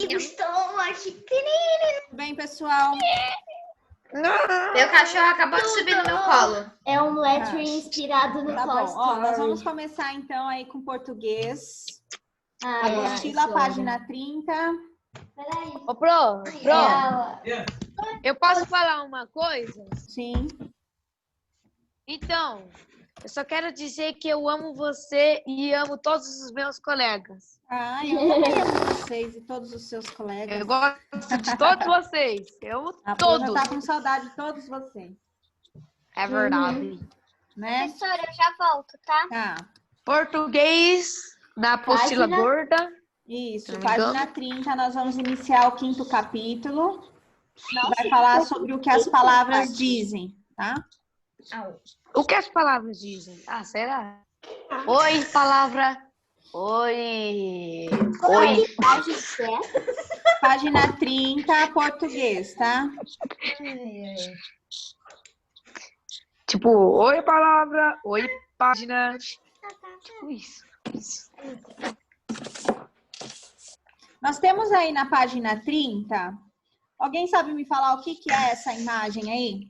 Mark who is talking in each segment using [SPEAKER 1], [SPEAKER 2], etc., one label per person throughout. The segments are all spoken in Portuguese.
[SPEAKER 1] Estou aqui.
[SPEAKER 2] Tudo bem, pessoal?
[SPEAKER 1] Meu cachorro acabou de subir no meu colo.
[SPEAKER 3] É um lettering inspirado no
[SPEAKER 2] Tá
[SPEAKER 3] Toy
[SPEAKER 2] bom, ó, nós
[SPEAKER 3] Story.
[SPEAKER 2] vamos começar então aí com português.
[SPEAKER 3] Ai,
[SPEAKER 2] Apostila,
[SPEAKER 3] ai,
[SPEAKER 2] página 30.
[SPEAKER 3] Peraí.
[SPEAKER 4] Ô, Pro,
[SPEAKER 3] Ela-
[SPEAKER 4] eu posso falar uma coisa?
[SPEAKER 2] Sim.
[SPEAKER 4] Então, eu só quero dizer que eu amo você e amo todos os meus colegas.
[SPEAKER 2] Ah, eu também amo vocês e todos os seus colegas.
[SPEAKER 4] Eu gosto de todos vocês. Eu amo
[SPEAKER 2] A Pro já
[SPEAKER 4] todos.
[SPEAKER 2] tá com saudade de todos vocês,
[SPEAKER 4] É verdade.
[SPEAKER 2] né?
[SPEAKER 1] Professora, eu já volto, tá?
[SPEAKER 2] Tá.
[SPEAKER 4] Português na apostila
[SPEAKER 3] Página-
[SPEAKER 4] gorda.
[SPEAKER 2] Isso,
[SPEAKER 4] Se não me
[SPEAKER 2] página
[SPEAKER 4] engano.
[SPEAKER 2] 30, nós vamos iniciar o 5º capítulo. Vai falar sobre o que as palavras dizem, tá?
[SPEAKER 4] O que as palavras dizem? Ah, será? Oi, palavra. Oi. Oi.
[SPEAKER 2] Página 30, português, tá?
[SPEAKER 4] Tipo, oi, palavra. Oi, página. Tipo isso.
[SPEAKER 2] Nós temos aí na página 30. Alguém sabe me falar o que que é essa imagem aí?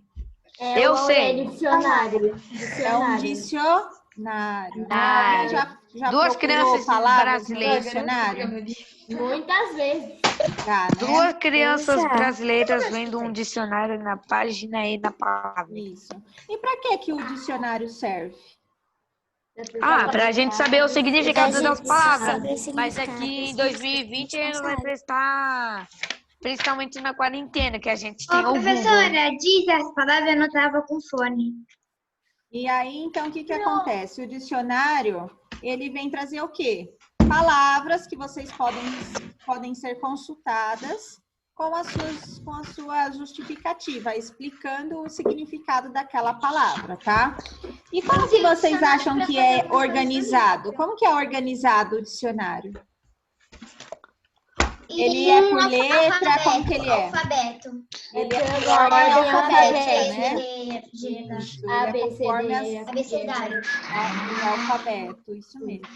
[SPEAKER 4] Eu sei.
[SPEAKER 3] Dicionário.
[SPEAKER 2] É um dicionário. Alguém já
[SPEAKER 4] Duas
[SPEAKER 2] procurou
[SPEAKER 4] crianças
[SPEAKER 2] palavras no
[SPEAKER 4] brasileiras.
[SPEAKER 2] dicionário?
[SPEAKER 3] Muitas vezes.
[SPEAKER 2] Já, né?
[SPEAKER 4] Duas crianças brasileiras vendo um dicionário na página e na palavra.
[SPEAKER 2] Isso. E para que o dicionário serve?
[SPEAKER 4] Ah, pra gente saber o significado das palavras.
[SPEAKER 5] saber o
[SPEAKER 4] Mas
[SPEAKER 5] significado
[SPEAKER 4] aqui em
[SPEAKER 5] das
[SPEAKER 4] 2020 ele não vai
[SPEAKER 5] sabe.
[SPEAKER 4] prestar, principalmente na quarentena, que a gente tem o Google.
[SPEAKER 1] Professora, diz as palavras, eu não tava com fone.
[SPEAKER 2] E aí, então, o que que acontece? O dicionário, ele vem trazer o quê? Palavras que vocês podem ser consultadas com a sua justificativa, explicando o significado daquela palavra, tá? E como que vocês acham que é organizado? Como que é organizado o dicionário? Ele é por letra, como que ele é?
[SPEAKER 1] Alfabeto.
[SPEAKER 2] Ele é
[SPEAKER 3] Ordem
[SPEAKER 2] por ordem
[SPEAKER 3] alfabética,
[SPEAKER 2] alfabética, né?
[SPEAKER 1] G,
[SPEAKER 2] Isso, ele
[SPEAKER 3] A,
[SPEAKER 2] é
[SPEAKER 3] B, C,
[SPEAKER 2] conforme
[SPEAKER 3] D,
[SPEAKER 2] as
[SPEAKER 1] abecedário.
[SPEAKER 2] em alfabeto, isso mesmo.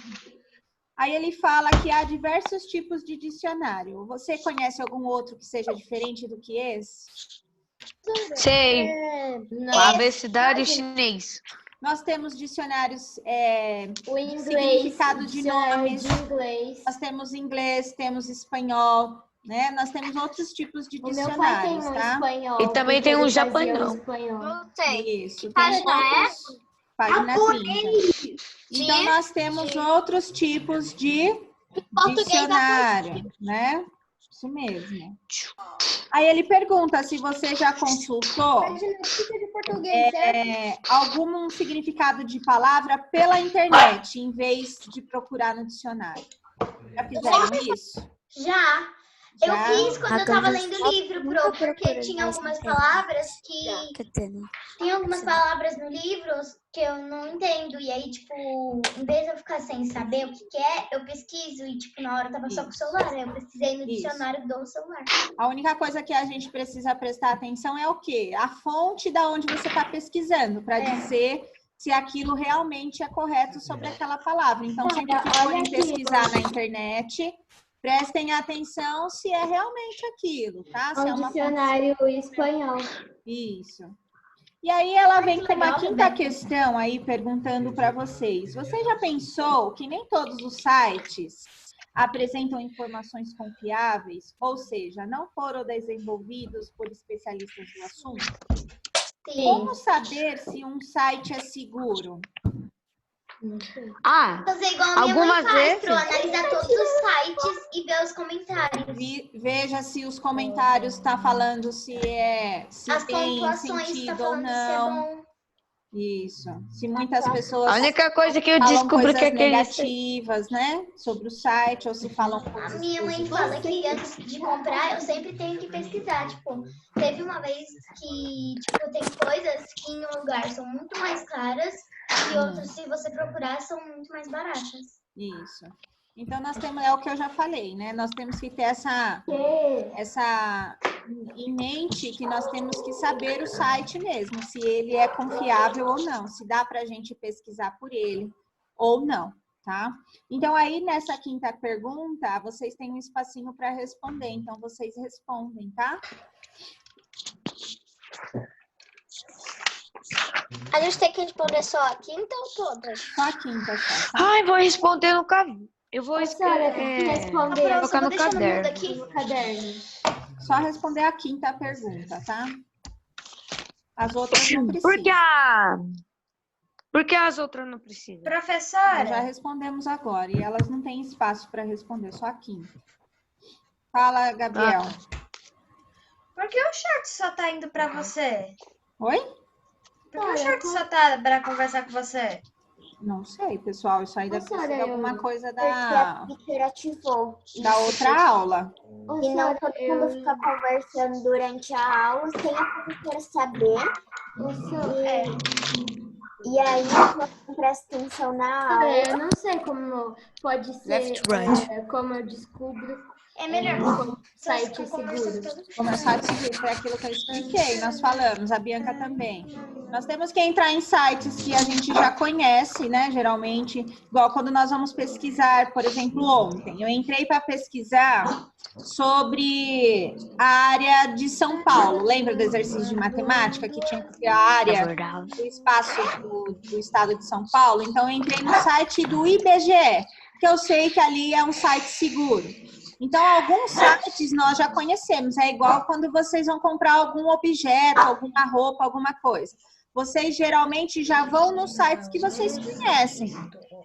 [SPEAKER 2] Aí ele fala que há diversos tipos de dicionário. Você conhece algum outro que seja diferente do que esse?
[SPEAKER 4] Sei,
[SPEAKER 3] Não.
[SPEAKER 4] abecedário chinês.
[SPEAKER 2] Nós temos dicionários,
[SPEAKER 3] O inglês.
[SPEAKER 2] significado de
[SPEAKER 3] dicionário
[SPEAKER 2] nomes.
[SPEAKER 3] de inglês.
[SPEAKER 2] nós temos inglês, temos espanhol, né? Nós temos outros tipos de
[SPEAKER 3] O meu pai tem
[SPEAKER 2] dicionários,
[SPEAKER 3] um
[SPEAKER 2] tá?
[SPEAKER 3] espanhol.
[SPEAKER 4] E também
[SPEAKER 3] porque
[SPEAKER 4] tem um
[SPEAKER 3] ele fazia
[SPEAKER 4] japonês.
[SPEAKER 3] espanhol.
[SPEAKER 1] Não sei.
[SPEAKER 2] Isso. Tem
[SPEAKER 1] página
[SPEAKER 2] outros... Página 30. Então, nós temos outros tipos de
[SPEAKER 1] Português
[SPEAKER 2] dicionário, né? Isso mesmo. Aí ele pergunta se você já consultou algum significado de palavra pela internet, em vez de procurar no dicionário. Já fizeram isso?
[SPEAKER 1] Já. Eu
[SPEAKER 2] Já?
[SPEAKER 1] fiz quando eu tava lendo o livro,
[SPEAKER 5] nunca
[SPEAKER 1] Pro, porque
[SPEAKER 5] procurei
[SPEAKER 1] tinha
[SPEAKER 5] mais
[SPEAKER 1] algumas
[SPEAKER 5] internet.
[SPEAKER 1] palavras que...
[SPEAKER 5] Quer dizer, né?
[SPEAKER 1] Tem algumas palavras no livro que eu não entendo. E aí, tipo, em vez de eu ficar sem saber o que que é, eu pesquiso. E, tipo, na hora eu tava só com o celular. Aí eu pesquisei no
[SPEAKER 2] Isso.
[SPEAKER 1] dicionário do celular.
[SPEAKER 2] A única coisa que a gente precisa prestar atenção é o quê? A fonte da onde você está pesquisando, para dizer se aquilo realmente é correto sobre aquela palavra. Então, sempre que forem pesquisar na internet, prestem atenção se é realmente aquilo, tá? Se é
[SPEAKER 3] Um
[SPEAKER 2] uma fonte...
[SPEAKER 3] dicionário espanhol.
[SPEAKER 2] Isso. E aí ela vem
[SPEAKER 1] que
[SPEAKER 2] com uma
[SPEAKER 1] legal,
[SPEAKER 2] quinta
[SPEAKER 1] Roberto.
[SPEAKER 2] questão aí perguntando para vocês. Você já pensou que nem todos os sites apresentam informações confiáveis, ou seja, não foram desenvolvidos por especialistas do assunto?
[SPEAKER 1] Sim.
[SPEAKER 2] Como saber se um site é seguro?
[SPEAKER 4] Ah,
[SPEAKER 1] Fazer igual a minha
[SPEAKER 4] algumas
[SPEAKER 1] mãe faz,
[SPEAKER 4] vezes-
[SPEAKER 1] Pro, analisar todos os sites e ver os comentários.
[SPEAKER 2] Veja se os comentários estão falando se
[SPEAKER 1] As
[SPEAKER 2] tem
[SPEAKER 1] pontuações
[SPEAKER 2] sentido
[SPEAKER 1] tá
[SPEAKER 2] ou
[SPEAKER 1] falando se é
[SPEAKER 2] não.
[SPEAKER 1] bom.
[SPEAKER 2] Isso. Se muitas pessoas
[SPEAKER 4] a única coisa que eu
[SPEAKER 2] falam
[SPEAKER 4] descobri
[SPEAKER 2] coisas
[SPEAKER 4] que aquele...
[SPEAKER 2] negativas, né, sobre o site, ou se falam
[SPEAKER 1] A
[SPEAKER 2] coisas
[SPEAKER 1] minha mãe
[SPEAKER 2] positivas.
[SPEAKER 1] fala que antes de comprar, eu sempre tenho que pesquisar. Tipo, teve uma vez que, tipo, tem coisas que em um lugar são muito mais caras e outras, se você procurar, são muito mais baratas.
[SPEAKER 2] Isso. Então, nós temos, é o que eu já falei, né? Nós temos que ter essa em mente que nós temos que saber o site mesmo, se ele é confiável ou não, se dá para a gente pesquisar por ele ou não, tá? Então, aí, nessa quinta pergunta, vocês têm um espacinho para responder. Então, vocês respondem, tá?
[SPEAKER 1] A gente tem que responder só a quinta ou todas?
[SPEAKER 2] Só a quinta, só, tá?
[SPEAKER 4] Ai, vou responder no caderno. Eu vou
[SPEAKER 3] Professora, tem que responder
[SPEAKER 4] colocar no caderno.
[SPEAKER 1] Aqui.
[SPEAKER 3] no caderno.
[SPEAKER 2] Só responder a quinta pergunta, tá? As outras não precisam.
[SPEAKER 4] Por que as outras não precisam?
[SPEAKER 2] Nós já
[SPEAKER 5] Professora,
[SPEAKER 2] respondemos agora e elas não têm espaço para responder, só a quinta. Fala, Gabriel.
[SPEAKER 5] por que o short só tá indo pra você?
[SPEAKER 2] Oi?
[SPEAKER 5] Por que o short só tá pra conversar com você?
[SPEAKER 2] Não sei, pessoal. Isso aí deve
[SPEAKER 3] Professora,
[SPEAKER 2] ser alguma coisa
[SPEAKER 3] Porque a teacher ativou.
[SPEAKER 2] da outra aula.
[SPEAKER 3] E não todo mundo fica conversando durante a aula sem a professora saber. E aí, não presta atenção na aula.
[SPEAKER 6] Eu não sei como pode ser,
[SPEAKER 4] Left, right.
[SPEAKER 6] como eu descubro
[SPEAKER 1] É melhor.
[SPEAKER 6] como site seguro.
[SPEAKER 2] Começar a seguir, foi aquilo que eu expliquei, nós falamos, a Bianca também. Nós temos que entrar em sites que a gente já conhece, né, geralmente, igual quando nós vamos pesquisar, por exemplo, ontem, eu entrei para pesquisar sobre a área de São Paulo, lembra do exercício de matemática, que tinha que ter a área, o espaço do estado de São Paulo? Então, eu entrei no site do IBGE, que eu sei que ali é um site seguro. Então, alguns sites nós já conhecemos. É igual quando vocês vão comprar algum objeto, alguma roupa, alguma coisa. Vocês geralmente já vão nos sites que vocês conhecem.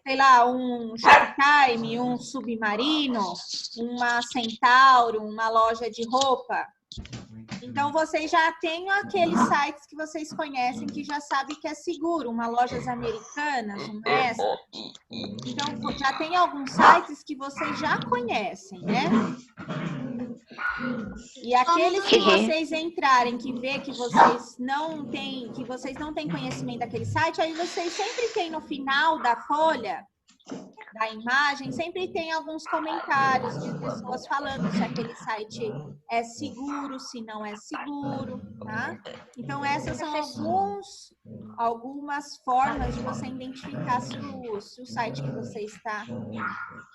[SPEAKER 2] Sei lá, um Shoptime, um Submarino, uma Centauro, uma loja de roupa. Então, vocês já têm aqueles sites que vocês conhecem, que já sabem que é seguro. Uma Lojas Americanas, um Extra. Então, já tem alguns sites que vocês já conhecem, né? E aqueles que vocês entrarem, que vê que vocês não têm conhecimento daquele site, aí vocês sempre têm no final da folha, da imagem, sempre tem alguns comentários de pessoas falando se aquele site é seguro, se não é seguro, tá? Então, essas são algumas formas de você identificar se o site que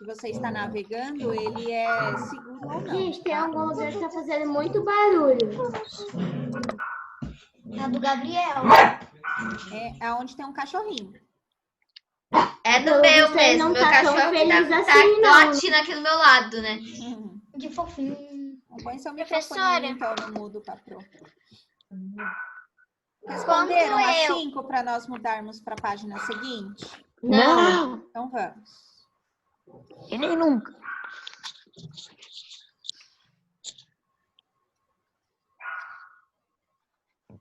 [SPEAKER 2] você está navegando, ele é seguro ou não.
[SPEAKER 6] Gente, tem algum lugar que tá fazendo muito barulho.
[SPEAKER 1] É a do Gabriel.
[SPEAKER 2] É onde tem um cachorrinho.
[SPEAKER 7] É do meu
[SPEAKER 6] Você
[SPEAKER 7] mesmo,
[SPEAKER 6] não
[SPEAKER 7] meu
[SPEAKER 6] tá tão
[SPEAKER 7] cachorro que
[SPEAKER 6] feliz
[SPEAKER 7] tá
[SPEAKER 6] assim, não.
[SPEAKER 7] latindo aqui do meu lado, né?
[SPEAKER 1] Que fofinho.
[SPEAKER 2] Põe seu
[SPEAKER 1] Professora.
[SPEAKER 2] microfone então no mudo, patrão. Responderam as 5 para nós mudarmos para a página seguinte?
[SPEAKER 4] Não,
[SPEAKER 2] Então vamos.
[SPEAKER 4] e nem nunca.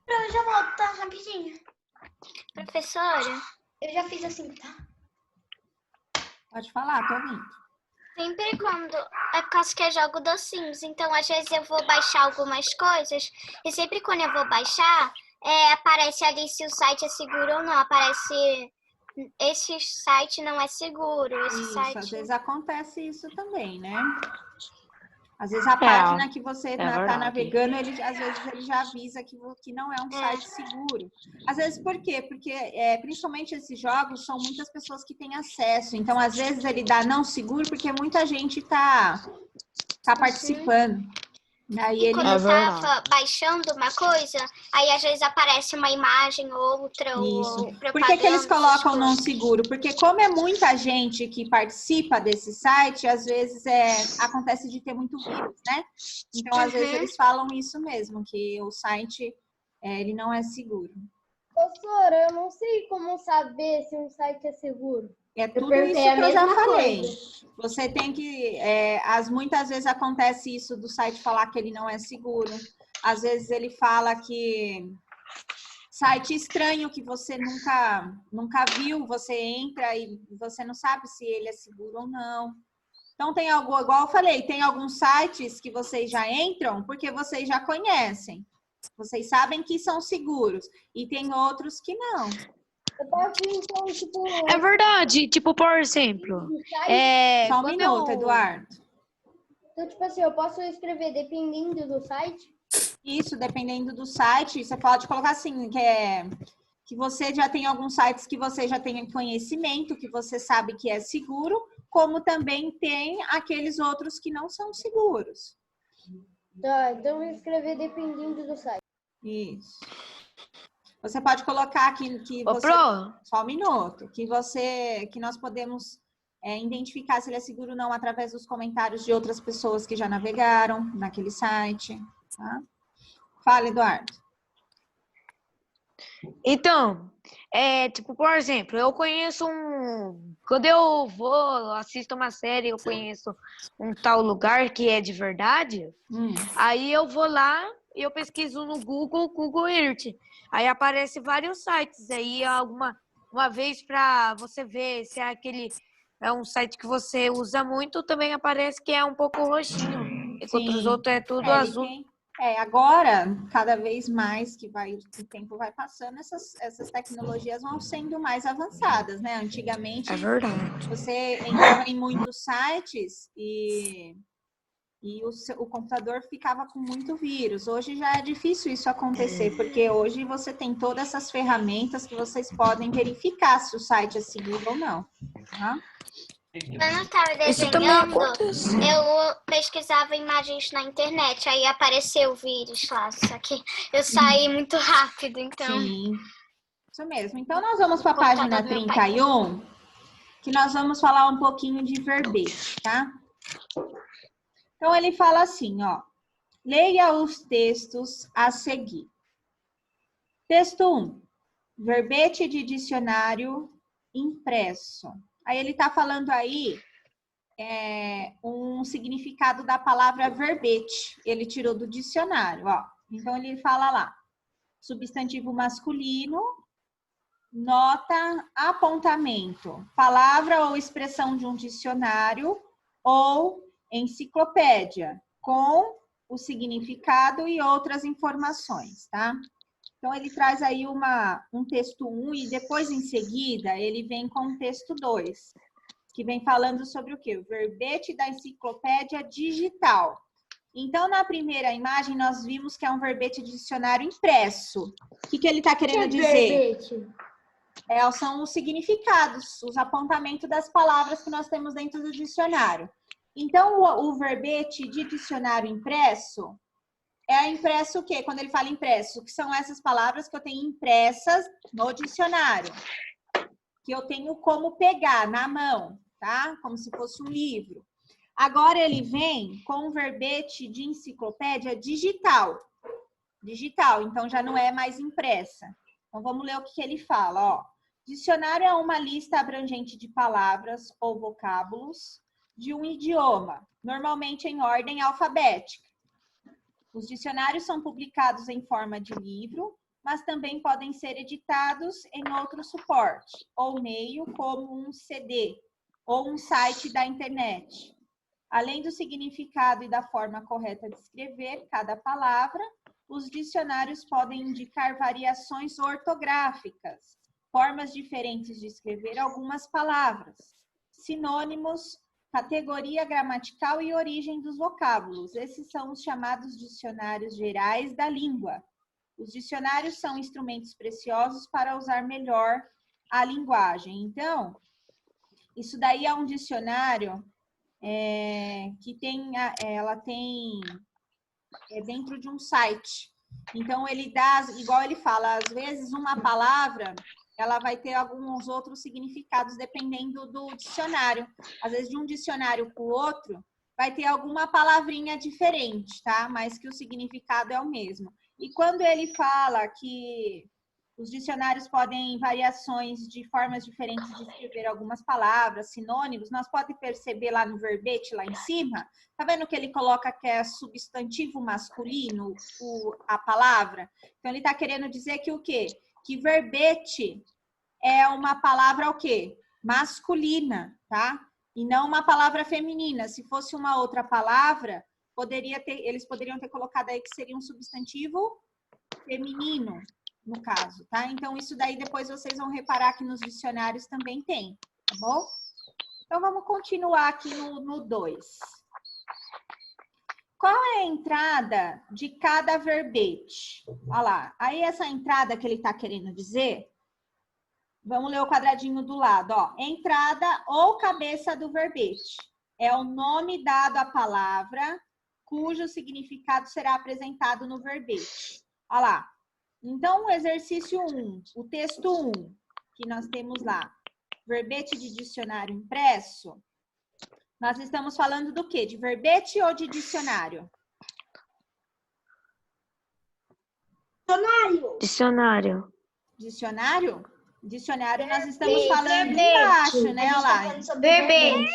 [SPEAKER 1] Eu já volto, tá? Rapidinho.
[SPEAKER 8] Professora,
[SPEAKER 1] Eu já fiz assim, tá?
[SPEAKER 2] Pode falar, tô ouvindo.
[SPEAKER 8] sempre quando. É por causa que eu jogo do Sims, então às vezes eu vou baixar algumas coisas, e sempre quando eu vou baixar, aparece ali se o site é seguro ou não. Aparece. Esse site não é seguro. Esse
[SPEAKER 2] Isso,
[SPEAKER 8] site.
[SPEAKER 2] às vezes acontece isso também, né? Às vezes a página que você está
[SPEAKER 4] verdade.
[SPEAKER 2] navegando, às vezes ele já avisa que não é um site seguro. Às vezes por quê? Porque principalmente esses jogos são muitas pessoas que têm acesso. Então, às vezes ele dá não seguro porque muita gente está participando. Aí
[SPEAKER 8] E
[SPEAKER 2] ele
[SPEAKER 8] quando eu tava baixando uma coisa, aí às vezes aparece uma imagem ou outra.
[SPEAKER 2] Isso.
[SPEAKER 8] Ou
[SPEAKER 2] Por que eles colocam
[SPEAKER 8] propaganda,
[SPEAKER 2] não seguro? Porque como é muita gente que participa desse site, às vezes acontece de ter muito vírus, né? Então, às vezes eles falam isso mesmo, que o site ele não é seguro.
[SPEAKER 6] Professora, eu não sei como saber se um site é seguro.
[SPEAKER 2] É tudo
[SPEAKER 6] perguntei
[SPEAKER 2] isso
[SPEAKER 6] a
[SPEAKER 2] que eu já
[SPEAKER 6] mesma
[SPEAKER 2] falei.
[SPEAKER 6] coisa.
[SPEAKER 2] Você tem que... muitas vezes acontece isso do site falar que ele não é seguro. Às vezes ele fala que... Site estranho que você nunca viu, você entra e você não sabe se ele é seguro ou não. Então, tem algo, igual eu falei, tem alguns sites que vocês já entram porque vocês já conhecem. Vocês sabem que são seguros. E tem outros que não.
[SPEAKER 6] Eu posso, então, tipo...
[SPEAKER 4] É verdade. Tipo, por exemplo,
[SPEAKER 2] Só um
[SPEAKER 4] quando
[SPEAKER 2] minuto, Eduardo.
[SPEAKER 6] Então, tipo assim, eu posso escrever dependendo do site?
[SPEAKER 2] Isso, dependendo do site, você pode colocar assim, que que você já tem alguns sites que você já tem conhecimento, que você sabe que é seguro, como também tem aqueles outros que não são seguros.
[SPEAKER 6] Tá, então vou escrever dependendo do site.
[SPEAKER 2] Isso. Você pode colocar aqui que
[SPEAKER 4] Ô,
[SPEAKER 2] você...
[SPEAKER 4] Pro,
[SPEAKER 2] Só um minuto. Que nós podemos identificar se ele é seguro ou não através dos comentários de outras pessoas que já navegaram naquele site. Tá? Fala, Eduardo.
[SPEAKER 4] então, tipo, por exemplo, eu conheço quando eu assisto uma série, eu conheço um tal lugar que é de verdade, aí eu vou lá e eu pesquiso no Google Earth. Aí aparece vários sites, aí uma vez para você ver se é um site que você usa muito, também aparece que é um pouco roxinho, enquanto os outros é tudo azul.
[SPEAKER 2] Agora, cada vez mais que o tempo vai passando, essas tecnologias vão sendo mais avançadas, né? Antigamente,
[SPEAKER 4] É verdade.
[SPEAKER 2] você entrava em muitos sites e o computador ficava com muito vírus. Hoje já é difícil isso acontecer, porque hoje você tem todas essas ferramentas que vocês podem verificar se o site é seguro ou não. Tá?
[SPEAKER 8] Quando eu estava
[SPEAKER 4] Isso também
[SPEAKER 8] desenhando,
[SPEAKER 4] acontece.
[SPEAKER 8] eu pesquisava imagens na internet, aí apareceu o vírus lá, só que eu saí muito rápido, então...
[SPEAKER 2] Sim, isso mesmo. Então, nós vamos para a página 31, que nós vamos falar um pouquinho de verbete, tá? Então, ele fala assim, ó. Leia os textos a seguir. Texto 1. Verbete de dicionário impresso. Aí ele está falando aí um significado da palavra verbete. Ele tirou do dicionário, ó. Então, ele fala lá. Substantivo masculino, nota, apontamento. Palavra ou expressão de um dicionário ou enciclopédia, com o significado e outras informações, tá? Então, ele traz aí um texto 1 e depois, em seguida, ele vem com o texto 2, que vem falando sobre o quê? O verbete da enciclopédia digital. Então, na primeira imagem, nós vimos que é um verbete de dicionário impresso. O que ele está querendo dizer?
[SPEAKER 6] Verbete.
[SPEAKER 2] São os significados, os apontamentos das palavras que nós temos dentro do dicionário. Então, o verbete de dicionário impresso é impresso o quê? Quando ele fala impresso, que são essas palavras que eu tenho impressas no dicionário, que eu tenho como pegar na mão, tá? Como se fosse um livro. Agora ele vem com um verbete de enciclopédia digital. Digital, então já não é mais impressa. Então vamos ler o que ele fala, ó. Dicionário é uma lista abrangente de palavras ou vocábulos de um idioma, normalmente em ordem alfabética. Os dicionários são publicados em forma de livro, mas também podem ser editados em outro suporte ou meio, como um CD ou um site da internet. Além do significado e da forma correta de escrever cada palavra, os dicionários podem indicar variações ortográficas, formas diferentes de escrever algumas palavras, sinônimos, categoria gramatical e origem dos vocábulos. Esses são os chamados dicionários gerais da língua. Os dicionários são instrumentos preciosos para usar melhor a linguagem. Então, isso daí é um dicionário que ela tem dentro de um site. Então, ele dá, igual ele fala, às vezes uma palavra, ela vai ter alguns outros significados dependendo do dicionário. Às vezes, de um dicionário para o outro, vai ter alguma palavrinha diferente, tá? Mas que o significado é o mesmo. E quando ele fala que os dicionários podem variações de formas diferentes de escrever algumas palavras, sinônimos, nós podemos perceber lá no verbete, lá em cima, tá vendo que ele coloca que é substantivo masculino, a palavra? Então, ele está querendo dizer que o quê? Que verbete é uma palavra o quê? Masculina, tá? E não uma palavra feminina. Se fosse uma outra palavra, eles poderiam ter colocado aí que seria um substantivo feminino, no caso, tá? Então, isso daí depois vocês vão reparar que nos dicionários também tem, tá bom? Então, vamos continuar aqui no 2. Qual é a entrada de cada verbete? Olha lá, aí essa entrada que ele está querendo dizer Vamos ler o quadradinho do lado, ó. Entrada ou cabeça do verbete. É o nome dado à palavra cujo significado será apresentado no verbete. Olha lá. Então, o exercício 1, o texto 1, que nós temos lá, verbete de dicionário impresso, nós estamos falando do quê? De verbete ou de dicionário?
[SPEAKER 4] Dicionário.
[SPEAKER 2] Dicionário? Dicionário nós estamos falando embaixo, né? Olha lá.
[SPEAKER 7] Verbete.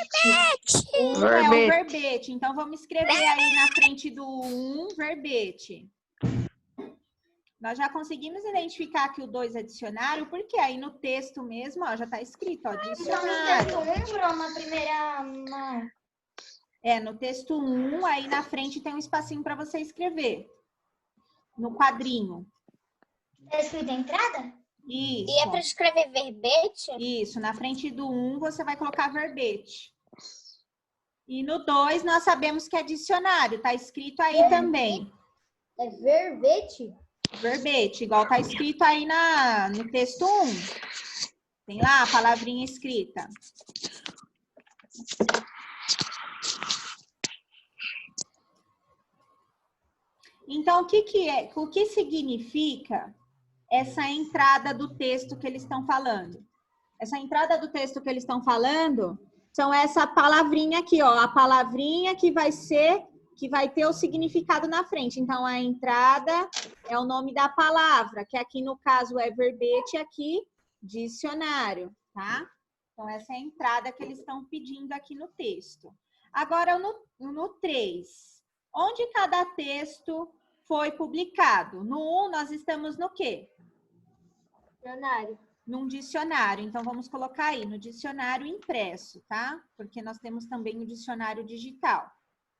[SPEAKER 2] Um é o verbete. Então, vamos escrever aí na frente do 1, verbete. Nós já conseguimos identificar que o 2 é dicionário, porque aí no texto mesmo, ó, já está escrito, ó, dicionário.
[SPEAKER 1] Então, no texto 1, uma primeira...
[SPEAKER 2] No texto 1, aí na frente tem um espacinho para você escrever. No quadrinho.
[SPEAKER 1] Está escrito a entrada?
[SPEAKER 2] Isso.
[SPEAKER 8] E é para escrever verbete?
[SPEAKER 2] Isso, na frente do 1 você vai colocar verbete. E no 2 nós sabemos que é dicionário, tá escrito aí também.
[SPEAKER 6] É verbete?
[SPEAKER 2] Verbete, igual tá escrito aí no texto 1. Tem lá a palavrinha escrita. Então, o que significa essa entrada do texto que eles estão falando? Essa entrada do texto que eles estão falando são essa palavrinha aqui, ó, a palavrinha que vai ter o significado na frente. Então, a entrada é o nome da palavra, que aqui no caso é verbete, aqui dicionário, tá? Então, essa é a entrada que eles estão pedindo aqui no texto. Agora, no 3, onde cada texto foi publicado? No 1, nós estamos no quê?
[SPEAKER 6] Dicionário.
[SPEAKER 2] Num dicionário. Então, vamos colocar aí, no dicionário impresso, tá? Porque nós temos também o dicionário digital.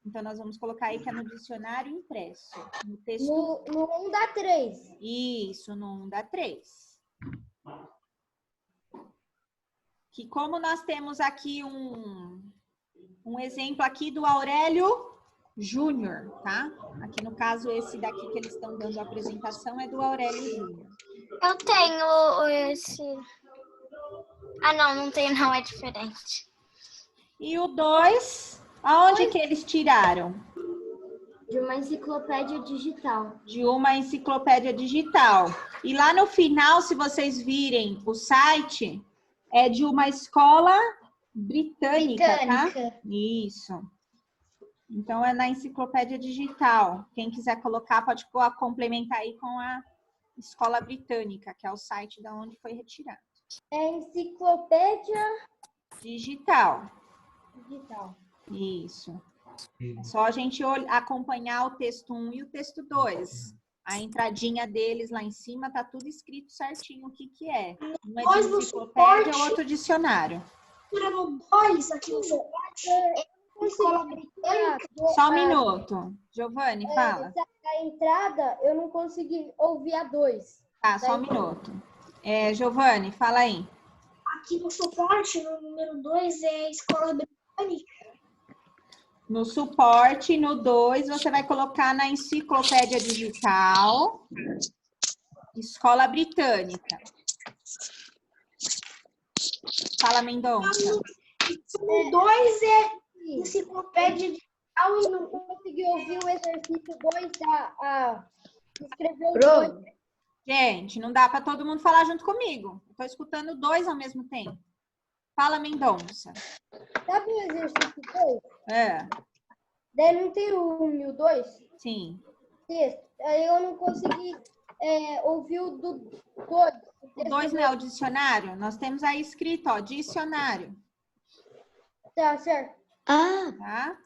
[SPEAKER 2] Então, nós vamos colocar aí que é no dicionário impresso. No texto...
[SPEAKER 6] No 1 dá 3.
[SPEAKER 2] Isso, no 1 dá 3. Que como nós temos aqui um exemplo aqui do Aurélio Júnior, tá? Aqui no caso, esse daqui que eles estão dando a apresentação é do Aurélio Júnior.
[SPEAKER 8] Eu tenho esse... Ah, não tenho não, é diferente.
[SPEAKER 2] E o 2, aonde que eles tiraram?
[SPEAKER 3] De uma enciclopédia digital.
[SPEAKER 2] De uma enciclopédia digital. E lá no final, se vocês virem o site, é de uma escola britânica, tá? Isso. Então, é na enciclopédia digital. Quem quiser colocar, pode complementar aí com a escola britânica, que é o site da onde foi retirado.
[SPEAKER 6] É enciclopédia
[SPEAKER 2] Digital.
[SPEAKER 6] digital.
[SPEAKER 2] Isso. É só a gente acompanhar o texto 1 e o texto 2. A entradinha deles lá em cima tá tudo escrito certinho o que é. Um é de enciclopédia, o outro dicionário.
[SPEAKER 5] No 2, aqui no suporte, escola britânica.
[SPEAKER 2] Só um minuto. Giovanni, fala.
[SPEAKER 6] A entrada, eu não consegui ouvir a 2.
[SPEAKER 2] Tá, só um minuto. Giovanni, fala aí.
[SPEAKER 5] Aqui no suporte, no número 2, é a escola britânica.
[SPEAKER 2] No suporte, no 2, você vai colocar na enciclopédia digital, escola britânica. Fala, Mendonça.
[SPEAKER 5] No 2 é enciclopédia digital e no...
[SPEAKER 6] Eu consegui ouvir o exercício 2 escrever o
[SPEAKER 7] Pronto.
[SPEAKER 6] 2.
[SPEAKER 2] Gente, não dá para todo mundo falar junto comigo. Estou escutando 2 ao mesmo tempo. Fala, Mendonça.
[SPEAKER 6] Sabe o exercício 2? Daí não tem o 1 e o 2?
[SPEAKER 2] Sim.
[SPEAKER 6] Texto. Aí eu não consegui ouvir o do 2.
[SPEAKER 2] O 2 não é o dicionário? Nós temos aí escrito, ó, dicionário.
[SPEAKER 6] Tá, certo.
[SPEAKER 2] Tá?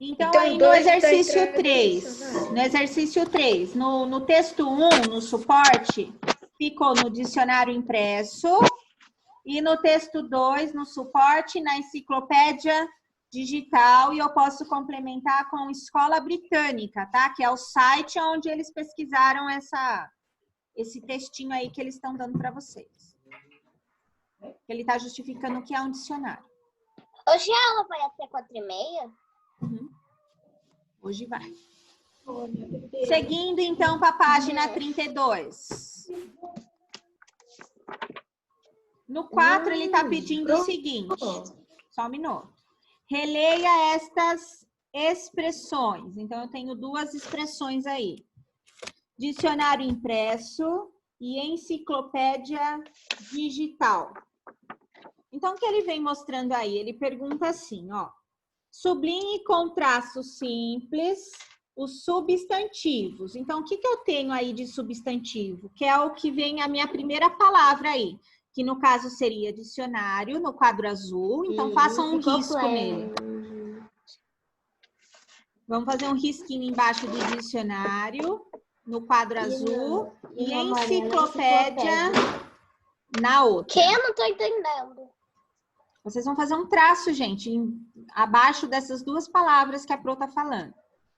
[SPEAKER 2] Então
[SPEAKER 7] Então,
[SPEAKER 2] aí no
[SPEAKER 7] dois tá
[SPEAKER 2] exercício
[SPEAKER 7] entrando
[SPEAKER 2] 3, no exercício 3, no texto 1, no suporte, ficou no dicionário impresso, e no texto 2, no suporte, na enciclopédia digital, e eu posso complementar com Escola Britânica, tá? Que é o site onde eles pesquisaram esse textinho aí que eles estão dando para vocês. Ele está justificando o que é um dicionário.
[SPEAKER 8] Hoje a aula vai até 4h30?
[SPEAKER 2] Hoje vai. Seguindo, então, para a página 32. No 4, ele está pedindo o seguinte. Só um minuto. Releia estas expressões. Então, eu tenho duas expressões aí. Dicionário impresso e enciclopédia digital. Então, o que ele vem mostrando aí? Ele pergunta assim, ó. Sublinhe com traço simples os substantivos. Então, o que eu tenho aí de substantivo? Que é o que vem a minha primeira palavra aí. Que no caso seria dicionário, no quadro azul. Então, façam um risco nele. Vamos fazer um risquinho embaixo do dicionário, no quadro azul. E enciclopédia na outra.
[SPEAKER 8] Que eu não tô entendendo.
[SPEAKER 2] Vocês vão fazer um traço, gente, abaixo dessas duas palavras que a Pro tá falando.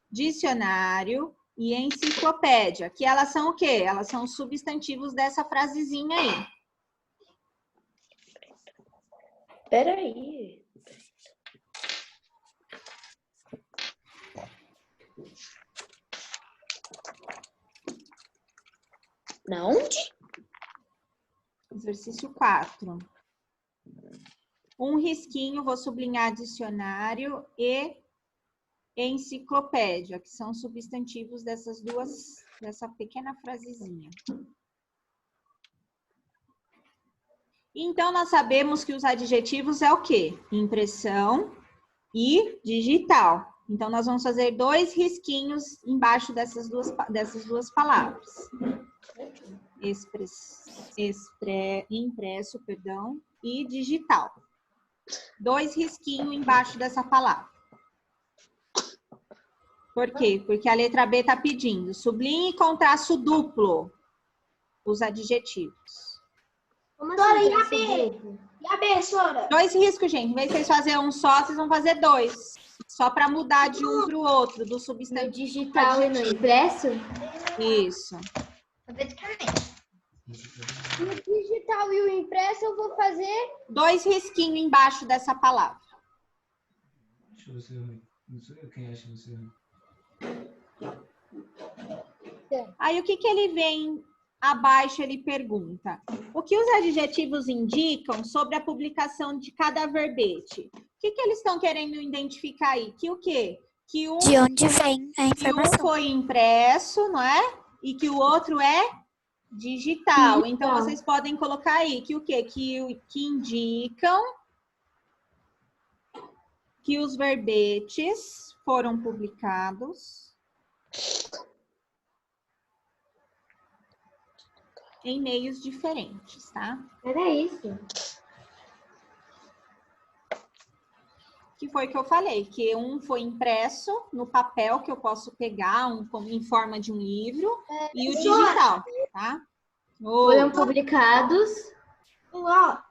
[SPEAKER 2] Dicionário e enciclopédia. Que elas são o quê? Elas são os substantivos dessa frasezinha aí.
[SPEAKER 9] Peraí. Na onde?
[SPEAKER 2] Exercício 4. Um risquinho, vou sublinhar dicionário e enciclopédia, que são substantivos dessa pequena frasezinha. Então, nós sabemos que os adjetivos é o quê? Impressão e digital. Então, nós vamos fazer 2 risquinhos embaixo dessas duas palavras. Impresso, perdão, e digital. 2 risquinhos embaixo dessa palavra. Por quê? Porque a letra B está pedindo sublinhe com traço duplo os adjetivos.
[SPEAKER 5] Sora, e a B? E a B, Sora?
[SPEAKER 2] 2 riscos, gente. Em vez de vocês fazerem um só, vocês vão fazer 2. Só para mudar de um para o outro, do substantivo.
[SPEAKER 9] No digital e no impresso?
[SPEAKER 2] Isso.
[SPEAKER 6] No digital e o impresso eu vou fazer
[SPEAKER 2] 2 risquinhos embaixo dessa palavra.
[SPEAKER 10] Quem acha você?
[SPEAKER 2] Aí, o que ele vem abaixo, ele pergunta. O que os adjetivos indicam sobre a publicação de cada verbete? O que eles estão querendo identificar aí? Que o quê? Que um,
[SPEAKER 8] De onde vem a informação?
[SPEAKER 2] Que um foi impresso, não é? E que o outro é digital. Então, vocês podem colocar aí que o quê? Que indicam que os verbetes foram publicados em meios diferentes, tá?
[SPEAKER 9] Era isso.
[SPEAKER 2] Que foi que eu falei, que um foi impresso no papel, que eu posso pegar em forma de um livro, e o digital, tá?
[SPEAKER 9] Foram publicados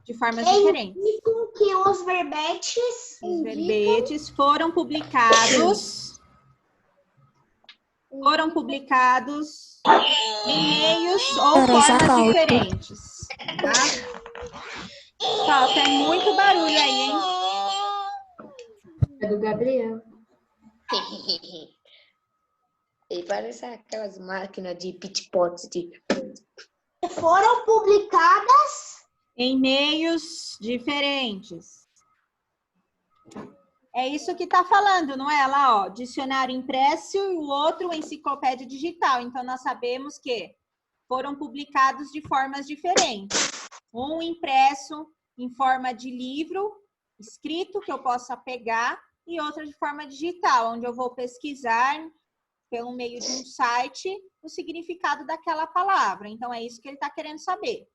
[SPEAKER 2] de formas diferentes.
[SPEAKER 5] Indicam que os verbetes
[SPEAKER 2] foram publicados em meios ou formas diferentes, tá? Pessoal, tem muito barulho aí, hein?
[SPEAKER 9] É do Gabriel.
[SPEAKER 4] Ele parece aquelas máquinas de pitpots.
[SPEAKER 5] foram publicadas
[SPEAKER 2] em meios diferentes. É isso que está falando, não é? Lá, ó, dicionário impresso e o outro enciclopédia digital. Então, nós sabemos que foram publicados de formas diferentes. Um impresso em forma de livro escrito, que eu possa pegar, e outra de forma digital, onde eu vou pesquisar pelo meio de um site o significado daquela palavra. Então, é isso que ele está querendo saber.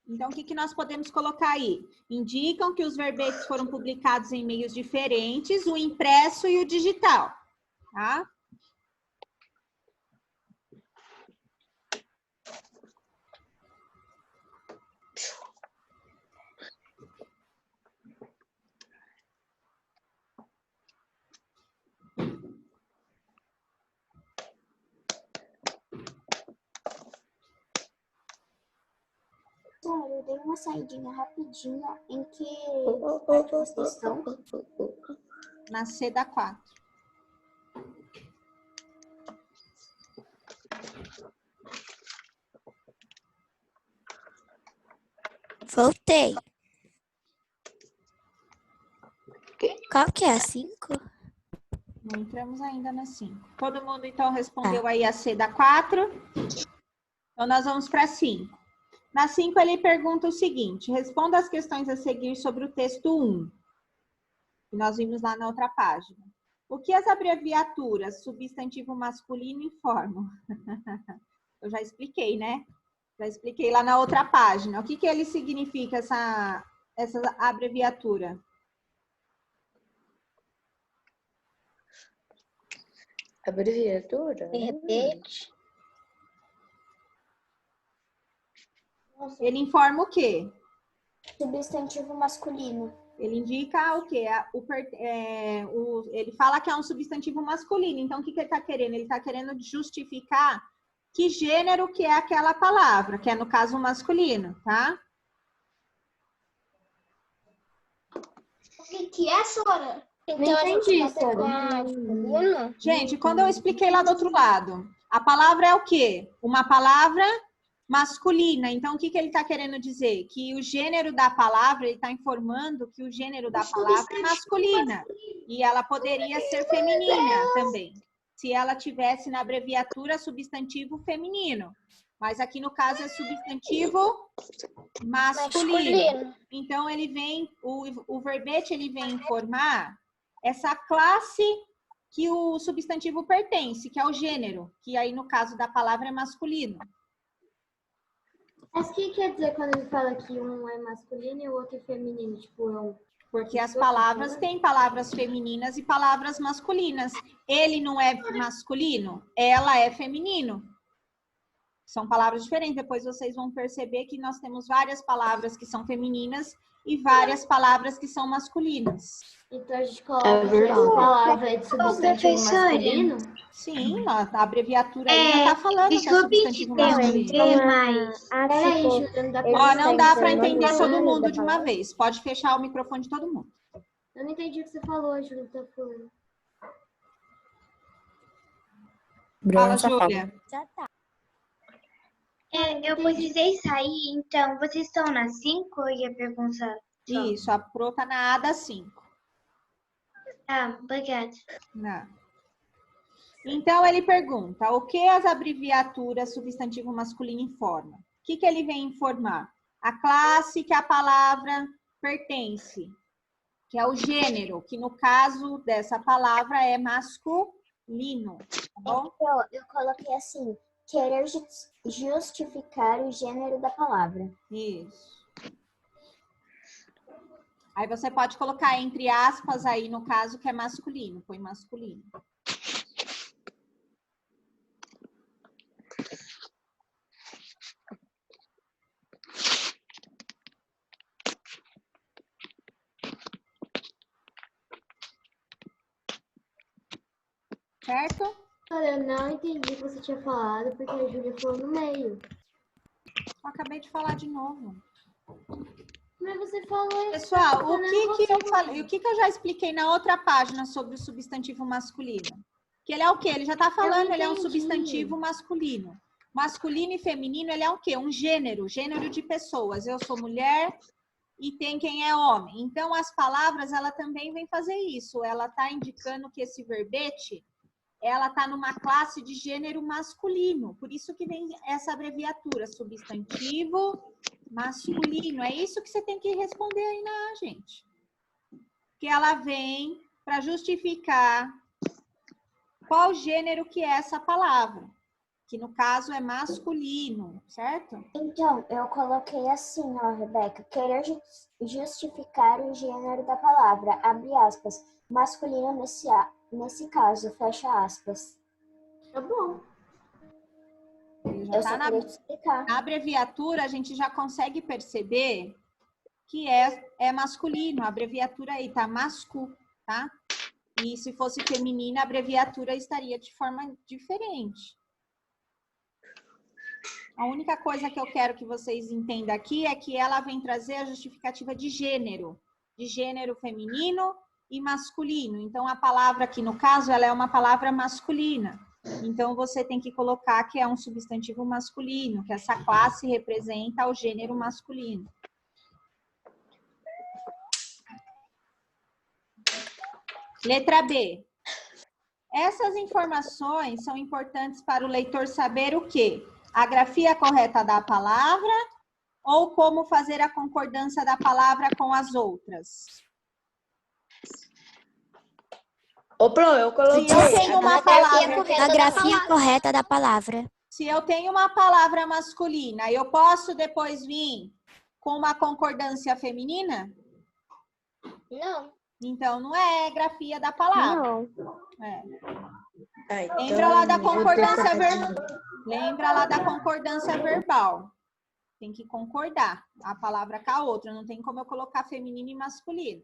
[SPEAKER 2] Então, o que nós podemos colocar aí? Indicam que os verbetes foram publicados em meios diferentes, o impresso e o digital, tá?
[SPEAKER 3] Eu dei uma saidinha rapidinho. Em que parte vocês estão?
[SPEAKER 2] Na C da 4.
[SPEAKER 3] Voltei. Qual que é a 5?
[SPEAKER 2] Não entramos ainda na 5. Todo mundo, então, respondeu aí a C da 4. Então, nós vamos para 5. Na 5, ele pergunta o seguinte. Responda as questões a seguir sobre o texto 1. Que nós vimos lá na outra página. O que as abreviaturas substantivo masculino informam? Eu já expliquei, né? Já expliquei lá na outra página. O que ele significa, essa abreviatura?
[SPEAKER 11] Abreviatura?
[SPEAKER 3] Repete.
[SPEAKER 2] Ele informa o quê?
[SPEAKER 3] Substantivo masculino.
[SPEAKER 2] Ele indica o quê? Ele fala que é um substantivo masculino. Então, o que ele está querendo? Ele está querendo justificar que gênero que é aquela palavra, que é, no caso, masculino, tá?
[SPEAKER 5] O que é, Sora?
[SPEAKER 9] Então, não entendi, Sora.
[SPEAKER 2] Gente, quando eu expliquei lá do outro lado, a palavra é o quê? Uma palavra masculina. Então, o que ele está querendo dizer? Que o gênero da palavra, ele está informando que o gênero da palavra é masculina. E ela poderia ser feminina também, se ela tivesse na abreviatura substantivo feminino. Mas aqui, no caso, é substantivo masculino. Então, ele vem, o verbete, ele vem informar essa classe que o substantivo pertence, que é o gênero, que aí, no caso da palavra, é masculino.
[SPEAKER 9] Mas o que quer dizer quando ele fala que um é masculino e o outro é feminino? Tipo,
[SPEAKER 2] Porque as palavras têm palavras femininas e palavras masculinas. Ele não é masculino, ela é feminino. São palavras diferentes. Depois vocês vão perceber que nós temos várias palavras que são femininas e várias palavras que são masculinas.
[SPEAKER 9] Então a gente coloca essa palavra de substantivo masculino?
[SPEAKER 2] Sim, a abreviatura aí já está falando que é substantivo masculino.
[SPEAKER 9] Peraí, Júlia, não dá pra
[SPEAKER 2] Ó, não dá para entender todo mundo de uma vez. Pode fechar o microfone de todo mundo.
[SPEAKER 9] Eu não entendi o que você falou, Júlia. Tá falando.
[SPEAKER 2] Fala, Júlia.
[SPEAKER 3] Já tá.
[SPEAKER 12] Eu precisei sair, então, vocês estão na 5? Eu ia perguntar.
[SPEAKER 2] Isso, a Pro tá na A da 5.
[SPEAKER 12] Ah, obrigada.
[SPEAKER 2] Não. Então, ele pergunta, o que as abreviaturas substantivo masculino informam? O que ele vem informar? A classe que a palavra pertence, que é o gênero, que no caso dessa palavra é masculino, tá bom?
[SPEAKER 3] Eu coloquei assim, querer justificar o gênero da palavra.
[SPEAKER 2] Isso. Aí você pode colocar entre aspas aí, no caso, que é masculino. Põe masculino. Certo?
[SPEAKER 9] Olha, eu não entendi o que você tinha falado, porque a Júlia falou no meio.
[SPEAKER 2] Eu acabei de falar de novo.
[SPEAKER 9] Mas você falou...
[SPEAKER 2] Pessoal, o que eu falei, o que eu já expliquei na outra página sobre o substantivo masculino? Que ele é o quê? Ele já está falando, ele é um substantivo masculino. Masculino e feminino, ele é o quê? Um gênero de pessoas. Eu sou mulher e tem quem é homem. Então, as palavras, ela também vem fazer isso. Ela está indicando que esse verbete, ela está numa classe de gênero masculino. Por isso que vem essa abreviatura, substantivo masculino. É isso que você tem que responder aí na gente. Que ela vem para justificar qual gênero que é essa palavra. Que no caso é masculino, certo?
[SPEAKER 3] Então, eu coloquei assim, ó, Rebeca. Querer justificar o gênero da palavra, abre aspas, masculino nesse caso, fecha aspas.
[SPEAKER 9] Tá bom.
[SPEAKER 2] Já tá na abreviatura, a gente já consegue perceber que é masculino. A abreviatura aí tá mascu, tá? E se fosse feminina, a abreviatura estaria de forma diferente. A única coisa que eu quero que vocês entendam aqui é que ela vem trazer a justificativa de gênero feminino e masculino. Então, a palavra aqui, no caso, ela é uma palavra masculina. Então, você tem que colocar que é um substantivo masculino, que essa classe representa o gênero masculino. Letra B. Essas informações são importantes para o leitor saber o quê? A grafia correta da palavra ou como fazer a concordância da palavra com as outras?
[SPEAKER 4] Ô, Pro, eu coloquei.
[SPEAKER 2] Se eu tenho uma palavra...
[SPEAKER 3] A grafia correta da palavra.
[SPEAKER 2] Se eu tenho uma palavra masculina, eu posso depois vir com uma concordância feminina?
[SPEAKER 6] Não.
[SPEAKER 2] Então, não é grafia da palavra.
[SPEAKER 3] Não.
[SPEAKER 2] Lembra lá da concordância verbal. Lembra lá da concordância verbal. Tem que concordar a palavra com a outra. Não tem como eu colocar feminino e masculino.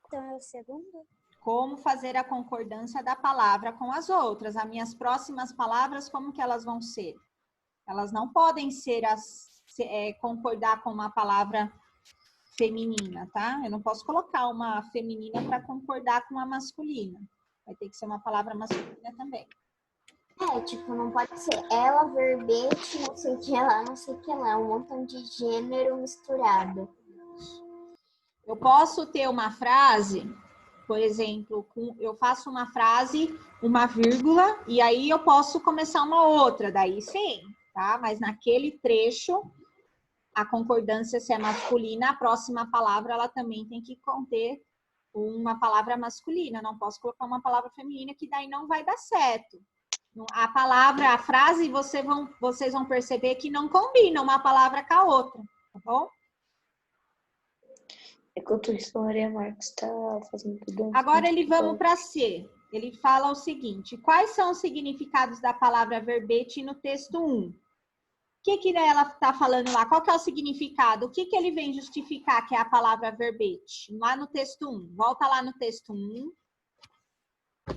[SPEAKER 3] Então é o segundo?
[SPEAKER 2] Como fazer a concordância da palavra com as outras. As minhas próximas palavras, como que elas vão ser? Elas não podem ser concordar com uma palavra feminina, tá? Eu não posso colocar uma feminina para concordar com uma masculina. Vai ter que ser uma palavra masculina também.
[SPEAKER 3] Tipo, não pode ser ela, verbete, não sei o que lá, não sei o que lá. Um montão de gênero misturado.
[SPEAKER 2] Eu posso ter uma frase, por exemplo, eu faço uma frase, uma vírgula, e aí eu posso começar uma outra, daí sim, tá? Mas naquele trecho, a concordância, se é masculina, a próxima palavra, ela também tem que conter uma palavra masculina. Não posso colocar uma palavra feminina, que daí não vai dar certo. A palavra, a frase, vocês vão perceber que não combina uma palavra com a outra, tá bom?
[SPEAKER 4] Enquanto isso, a Maria Marques está fazendo tudo.
[SPEAKER 2] Agora vamos para C. Ele fala o seguinte: quais são os significados da palavra verbete no texto 1? O que ela está falando lá? Qual que é o significado? O que ele vem justificar que é a palavra verbete? Lá no texto 1. Volta lá no texto 1.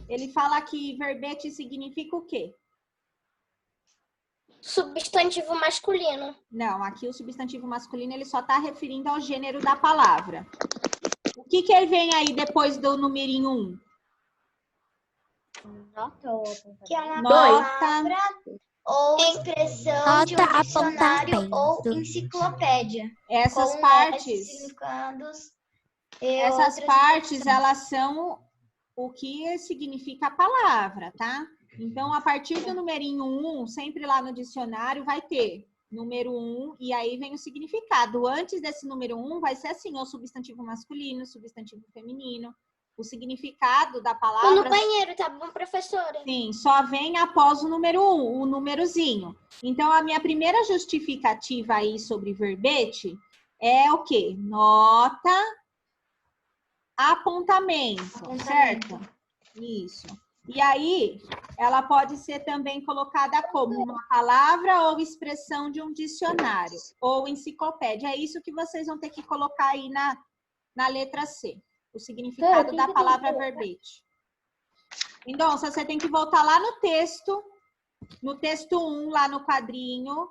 [SPEAKER 2] Ele fala que verbete significa o quê?
[SPEAKER 6] Substantivo masculino.
[SPEAKER 2] Não, aqui o substantivo masculino ele só está referindo ao gênero da palavra. O que ele vem aí depois do numerinho 1?
[SPEAKER 6] Nota ou
[SPEAKER 1] Que é uma
[SPEAKER 2] Nota.
[SPEAKER 1] palavra ou expressão de um
[SPEAKER 3] Nota,
[SPEAKER 1] dicionário
[SPEAKER 3] apontamento.
[SPEAKER 1] ou enciclopédia.
[SPEAKER 2] Essas
[SPEAKER 1] Com
[SPEAKER 2] partes,
[SPEAKER 1] esses significados e
[SPEAKER 2] essas
[SPEAKER 1] outras
[SPEAKER 2] partes,
[SPEAKER 1] expressões.
[SPEAKER 2] elas são o que significa a palavra, tá? Então, a partir do numerinho 1, sempre lá no dicionário vai ter número 1 e aí vem o significado. Antes desse número 1 vai ser assim, ou substantivo masculino, substantivo feminino. O significado da palavra...
[SPEAKER 6] No banheiro, tá bom, professora?
[SPEAKER 2] Sim, só vem após o número 1, o númerozinho. Então, a minha primeira justificativa aí sobre verbete é o quê? Nota, apontamento, certo? Isso. E aí, ela pode ser também colocada como uma palavra ou expressão de um dicionário ou enciclopédia. É isso que vocês vão ter que colocar aí na letra C. O significado da palavra verbete. Então, você tem que voltar lá no texto 1, lá no quadrinho,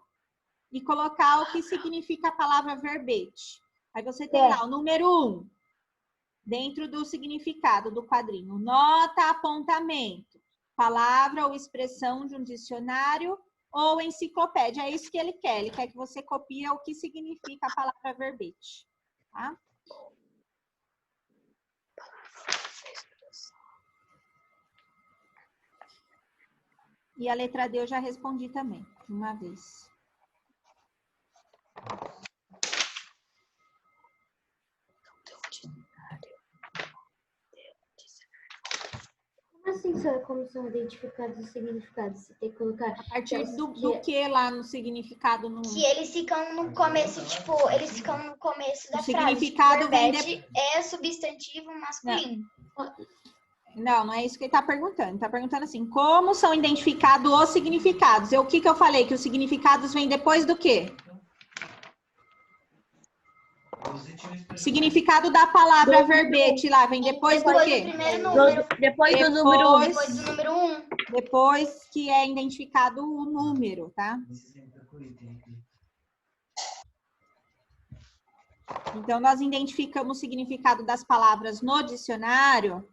[SPEAKER 2] e colocar o que significa a palavra verbete. Aí você tem lá o número 1, dentro do significado do quadrinho. Nota, apontamento, palavra ou expressão de um dicionário ou enciclopédia. É isso que ele quer. Ele quer que você copie o que significa a palavra verbete. Tá? E a letra D eu já respondi também, uma vez.
[SPEAKER 9] Como assim como são identificados os significados? Você tem que colocar...
[SPEAKER 2] A partir do que lá no significado?
[SPEAKER 1] Que eles ficam no começo, tipo, eles ficam no começo da
[SPEAKER 2] o
[SPEAKER 1] frase.
[SPEAKER 2] Significado vem
[SPEAKER 1] é substantivo masculino.
[SPEAKER 2] Não é isso que ele está perguntando. Ele está perguntando assim, como são identificados os significados? O que eu falei? Que os significados vêm depois do quê? Significado da palavra verbete lá, vem depois do quê?
[SPEAKER 4] Depois do número 1.
[SPEAKER 1] Depois do número 1.
[SPEAKER 2] Depois que é identificado o número, tá? Então, nós identificamos o significado das palavras no dicionário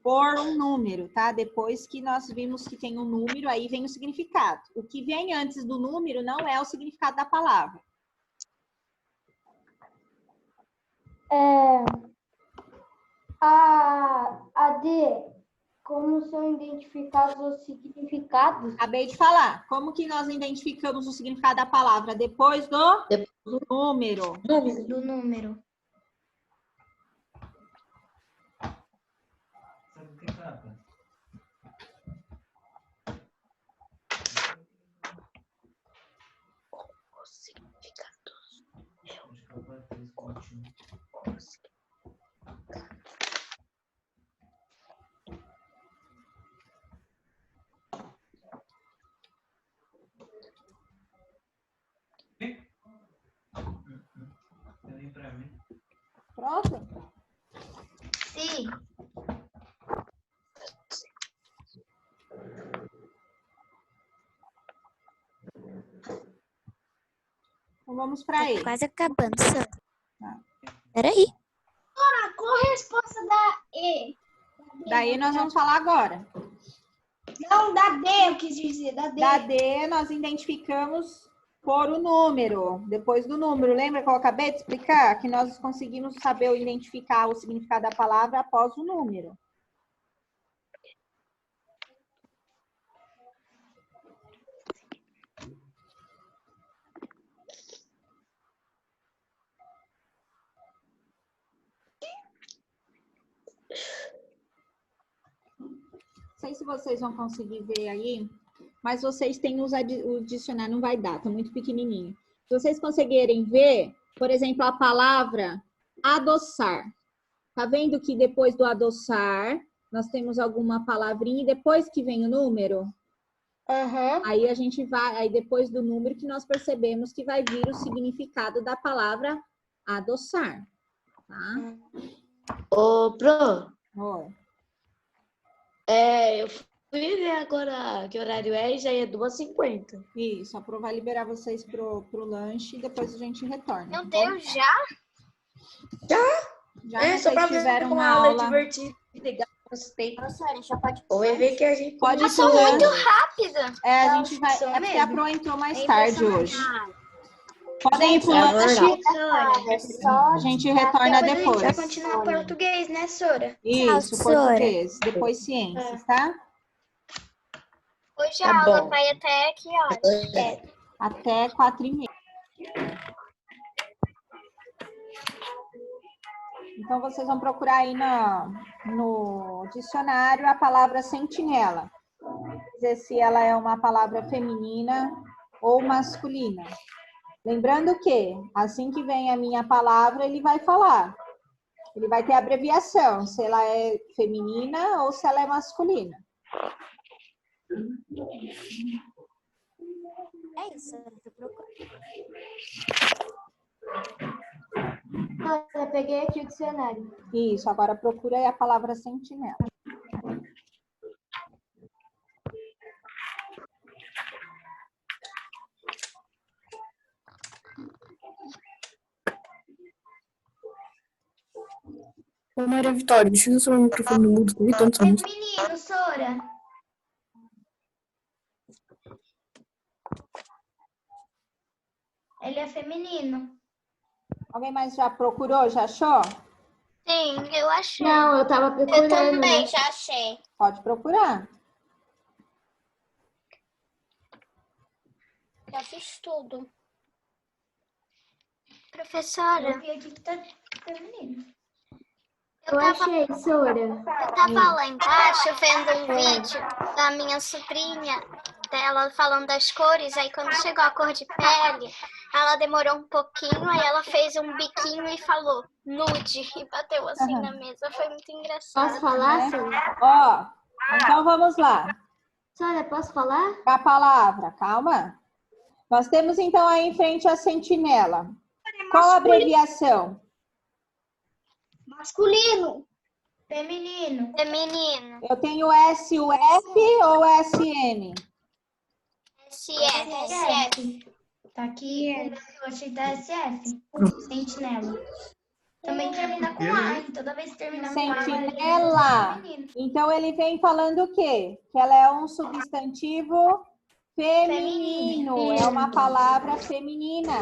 [SPEAKER 2] por um número, tá? Depois que nós vimos que tem um número, aí vem o significado. O que vem antes do número não é o significado da palavra.
[SPEAKER 6] A D, como são identificados os significados?
[SPEAKER 2] Acabei de falar. Como que nós identificamos o significado da palavra? Depois do número.
[SPEAKER 1] Do número.
[SPEAKER 10] Sabe o que é capa?
[SPEAKER 4] Os significados.
[SPEAKER 10] Acho que é o 4341. Pra mim.
[SPEAKER 2] Pronto?
[SPEAKER 1] Sim.
[SPEAKER 2] Então vamos para ele.
[SPEAKER 11] Quase acabando, Sandra.
[SPEAKER 2] Tá.
[SPEAKER 11] Peraí.
[SPEAKER 5] Dora, qual a resposta da E?
[SPEAKER 2] Daí nós vamos falar agora.
[SPEAKER 5] Não, da D, eu quis dizer, da D.
[SPEAKER 2] Da D, nós identificamos por o número, depois do número. Lembra que eu acabei de explicar? Que nós conseguimos saber identificar o significado da palavra após o número. Não sei se vocês vão conseguir ver aí, mas vocês têm o dicionário, não vai dar, tá muito pequenininho. Se vocês conseguirem ver, por exemplo, a palavra adoçar. Tá vendo que depois do adoçar, nós temos alguma palavrinha e depois que vem o número? Aí a gente vai, aí depois do número que nós percebemos que vai vir o significado da palavra adoçar, tá?
[SPEAKER 4] Ô, Pro,
[SPEAKER 2] Oi.
[SPEAKER 4] eu fui ver agora que horário é e já é 2h50.
[SPEAKER 2] Isso, a Pro vai liberar vocês pro lanche e depois a gente retorna.
[SPEAKER 8] Meu
[SPEAKER 2] tá bom?
[SPEAKER 8] Deus, já?
[SPEAKER 2] Já
[SPEAKER 4] Só pra
[SPEAKER 2] vocês
[SPEAKER 4] ver
[SPEAKER 2] tiveram
[SPEAKER 4] uma
[SPEAKER 2] uma
[SPEAKER 4] aula
[SPEAKER 2] aula.
[SPEAKER 4] divertida, legal, gostei.
[SPEAKER 3] Professora, já pode...
[SPEAKER 4] Ou vai ver que a gente
[SPEAKER 2] Pode ir
[SPEAKER 8] Passou
[SPEAKER 2] pro
[SPEAKER 8] muito
[SPEAKER 2] lanche.
[SPEAKER 8] rápida.
[SPEAKER 2] É, a gente vai.
[SPEAKER 1] Isso
[SPEAKER 2] É porque a
[SPEAKER 1] mesmo.
[SPEAKER 2] Pro entrou mais
[SPEAKER 1] É
[SPEAKER 2] tarde hoje. Podem ir pro
[SPEAKER 4] é
[SPEAKER 2] lanche.
[SPEAKER 3] Só
[SPEAKER 2] A gente retorna
[SPEAKER 1] Depois a gente vai
[SPEAKER 2] depois.
[SPEAKER 1] continuar português, né, Sora?
[SPEAKER 2] Isso,
[SPEAKER 11] Professora.
[SPEAKER 2] português. Depois ciências, tá?
[SPEAKER 8] Hoje
[SPEAKER 4] Tá
[SPEAKER 8] a aula
[SPEAKER 4] bom.
[SPEAKER 8] vai até que horas?
[SPEAKER 2] Até 4h30. Então, vocês vão procurar aí no dicionário a palavra sentinela. Dizer se ela é uma palavra feminina ou masculina. Lembrando que, assim que vem a minha palavra, ele vai falar. Ele vai ter abreviação, se ela é feminina ou se ela é masculina.
[SPEAKER 11] É isso, eu tô procurando.
[SPEAKER 6] Eu peguei aqui o dicionário.
[SPEAKER 2] Isso, agora procura aí a palavra sentinela.
[SPEAKER 13] Ô, Maria Vitória, deixa eu usar o microfone no mudo, tô gritando essa música.
[SPEAKER 1] Menino, Sora. Ele é feminino.
[SPEAKER 2] Alguém mais já procurou? Já achou?
[SPEAKER 8] Sim, eu achei.
[SPEAKER 6] Não, eu tava procurando.
[SPEAKER 8] Eu também já achei.
[SPEAKER 2] Pode procurar.
[SPEAKER 8] Já fiz tudo. Professora,
[SPEAKER 1] Eu vi aqui que tá feminino.
[SPEAKER 6] Eu achei, Sora.
[SPEAKER 8] eu tava lá embaixo vendo um vídeo da minha sobrinha, dela falando das cores, aí quando chegou a cor de pele, ela demorou um pouquinho, aí ela fez um biquinho e falou nude, e bateu assim na mesa, foi muito engraçado.
[SPEAKER 6] Posso falar, Sora?
[SPEAKER 2] Ó, então vamos lá.
[SPEAKER 6] Sora, posso falar?
[SPEAKER 2] A palavra, calma. Nós temos então aí em frente a sentinela. Qual a abreviação?
[SPEAKER 5] Masculino.
[SPEAKER 1] Feminino.
[SPEAKER 8] Feminino.
[SPEAKER 2] Eu tenho SUF ou SM?
[SPEAKER 8] SF.
[SPEAKER 1] Tá aqui, eu achei da SF. Sentinela. Também termina com A, hein? Toda vez que termina com A,
[SPEAKER 2] Sentinela.
[SPEAKER 1] feminino.
[SPEAKER 2] Então ele vem falando o quê? Que ela é um substantivo feminino. É uma palavra feminina,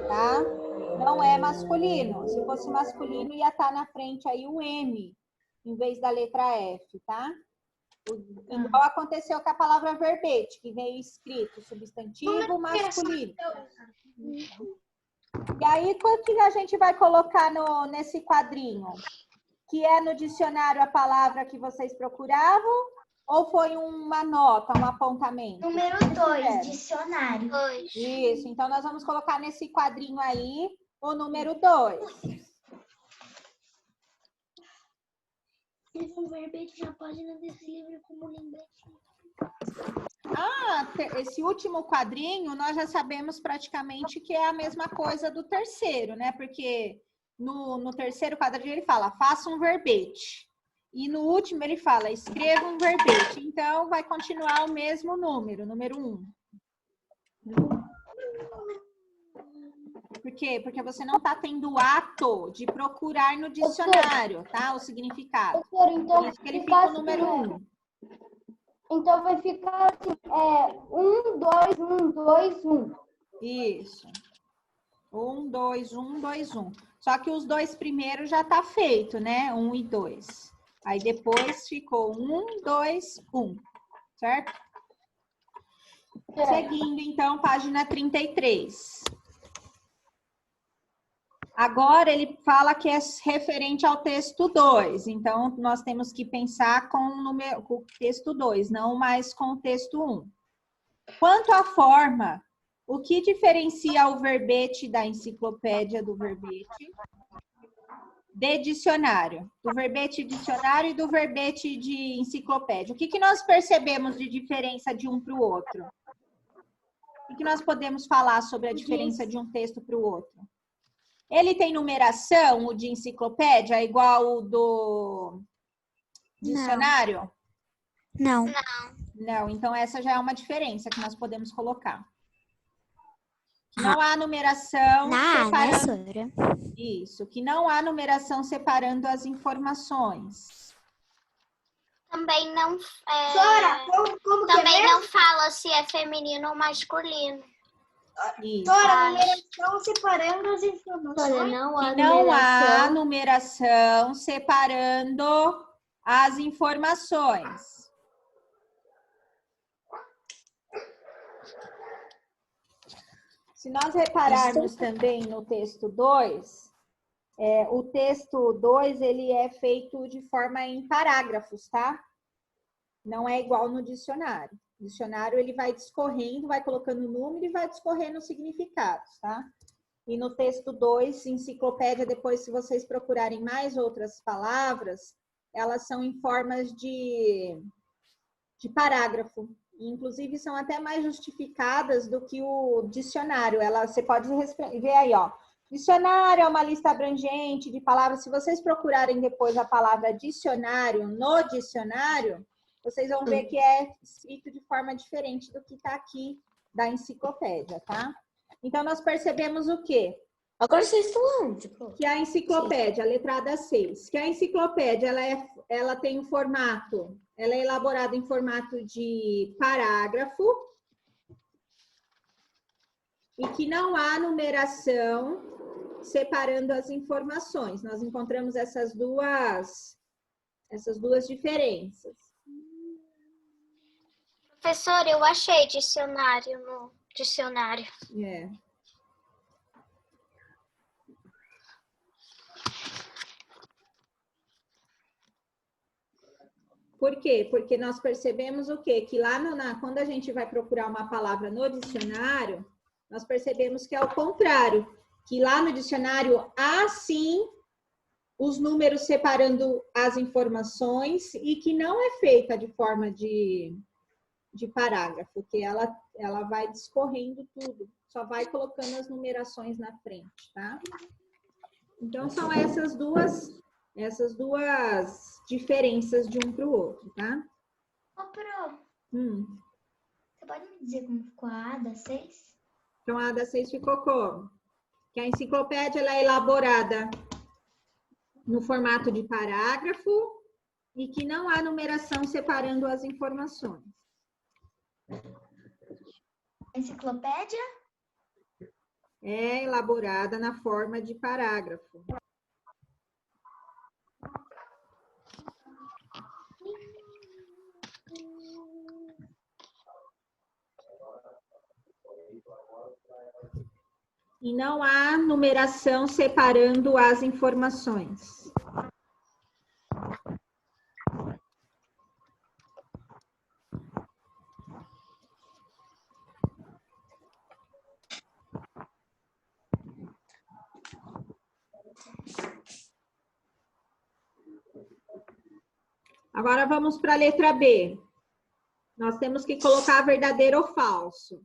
[SPEAKER 2] tá? Não é masculino. Se fosse masculino, ia estar na frente aí o M, em vez da letra F, tá? Igual aconteceu com a palavra verbete, que veio escrito substantivo masculino. E aí, quanto que a gente vai colocar nesse quadrinho? Que é no dicionário a palavra que vocês procuravam? Ou foi uma nota, um apontamento?
[SPEAKER 1] Número 2, dicionário.
[SPEAKER 2] Isso, então nós vamos colocar nesse quadrinho aí o número 2.
[SPEAKER 5] Teve um verbete na página desse livro como lembrete.
[SPEAKER 2] Esse último quadrinho, nós já sabemos praticamente que é a mesma coisa do terceiro, né? Porque no terceiro quadrinho ele fala, faça um verbete. E no último ele fala, escreva um verbete. Então, vai continuar o mesmo número 1. Por quê? Porque você não está tendo o ato de procurar no dicionário, tá? O significado.
[SPEAKER 6] Então,
[SPEAKER 2] por isso que ele fica o número 1.
[SPEAKER 6] Então, vai ficar assim, 1, 2, 1, 2, 1.
[SPEAKER 2] Isso. 1, 2, 1, 2, 1. Só que os dois primeiros já tá feito, né? 1 e 2. Aí depois ficou 1, 2, 1. Certo? Seguindo, então, página 33. Agora ele fala que é referente ao texto 2. Então, nós temos que pensar com o texto 2, não mais com o texto 1. Quanto à forma, o que diferencia o verbete da enciclopédia do verbete de dicionário? Do verbete dicionário e do verbete de enciclopédia. O que nós percebemos de diferença de um para o outro? O que nós podemos falar sobre a diferença de um texto para o outro? Ele tem numeração, o de enciclopédia, igual o do dicionário?
[SPEAKER 11] Não.
[SPEAKER 2] Não, então essa já é uma diferença que nós podemos colocar. Não há numeração separando... Isso, que não há numeração separando as informações.
[SPEAKER 8] Também não...
[SPEAKER 5] Sora, como
[SPEAKER 8] também
[SPEAKER 5] que é
[SPEAKER 8] não fala se é feminino ou masculino.
[SPEAKER 2] Isso.
[SPEAKER 5] Sora, numeração separando as informações.
[SPEAKER 2] Que não há numeração separando as informações. Se nós repararmos também no texto 2, o texto 2 ele é feito de forma em parágrafos, tá? Não é igual no dicionário. O dicionário ele vai discorrendo, vai colocando o número e vai discorrendo os significados, tá? E no texto 2, enciclopédia, depois se vocês procurarem mais outras palavras, elas são em formas de parágrafo. Inclusive, são até mais justificadas do que o dicionário. Você pode ver aí, ó. Dicionário é uma lista abrangente de palavras. Se vocês procurarem depois a palavra dicionário no dicionário, vocês vão ver que é escrito de forma diferente do que está aqui da enciclopédia, tá? Então, nós percebemos o quê?
[SPEAKER 14] Agora vocês estão onde?
[SPEAKER 2] Que a enciclopédia, a letrada 6, que a enciclopédia, ela tem um formato, ela é elaborada em formato de parágrafo e que não há numeração separando as informações. Nós encontramos essas duas diferenças.
[SPEAKER 8] Professor, eu achei dicionário no dicionário.
[SPEAKER 2] Por quê? Porque nós percebemos o quê? Que lá quando a gente vai procurar uma palavra no dicionário, nós percebemos que é o contrário. Que lá no dicionário há sim os números separando as informações e que não é feita de forma de parágrafo, que ela vai discorrendo tudo, só vai colocando as numerações na frente, tá? Então, são essas duas diferenças de um para o outro, tá?
[SPEAKER 1] Ô, Pro, você pode me dizer como ficou a Ada 6?
[SPEAKER 2] Então, a Ada 6 ficou como? Que a enciclopédia ela é elaborada no formato de parágrafo e que não há numeração separando as informações.
[SPEAKER 1] Enciclopédia?
[SPEAKER 2] é elaborada na forma de parágrafo. E não há numeração separando as informações. Agora vamos para a letra B. Nós temos que colocar verdadeiro ou falso.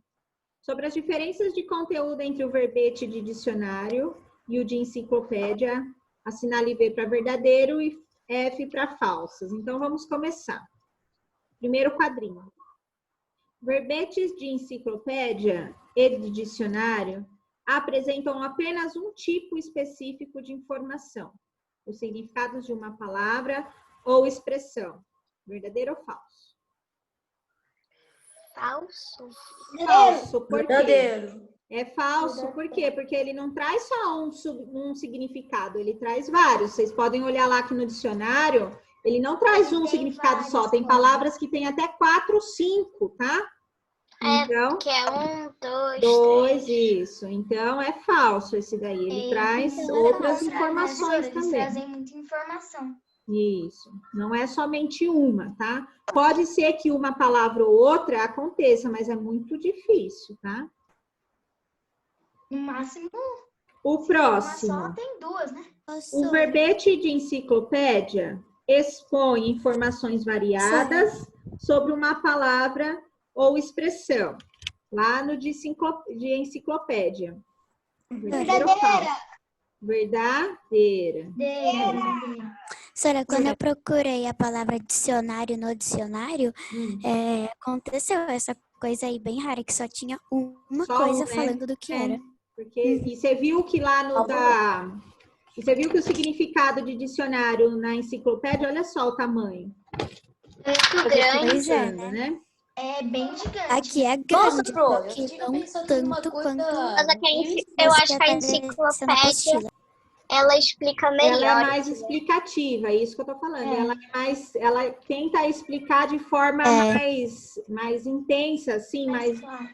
[SPEAKER 2] Sobre as diferenças de conteúdo entre o verbete de dicionário e o de enciclopédia, assinale V para verdadeiro e F para falsas. Então, vamos começar. Primeiro quadrinho. Verbetes de enciclopédia e de dicionário apresentam apenas um tipo específico de informação, os significados de uma palavra ou expressão. Verdadeiro ou falso?
[SPEAKER 8] Falso.
[SPEAKER 2] Falso, por quê?
[SPEAKER 14] Verdadeiro.
[SPEAKER 2] É falso, por quê? Porque ele não traz só um significado, ele traz vários. Vocês podem olhar lá aqui no dicionário, ele não traz um significado só, tem palavras que tem até 4, 5, tá? Então,
[SPEAKER 8] que é 1, 2,
[SPEAKER 2] 2,
[SPEAKER 8] 3.
[SPEAKER 2] isso. Então, é falso esse daí. Ele traz outras informações
[SPEAKER 1] Eles
[SPEAKER 2] também.
[SPEAKER 1] trazem muita informação.
[SPEAKER 2] Isso. Não é somente uma, tá? Pode ser que uma palavra ou outra aconteça, mas é muito difícil, tá?
[SPEAKER 1] No máximo,
[SPEAKER 2] O próximo.
[SPEAKER 1] só tem 2, né?
[SPEAKER 2] O verbete de enciclopédia expõe informações variadas sobre uma palavra ou expressão. Lá no de enciclopédia. Verdadeiro ou falso? Verdadeira.
[SPEAKER 11] Sora, quando eu procurei a palavra dicionário no dicionário, aconteceu essa coisa aí bem rara, que só tinha uma
[SPEAKER 2] Só
[SPEAKER 11] coisa
[SPEAKER 2] um, né?
[SPEAKER 11] falando do que era.
[SPEAKER 2] Porque, e você viu que lá no e você viu que o significado de dicionário na enciclopédia, olha só o tamanho.
[SPEAKER 8] Muito grande.
[SPEAKER 11] Pois é, né?
[SPEAKER 1] É bem gigante.
[SPEAKER 11] Aqui é grande,
[SPEAKER 14] Nossa, Pro,
[SPEAKER 11] só
[SPEAKER 14] eu
[SPEAKER 11] que
[SPEAKER 14] tinha
[SPEAKER 11] não
[SPEAKER 14] pensado numa
[SPEAKER 11] tanto
[SPEAKER 14] coisa...
[SPEAKER 11] quanto...
[SPEAKER 8] Mas eu acho que a enciclopédia, ela explica melhor.
[SPEAKER 2] Ela é mais explicativa, é isso que eu tô falando. Ela tenta explicar de forma mais intensa, assim,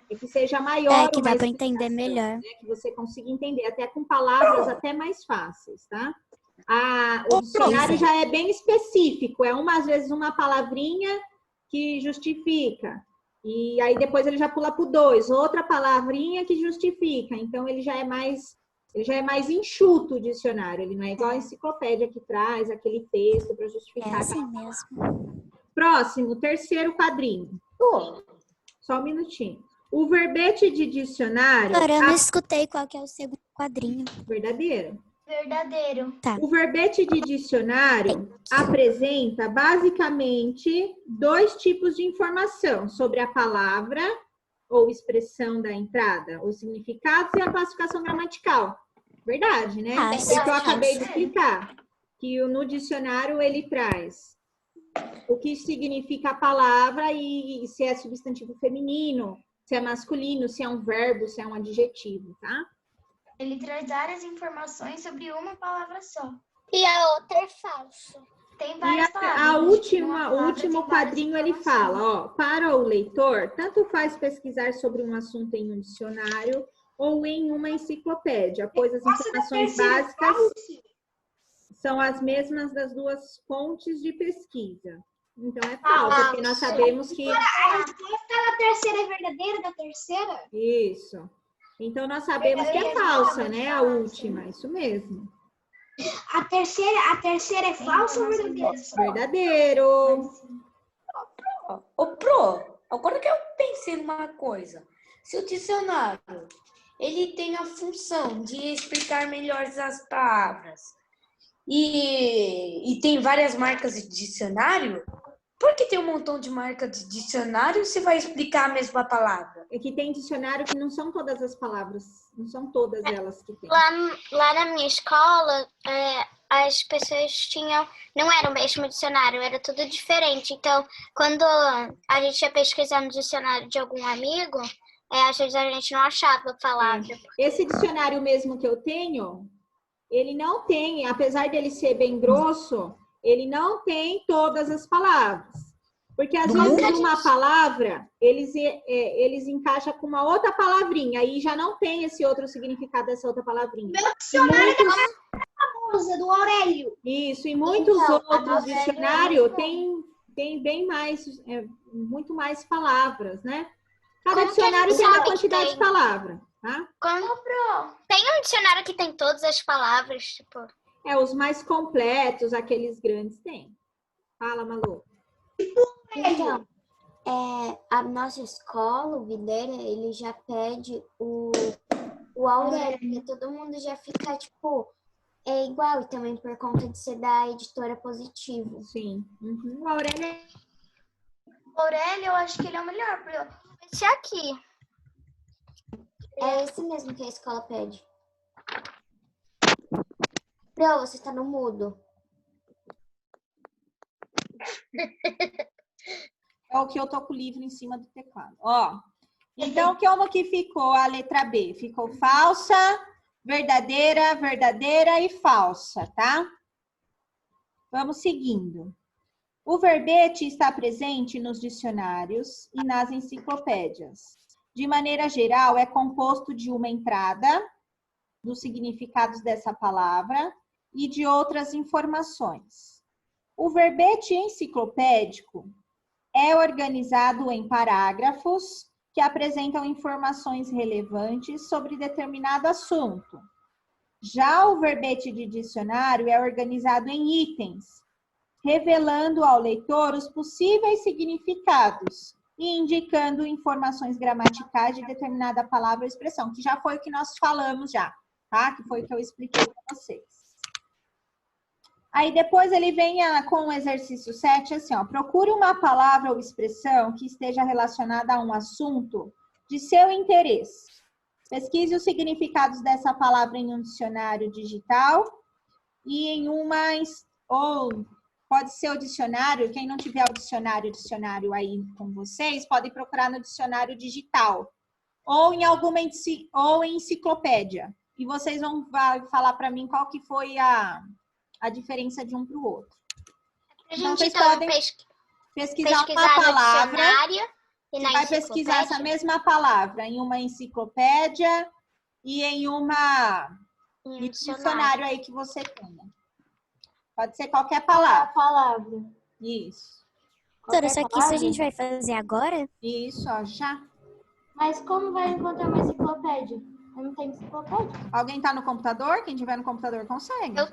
[SPEAKER 2] que seja maior.
[SPEAKER 11] Que dá para entender melhor.
[SPEAKER 2] Né, que você consiga entender, até com palavras até mais fáceis, tá? O dicionário já é bem específico, às vezes uma palavrinha que justifica. E aí depois ele já pula para o 2, outra palavrinha que justifica. Então ele já é mais enxuto o dicionário, ele não é igual a enciclopédia que traz aquele texto para justificar.
[SPEAKER 11] É assim mesmo.
[SPEAKER 2] Próximo, terceiro quadrinho. Só um minutinho. O verbete de dicionário...
[SPEAKER 11] Agora eu não escutei qual que é o segundo quadrinho.
[SPEAKER 2] Verdadeiro.
[SPEAKER 1] Verdadeiro.
[SPEAKER 11] Tá.
[SPEAKER 2] O verbete de dicionário apresenta basicamente 2 tipos de informação sobre a palavra ou expressão da entrada, os significados e a classificação gramatical. Verdade, né? Foi o que eu acabei de explicar. Que no dicionário ele traz o que significa a palavra e se é substantivo feminino, se é masculino, se é um verbo, se é um adjetivo, tá?
[SPEAKER 1] Ele traz várias informações sobre uma palavra só.
[SPEAKER 8] E a outra é falso.
[SPEAKER 1] Tem várias
[SPEAKER 2] palavras. O último quadrinho ele fala, para o leitor, tanto faz pesquisar sobre um assunto em um dicionário ou em uma enciclopédia, pois as informações básicas são as mesmas das 2 fontes de pesquisa. Então é falso, porque nós sabemos que...
[SPEAKER 5] A resposta da terceira é verdadeira, da terceira?
[SPEAKER 2] Isso. Então nós sabemos que é falsa, né? A última, isso mesmo.
[SPEAKER 5] A terceira é falsa ou verdadeira?
[SPEAKER 2] Verdadeiro.
[SPEAKER 14] Pro, agora que eu pensei numa coisa. Se o dicionário, ele tem a função de explicar melhor as palavras e tem várias marcas de dicionário, por que tem um montão de marcas de dicionário se vai explicar a mesma palavra?
[SPEAKER 2] É que tem dicionário que não são todas as palavras, não são todas elas que tem.
[SPEAKER 8] Lá na minha escola, as pessoas não era o mesmo dicionário, era tudo diferente. Então, quando a gente ia pesquisar no dicionário de algum amigo, às vezes a gente não achava a palavra.
[SPEAKER 2] Esse dicionário mesmo que eu tenho, ele não tem, apesar dele ser bem grosso, ele não tem todas as palavras. Porque às vezes uma palavra, eles encaixam com uma outra palavrinha, aí já não tem esse outro significado dessa outra palavrinha.
[SPEAKER 5] Meu dicionário é famosa, do Aurélio.
[SPEAKER 2] Isso, e muitos outros dicionários tem bem mais, muito mais palavras, né? Cada dicionário tem uma quantidade de palavras, tá?
[SPEAKER 8] Tem um dicionário que tem todas as palavras, tipo...
[SPEAKER 2] Os mais completos, aqueles grandes tem. Fala, Malu.
[SPEAKER 3] Então, a nossa escola, o Videira, ele já pede o Aurélio, porque todo mundo já fica, tipo, igual, e também por conta de ser da editora Positivo.
[SPEAKER 2] Sim. O Aurélio
[SPEAKER 1] eu acho que ele é o melhor.
[SPEAKER 8] Esse aqui.
[SPEAKER 3] É esse mesmo que a escola pede. Pro, você está no mudo.
[SPEAKER 2] É o que eu tô com o livro em cima do teclado. Ó, então, como que ficou a letra B? Ficou falsa, verdadeira, verdadeira e falsa, tá? Vamos seguindo. O verbete está presente nos dicionários e nas enciclopédias. De maneira geral, é composto de uma entrada dos significados dessa palavra e de outras informações. O verbete enciclopédico é organizado em parágrafos que apresentam informações relevantes sobre determinado assunto. Já o verbete de dicionário é organizado em itens, revelando ao leitor os possíveis significados e indicando informações gramaticais de determinada palavra ou expressão, que já foi o que nós falamos já, tá? Que foi o que eu expliquei para vocês. Aí depois ele vem com o exercício 7, assim, ó, procure uma palavra ou expressão que esteja relacionada a um assunto de seu interesse. Pesquise os significados dessa palavra em um dicionário digital e em uma, ou pode ser o dicionário, quem não tiver o dicionário aí com vocês, pode procurar no dicionário digital ou em alguma enciclopédia. E vocês vão falar para mim qual que foi a diferença de um para o outro. Então, vocês podem pesquisar uma palavra, e vai pesquisar essa mesma palavra em uma enciclopédia e em um dicionário aí que você tenha. Pode ser qualquer palavra. Isso.
[SPEAKER 11] Doutora, só que isso a gente vai fazer agora?
[SPEAKER 2] Isso, ó, já.
[SPEAKER 9] Mas como vai encontrar uma enciclopédia? Eu não tenho enciclopédia.
[SPEAKER 2] Alguém tá no computador? Quem tiver no computador consegue.
[SPEAKER 8] Eu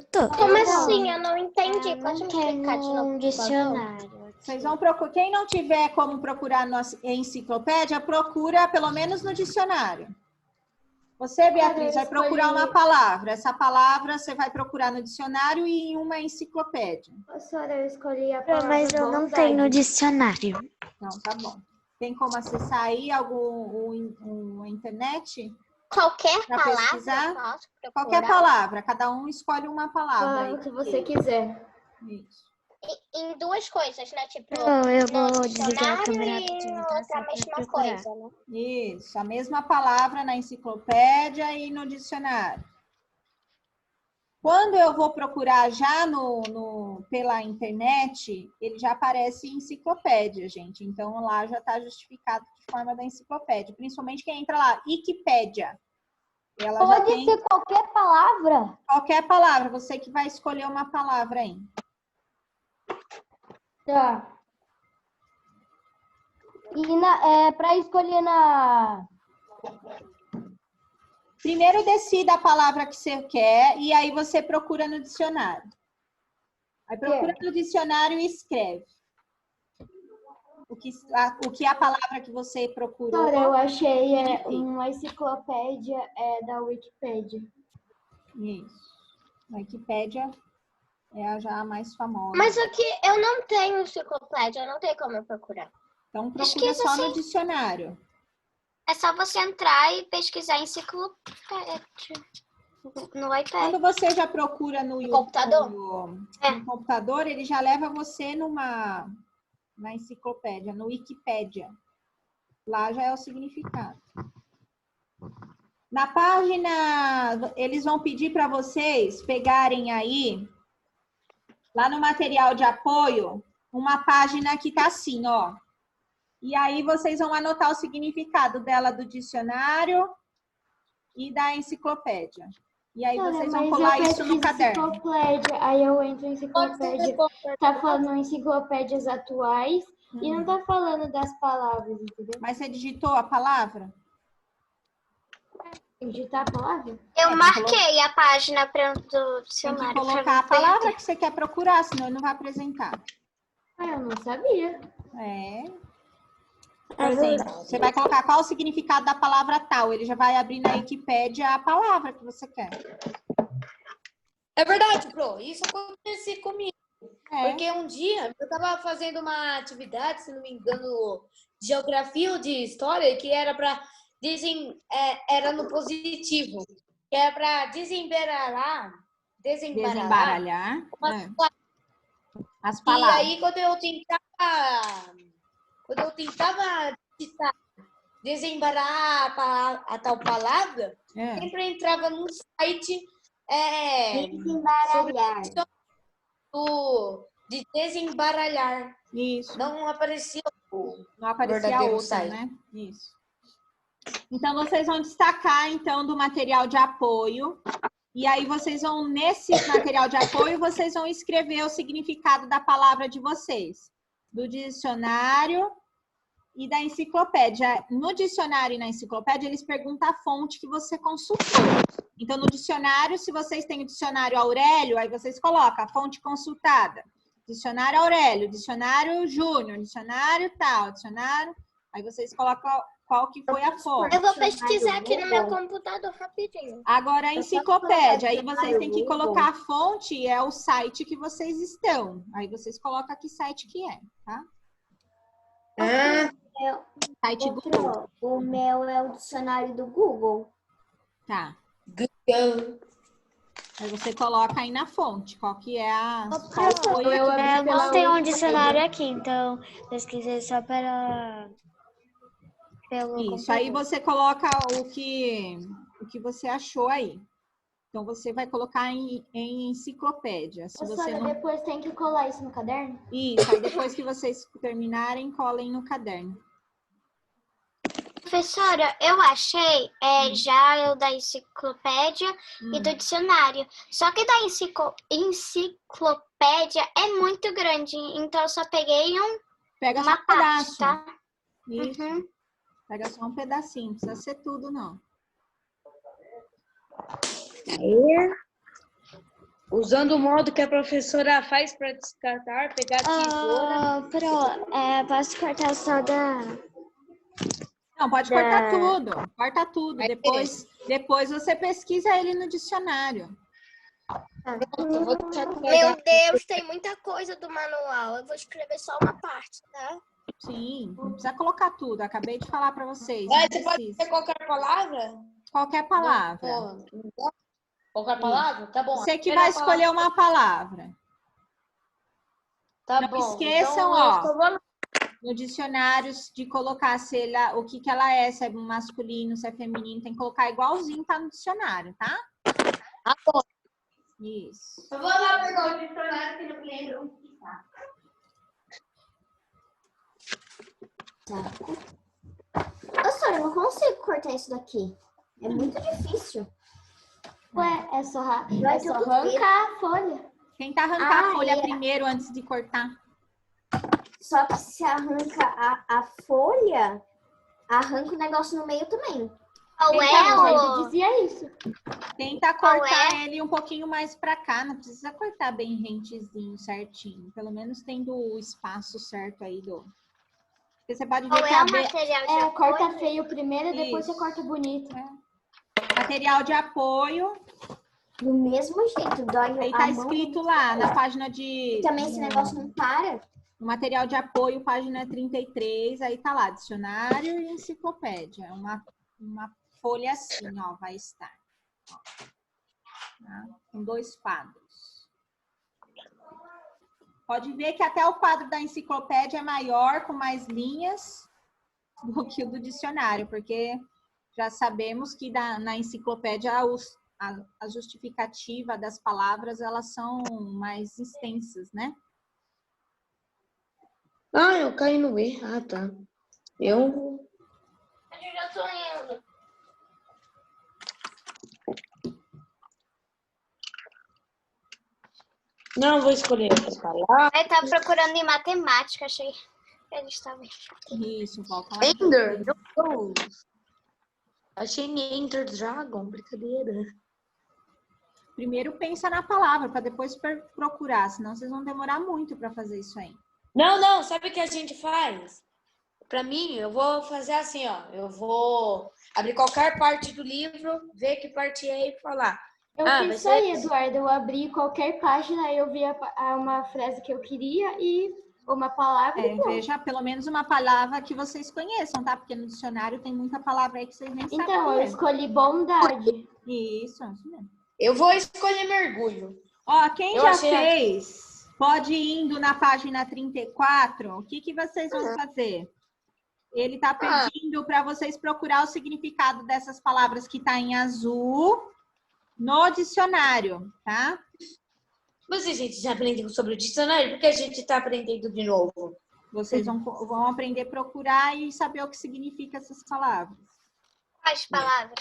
[SPEAKER 8] tô.
[SPEAKER 1] Como assim? Eu não entendi. Pode me explicar de novo?
[SPEAKER 3] Dicionário.
[SPEAKER 2] Vocês vão procurar. Quem não tiver como procurar na enciclopédia, procura pelo menos no dicionário. Você, Beatriz, vai procurar uma palavra. Essa palavra você vai procurar no dicionário e em uma enciclopédia.
[SPEAKER 9] Professora, eu escolhi a palavra.
[SPEAKER 11] Mas eu não tenho dicionário.
[SPEAKER 2] Não, tá bom. Tem como acessar aí uma internet?
[SPEAKER 1] Qualquer palavra?
[SPEAKER 2] Pesquisar? Qualquer palavra. Cada um escolhe uma palavra.
[SPEAKER 9] O que você quiser.
[SPEAKER 2] Isso.
[SPEAKER 1] Em duas coisas, né? Tipo,
[SPEAKER 11] eu vou desligar a câmera
[SPEAKER 1] e outra mesma coisa, né?
[SPEAKER 2] Isso, a mesma palavra na enciclopédia e no dicionário. Quando eu vou procurar já pela internet, ele já aparece em enciclopédia, gente. Então, lá já está justificado de forma da enciclopédia. Principalmente quem entra lá, Wikipédia. Ela
[SPEAKER 9] Pode ser qualquer palavra?
[SPEAKER 2] Qualquer palavra, você que vai escolher uma palavra aí.
[SPEAKER 9] Tá. E para escolher na...
[SPEAKER 2] Primeiro decida a palavra que você quer e aí você procura no dicionário. Aí procura no dicionário e escreve. O que é a palavra que você procurou.
[SPEAKER 9] Cara, eu achei uma enciclopédia da Wikipédia.
[SPEAKER 2] Isso. A Wikipédia é já a mais famosa.
[SPEAKER 1] Mas aqui eu não tenho enciclopédia, eu não tenho como eu procurar.
[SPEAKER 2] Então procura só no dicionário.
[SPEAKER 8] É só você entrar e pesquisar enciclopédia no iPad.
[SPEAKER 2] Quando você já procura no
[SPEAKER 1] computador,
[SPEAKER 2] no computador, ele já leva você na enciclopédia, no Wikipédia. Lá já é o significado. Na página, eles vão pedir para vocês pegarem aí, lá no material de apoio, uma página que tá assim, ó. E aí vocês vão anotar o significado dela do dicionário e da enciclopédia. E aí vocês vão colar isso no caderno.
[SPEAKER 9] Enciclopédia, aí eu entro em enciclopédia, tá falando enciclopédias atuais e não tá falando das palavras, entendeu?
[SPEAKER 2] Mas você digitou a palavra?
[SPEAKER 9] Digitar a palavra?
[SPEAKER 8] Eu marquei a página do
[SPEAKER 2] Tem
[SPEAKER 8] dicionário.
[SPEAKER 2] que colocar a palavra que você quer procurar, senão ele não vai apresentar.
[SPEAKER 9] Ah, eu não sabia.
[SPEAKER 2] Assim, você vai colocar qual o significado da palavra tal. Ele já vai abrir na Wikipédia a palavra que você quer.
[SPEAKER 14] É verdade, Pro. Isso aconteceu comigo. Porque um dia eu estava fazendo uma atividade, se não me engano, de geografia ou de história, que era para era no positivo, que era para desembaralhar
[SPEAKER 2] as palavras.
[SPEAKER 14] E aí quando eu tentava digitar, desembaralhar a tal palavra, sempre entrava num site de desembaralhar.
[SPEAKER 2] Isso.
[SPEAKER 14] Não aparecia
[SPEAKER 2] outro,
[SPEAKER 14] site.
[SPEAKER 2] Né? Isso. Então, vocês vão destacar, então, do material de apoio. E aí, vocês vão, nesse material de apoio, vocês vão escrever o significado da palavra de vocês. Do dicionário e da enciclopédia. No dicionário e na enciclopédia, eles perguntam a fonte que você consultou. Então, no dicionário, se vocês têm o dicionário Aurélio, aí vocês colocam a fonte consultada. Dicionário Aurélio, dicionário Júnior, dicionário tal, dicionário... Aí vocês colocam qual que foi a fonte.
[SPEAKER 1] Eu vou pesquisar aqui no meu computador rapidinho.
[SPEAKER 2] Agora, a enciclopédia, aí vocês têm que colocar a fonte, é o site que vocês estão. Aí vocês colocam que site que é, tá? Site Google.
[SPEAKER 3] O meu é o dicionário do Google.
[SPEAKER 2] Tá.
[SPEAKER 14] Google.
[SPEAKER 2] Aí você coloca aí na fonte, qual que é a...
[SPEAKER 15] Eu não tenho um dicionário aqui, então pesquisei só pelo
[SPEAKER 2] Isso, aí você coloca o que você achou aí. Então, você vai colocar em enciclopédia. Se você não...
[SPEAKER 9] Depois tem que colar isso no caderno?
[SPEAKER 2] Isso, aí depois que vocês terminarem, colhem no caderno.
[SPEAKER 8] Professora, eu achei já o da enciclopédia e do dicionário. Só que da enciclopédia é muito grande, então eu só peguei
[SPEAKER 2] Pega só
[SPEAKER 8] uma
[SPEAKER 2] um
[SPEAKER 8] parte,
[SPEAKER 2] pedaço.
[SPEAKER 8] tá?
[SPEAKER 2] Isso. Pega só um pedacinho, não precisa ser tudo, não.
[SPEAKER 4] Usando o modo que a professora faz para descartar, pegar a tesoura.
[SPEAKER 15] Posso cortar só da...
[SPEAKER 2] Não, pode cortar tudo. Corta tudo. Depois você pesquisa ele no dicionário.
[SPEAKER 1] Meu Deus, tem muita coisa do manual. Eu vou escrever só uma parte, tá?
[SPEAKER 2] Sim, não precisa colocar tudo. Acabei de falar para vocês.
[SPEAKER 14] Você pode ter qualquer palavra?
[SPEAKER 2] Qualquer palavra.
[SPEAKER 14] Qualquer palavra? Tá bom.
[SPEAKER 2] Você que vai escolher uma palavra.
[SPEAKER 14] Tá
[SPEAKER 2] não
[SPEAKER 14] bom.
[SPEAKER 2] Esqueçam,
[SPEAKER 14] então,
[SPEAKER 2] no dicionário de colocar o que ela é, se é masculino, se é feminino, tem que colocar igualzinho, tá no dicionário, tá?
[SPEAKER 14] Tá bom.
[SPEAKER 2] Isso.
[SPEAKER 12] Eu vou lá pegar o dicionário que não me lembro onde tá.
[SPEAKER 3] Professora, eu não consigo cortar isso daqui. É muito difícil.
[SPEAKER 9] Ué, é só arrancar a folha.
[SPEAKER 2] Tenta arrancar a folha primeiro antes de cortar.
[SPEAKER 3] Só que se arranca a folha, arranca o negócio no meio também.
[SPEAKER 9] Ele dizia isso.
[SPEAKER 2] Tenta cortar ele um pouquinho mais pra cá. Não precisa cortar bem rentezinho, certinho. Pelo menos tendo o espaço certo aí do... Porque você pode ver que
[SPEAKER 9] corta feio primeiro e depois você corta bonito.
[SPEAKER 2] Material de apoio.
[SPEAKER 3] Do mesmo jeito, dói
[SPEAKER 2] aí tá escrito lá na página de...
[SPEAKER 3] Também esse negócio não para.
[SPEAKER 2] O material de apoio, página 33, aí tá lá, dicionário e enciclopédia. Uma folha assim, ó, vai estar. Ó, tá? Com 2 quadros. Pode ver que até o quadro da enciclopédia é maior, com mais linhas. do que o do dicionário, porque já sabemos que na enciclopédia a justificativa das palavras, elas são mais extensas, né?
[SPEAKER 14] Ah, eu caí no B. Ah, tá. Eu
[SPEAKER 8] já tô indo.
[SPEAKER 14] não vou escolher outra palavra.
[SPEAKER 8] Eu tava procurando em matemática, achei que eles estavam.
[SPEAKER 2] Isso, volta lá.
[SPEAKER 14] Ender, meu Deus. Achei Enter Dragon, brincadeira.
[SPEAKER 2] Primeiro pensa na palavra, para depois procurar, senão vocês vão demorar muito para fazer isso aí.
[SPEAKER 14] Não, sabe o que a gente faz? Pra mim, eu vou fazer assim, ó. Eu vou abrir qualquer parte do livro, ver que parte é e falar.
[SPEAKER 9] Eu fiz isso aí, Eduardo. Eu abri qualquer página, eu vi uma frase que eu queria e uma palavra.
[SPEAKER 2] Veja pelo menos uma palavra que vocês conheçam, tá? Porque no dicionário tem muita palavra aí que vocês nem sabem.
[SPEAKER 9] Então, eu escolhi bondade.
[SPEAKER 2] Isso mesmo.
[SPEAKER 14] Eu vou escolher mergulho.
[SPEAKER 2] Ó, quem já fez, pode ir indo na página 34. O que vocês vão fazer? Ele tá pedindo para vocês procurar o significado dessas palavras que tá em azul no dicionário, tá?
[SPEAKER 14] Mas a gente já aprendeu sobre o dicionário, porque a gente está aprendendo de novo.
[SPEAKER 2] Vocês vão aprender a procurar e saber o que significa essas palavras.
[SPEAKER 8] Quais palavras?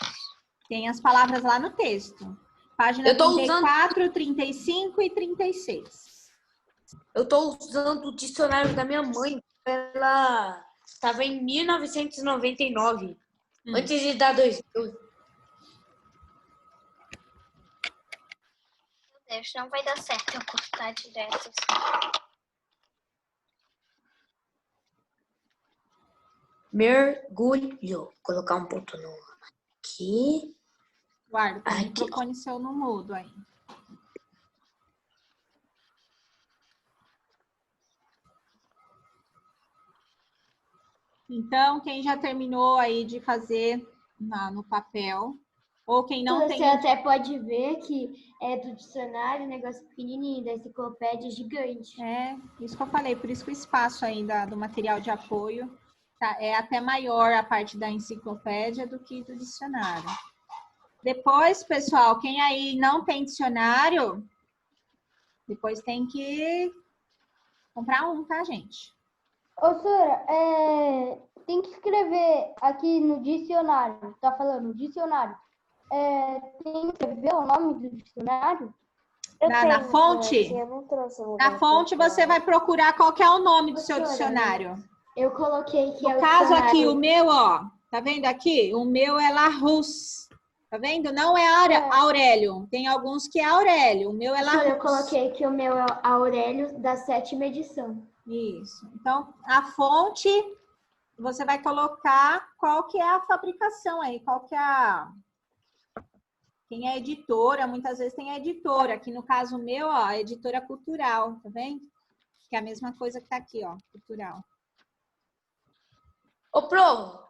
[SPEAKER 2] Tem as palavras lá no texto. Página 34, 35 e 36.
[SPEAKER 14] Eu estou usando o dicionário da minha mãe. Ela estava em 1999, antes de dar 2000.
[SPEAKER 8] Deus, não vai dar certo eu cortar direto.
[SPEAKER 14] Mergulho. Colocar um ponto no aqui.
[SPEAKER 2] Guarda, o microfone seu no mudo aí. Então, quem já terminou aí de fazer no papel, ou quem não tem...
[SPEAKER 9] Você até pode ver que é do dicionário, negócio pequenininho, da enciclopédia gigante.
[SPEAKER 2] É, isso que eu falei, por isso que o espaço ainda do material de apoio é até maior a parte da enciclopédia do que do dicionário. Depois, pessoal, quem aí não tem dicionário, depois tem que comprar um, tá, gente?
[SPEAKER 6] Ô, Sora, tem que escrever aqui no dicionário, tá falando dicionário. Tem que escrever o nome do dicionário?
[SPEAKER 2] Na fonte? Na fonte você vai procurar qual que é o nome do seu dicionário.
[SPEAKER 9] Eu coloquei que
[SPEAKER 2] no caso aqui, o meu, ó, tá vendo aqui? O meu é Larousse. Tá vendo? Não é Aurélio. Tem alguns que é Aurélio. O meu é Larousse.
[SPEAKER 9] Eu coloquei que o meu é Aurélio da 7ª edição.
[SPEAKER 2] Isso. Então, a fonte, você vai colocar qual que é a fabricação aí, qual que é quem é editora, muitas vezes tem a editora. Aqui no caso meu, ó, a editora cultural, tá vendo? Que é a mesma coisa que tá aqui, ó, cultural.
[SPEAKER 14] Ô, Pro,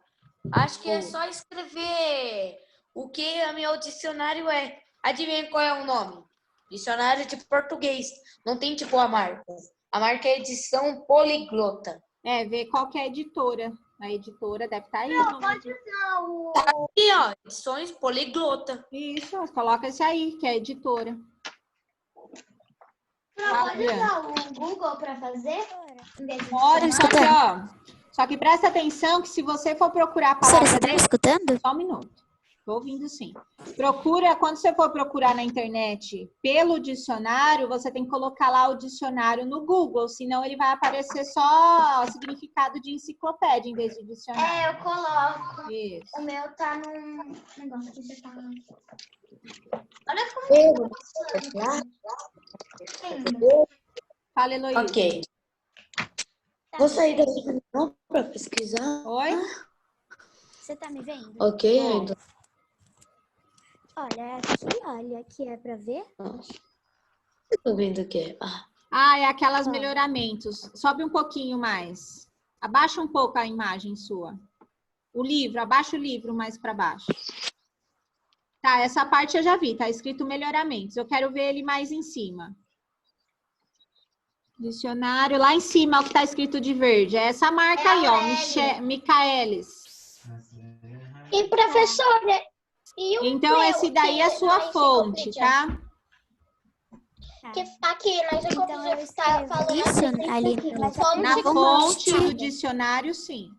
[SPEAKER 14] acho que é só escrever o que o meu dicionário é. Adivinha qual é o nome? Dicionário de português. Não tem tipo a marca. A marca é edição poliglota.
[SPEAKER 2] Vê qual que é a editora. A editora deve estar aí.
[SPEAKER 8] Não, pode usar o...
[SPEAKER 14] Tá aqui, ó, edições poliglota.
[SPEAKER 2] Isso, coloca esse aí, que é a editora.
[SPEAKER 1] Pode usar o Google para fazer?
[SPEAKER 2] Pode, só que, ó. Só que presta atenção que se você for procurar a palavra...
[SPEAKER 11] Você está me escutando?
[SPEAKER 2] Só um minuto. Estou ouvindo sim. Procura, quando você for procurar na internet pelo dicionário, você tem que colocar lá o dicionário no Google, senão ele vai aparecer só significado de enciclopédia em vez de dicionário.
[SPEAKER 1] Eu coloco.
[SPEAKER 2] Isso.
[SPEAKER 1] O meu tá num negócio que você tá... Olha como
[SPEAKER 2] Fala, Heloísa.
[SPEAKER 14] Ok. Vou sair daqui para pesquisar.
[SPEAKER 2] Oi?
[SPEAKER 11] Você tá me vendo?
[SPEAKER 14] Ok, Edu.
[SPEAKER 11] Olha aqui é pra ver?
[SPEAKER 14] Tô vendo o quê?
[SPEAKER 2] É aquelas melhoramentos. Sobe um pouquinho mais. Abaixa um pouco a imagem sua. O livro, abaixa o livro mais para baixo. Tá, essa parte eu já vi, tá escrito melhoramentos. Eu quero ver ele mais em cima. Dicionário, lá em cima, o que está escrito de verde. É essa marca aí, ó. Michaelis.
[SPEAKER 1] E professora, e o
[SPEAKER 2] Então,
[SPEAKER 1] meu,
[SPEAKER 2] esse daí é a
[SPEAKER 1] que
[SPEAKER 2] sua
[SPEAKER 1] na
[SPEAKER 2] fonte,
[SPEAKER 1] enciclopédia?
[SPEAKER 2] tá?
[SPEAKER 1] Que aqui na enciclopédia está falando
[SPEAKER 11] Isso
[SPEAKER 1] assim,
[SPEAKER 11] ali
[SPEAKER 2] Na
[SPEAKER 1] fonte
[SPEAKER 2] fonte do dicionário, sim.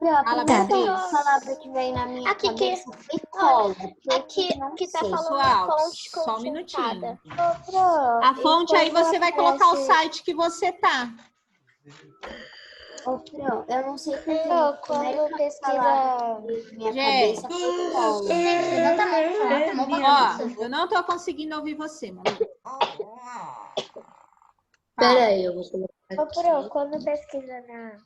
[SPEAKER 3] A
[SPEAKER 2] Fala,
[SPEAKER 3] primeira
[SPEAKER 2] Beatriz.
[SPEAKER 3] palavra que veio na minha
[SPEAKER 1] Aqui que-
[SPEAKER 3] cabeça foi cola.
[SPEAKER 1] aqui que tá falando
[SPEAKER 2] Pessoal,
[SPEAKER 1] fonte
[SPEAKER 2] só um minutinho.
[SPEAKER 1] consultada.
[SPEAKER 2] A fonte aí você vai colocar o site que você tá.
[SPEAKER 3] Ô, Pro, eu não sei porque
[SPEAKER 9] Quando pesquisa...
[SPEAKER 3] minha
[SPEAKER 2] Gente.
[SPEAKER 3] cabeça foi cola.
[SPEAKER 1] Você não tá muito forte, mó bagunça.
[SPEAKER 2] Ó, eu não tô conseguindo ouvir você, mano.
[SPEAKER 14] Pera aí, eu vou colocar
[SPEAKER 9] Ô, Pro, quando pesquisa na...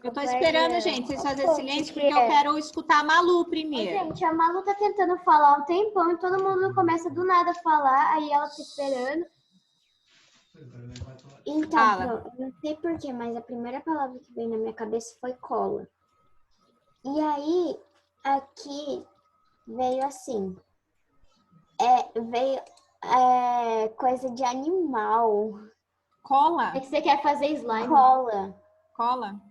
[SPEAKER 2] Eu tô esperando, gente, vocês fazerem silêncio, porque eu quero escutar a Malu primeiro.
[SPEAKER 9] Gente, a Malu tá tentando falar um tempão e todo mundo começa do nada a falar, aí ela tá esperando.
[SPEAKER 3] Então,
[SPEAKER 2] Fala.
[SPEAKER 3] Pro, eu não sei porquê, mas a primeira palavra que veio na minha cabeça foi cola. E aí, aqui veio assim. Veio coisa de animal.
[SPEAKER 2] Cola?
[SPEAKER 9] É que você quer fazer slime.
[SPEAKER 3] Cola.
[SPEAKER 2] Cola?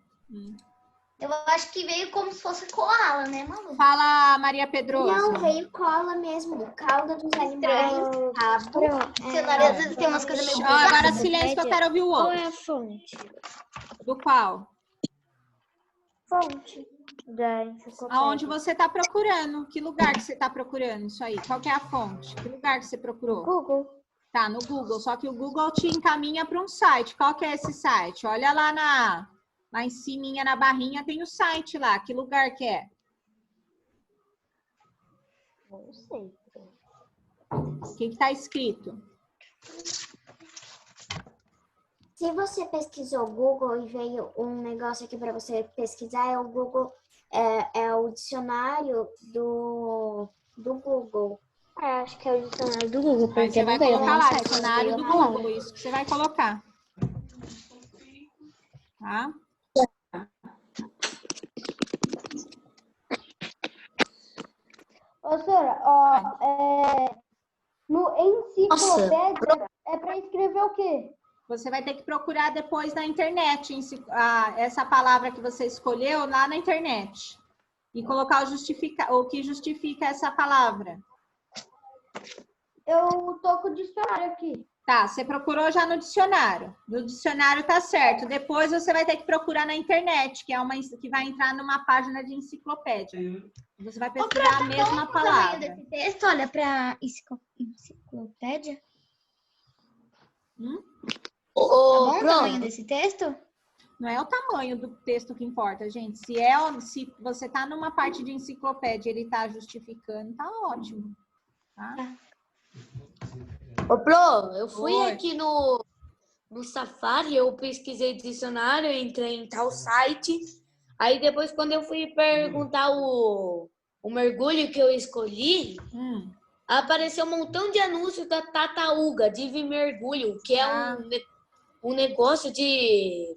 [SPEAKER 1] Eu acho que veio como se fosse koala, né, Malu?
[SPEAKER 2] Fala, Maria Pedroso.
[SPEAKER 3] Não, veio cola mesmo, do caldo dos animais, rabo.
[SPEAKER 1] Cenário, às vezes tem umas coisas meio
[SPEAKER 2] Ó, agora
[SPEAKER 1] pesadas.
[SPEAKER 2] silêncio que eu quero ouvir o
[SPEAKER 15] Qual
[SPEAKER 2] outro.
[SPEAKER 15] é a fonte?
[SPEAKER 2] Do qual?
[SPEAKER 9] Fonte da enciclopédia.
[SPEAKER 2] Aonde você está procurando? Que lugar que você está procurando isso aí? Qual que é a fonte? Que lugar que você procurou?
[SPEAKER 9] Google.
[SPEAKER 2] Tá, no Google. Só que o Google te encaminha para um site. Qual que é esse site? Olha lá em cima, na barrinha, tem o site lá. Que lugar que é?
[SPEAKER 9] Não sei.
[SPEAKER 2] O que está escrito?
[SPEAKER 3] Se você pesquisou Google e veio um negócio aqui para você pesquisar, é o Google, é o dicionário do Google.
[SPEAKER 15] Acho que é o dicionário do Google,
[SPEAKER 2] Aí
[SPEAKER 15] porque
[SPEAKER 2] você vai
[SPEAKER 15] não veio
[SPEAKER 2] colocar
[SPEAKER 15] no
[SPEAKER 2] lá,
[SPEAKER 15] site,
[SPEAKER 2] dicionário
[SPEAKER 15] veio
[SPEAKER 2] do
[SPEAKER 15] a palavra.
[SPEAKER 2] Google. Isso que você vai colocar. Tá?
[SPEAKER 6] Ô, senhora, ó, no enciclopédia é para escrever o quê?
[SPEAKER 2] Você vai ter que procurar depois na internet essa palavra que você escolheu lá na internet. E colocar o que justifica essa palavra.
[SPEAKER 6] Eu tô com o dicionário aqui.
[SPEAKER 2] Tá, você procurou já no dicionário. No dicionário tá certo. Depois você vai ter que procurar na internet, que vai entrar numa página de enciclopédia. Você vai pesquisar a mesma palavra.
[SPEAKER 1] Desse texto, olha pra enciclopédia. Tá bom o tamanho desse texto?
[SPEAKER 2] Não é o tamanho do texto que importa, gente. Se você tá numa parte de enciclopédia e ele tá justificando, tá ótimo. Tá?
[SPEAKER 14] Ô, Pro, eu fui
[SPEAKER 2] Oi.
[SPEAKER 14] aqui no Safari, eu pesquisei dicionário, entrei em tal site. Aí depois, quando eu fui perguntar o mergulho que eu escolhi, apareceu um montão de anúncios da Tataúga, de mergulho, que é um negócio de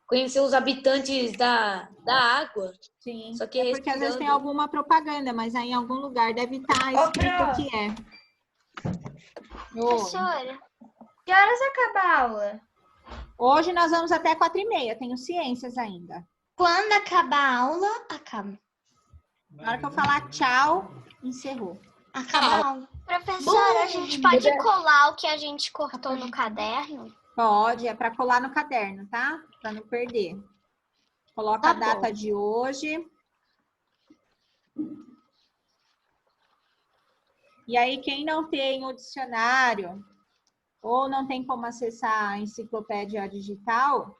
[SPEAKER 14] conhecer os habitantes da água.
[SPEAKER 2] Sim,
[SPEAKER 14] Só que
[SPEAKER 2] porque às vezes tem alguma propaganda, mas aí em algum lugar deve estar escrito o que é.
[SPEAKER 8] Professora,
[SPEAKER 7] que horas acaba a aula?
[SPEAKER 2] Hoje nós vamos até 4h30, tenho ciências ainda.
[SPEAKER 1] Quando acabar a aula, acaba.
[SPEAKER 2] Na hora que eu falar tchau, encerrou.
[SPEAKER 1] Acaba a aula.
[SPEAKER 8] Professora, a gente pode colar o que a gente cortou no caderno?
[SPEAKER 2] Pode, é para colar no caderno, tá? Para não perder. Coloca a data de hoje. E aí, quem não tem o dicionário ou não tem como acessar a enciclopédia digital,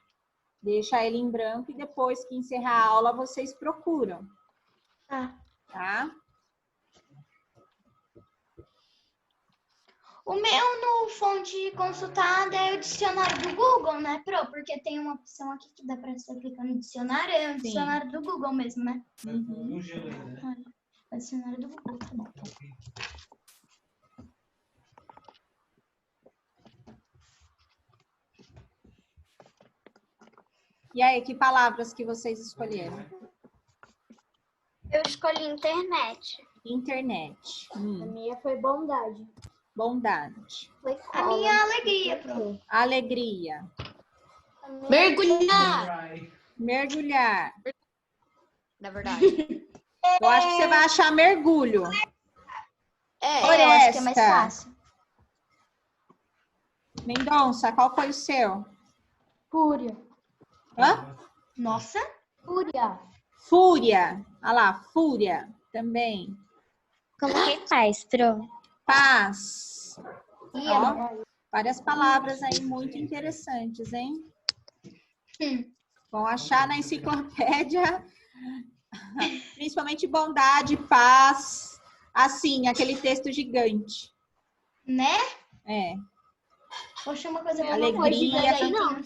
[SPEAKER 2] deixa ele em branco e depois que encerrar a aula, vocês procuram. Tá?
[SPEAKER 1] O meu no fonte consultada é o dicionário do Google, né, Pro? Porque tem uma opção aqui que dá para você clicar no dicionário, é o dicionário do Google mesmo, né? É o dicionário do Google, tá bom.
[SPEAKER 2] E aí, que palavras que vocês escolheram?
[SPEAKER 8] Eu escolhi internet.
[SPEAKER 2] Internet.
[SPEAKER 9] A minha foi bondade.
[SPEAKER 2] Bondade.
[SPEAKER 1] A minha alegria, Pro.
[SPEAKER 2] Alegria.
[SPEAKER 14] Mergulhar.
[SPEAKER 2] Mergulhar.
[SPEAKER 14] Na verdade.
[SPEAKER 2] Eu acho que você vai achar mergulho.
[SPEAKER 1] Eu acho que é mais fácil.
[SPEAKER 2] Mendonça, qual foi o seu?
[SPEAKER 6] Fúria.
[SPEAKER 2] Hã?
[SPEAKER 1] Nossa.
[SPEAKER 6] Fúria.
[SPEAKER 2] Fúria. Olha lá, fúria também.
[SPEAKER 15] Coloquei paz, Pro.
[SPEAKER 2] Paz. Ó, várias palavras aí muito interessantes, hein? Vão achar na enciclopédia, principalmente bondade, paz, assim, aquele texto gigante.
[SPEAKER 1] Né?
[SPEAKER 2] É.
[SPEAKER 1] Poxa, uma coisa
[SPEAKER 2] Alegria.
[SPEAKER 1] não.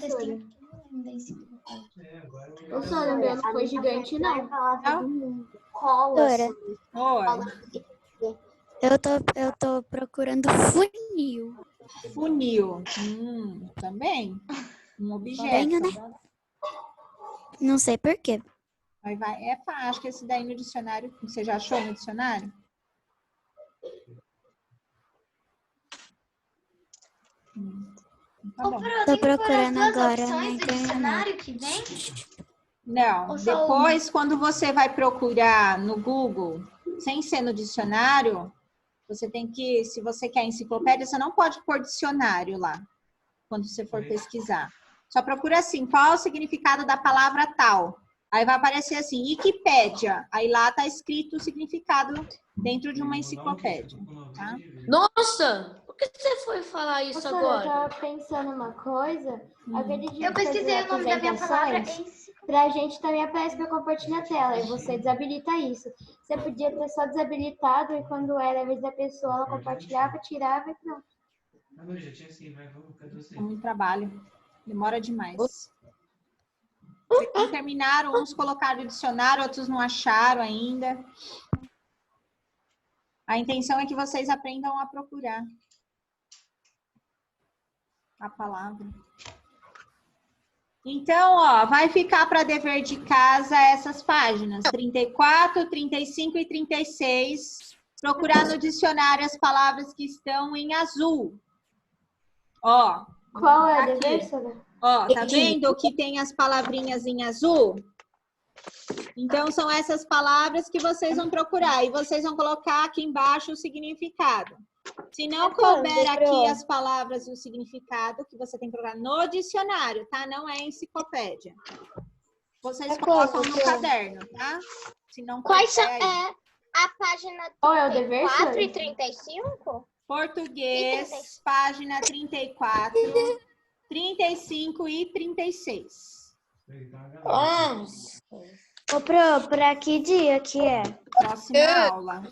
[SPEAKER 9] Ô, Sônia, meu não foi gigante, não.
[SPEAKER 11] Doutora,
[SPEAKER 2] Oi.
[SPEAKER 11] eu tô procurando funil.
[SPEAKER 2] Funil. Também. Um objeto.
[SPEAKER 11] Tenho, né? Não sei por quê.
[SPEAKER 2] Aí vai. É fácil. Acho que esse daí no dicionário. Você já achou no dicionário? Tá bom.
[SPEAKER 11] Tô procurando agora na
[SPEAKER 1] Do dicionário
[SPEAKER 11] internet.
[SPEAKER 1] que vem?
[SPEAKER 2] Não,
[SPEAKER 1] Ou só
[SPEAKER 2] depois, quando você vai procurar no Google, sem ser no dicionário, você tem que, se você quer enciclopédia, você não pode pôr dicionário lá, quando você for pesquisar. Só procura assim, qual é o significado da palavra tal? Aí vai aparecer assim, Wikipédia. Aí lá tá escrito o significado dentro de uma enciclopédia, tá?
[SPEAKER 14] Nossa! Por que você foi falar isso
[SPEAKER 9] Sônia,
[SPEAKER 14] agora?
[SPEAKER 9] eu tava pensando uma coisa. Aquele dia
[SPEAKER 1] Eu pesquisei o nome da minha palavra.
[SPEAKER 9] Pra gente também aparece para compartilhar a tela. E você desabilita isso. Você podia ter só desabilitado e quando era a vez da pessoa, ela compartilhava, tirava e pronto.
[SPEAKER 10] Não, já tinha assim, vai, vamos, cadê você?
[SPEAKER 2] É muito trabalho. Demora demais. Vocês não terminaram, uns colocaram o dicionário, outros não acharam ainda. A intenção é que vocês aprendam a procurar a palavra. Então, ó, vai ficar para dever de casa essas páginas, 34, 35 e 36. Procurar no dicionário as palavras que estão em azul. Ó.
[SPEAKER 9] Qual é a
[SPEAKER 2] aqui.
[SPEAKER 9] dever, Sônia?
[SPEAKER 2] Ó, tá vendo que tem as palavrinhas em azul? Então, são essas palavras que vocês vão procurar. E vocês vão colocar aqui embaixo o significado. Se não couber aqui as palavras e o significado, que você tem que procurar no dicionário, tá? Não é enciclopédia. Vocês colocam no caderno, tá? Se não
[SPEAKER 8] Quais são
[SPEAKER 2] couber aí.
[SPEAKER 8] a página
[SPEAKER 9] Qual é o dever,
[SPEAKER 8] 34 e
[SPEAKER 9] Sônia?
[SPEAKER 8] 35?
[SPEAKER 2] Português, página 34, 35 e 36.
[SPEAKER 14] Nossa.
[SPEAKER 15] Ô, Pro, pra que dia que é?
[SPEAKER 2] Próxima aula.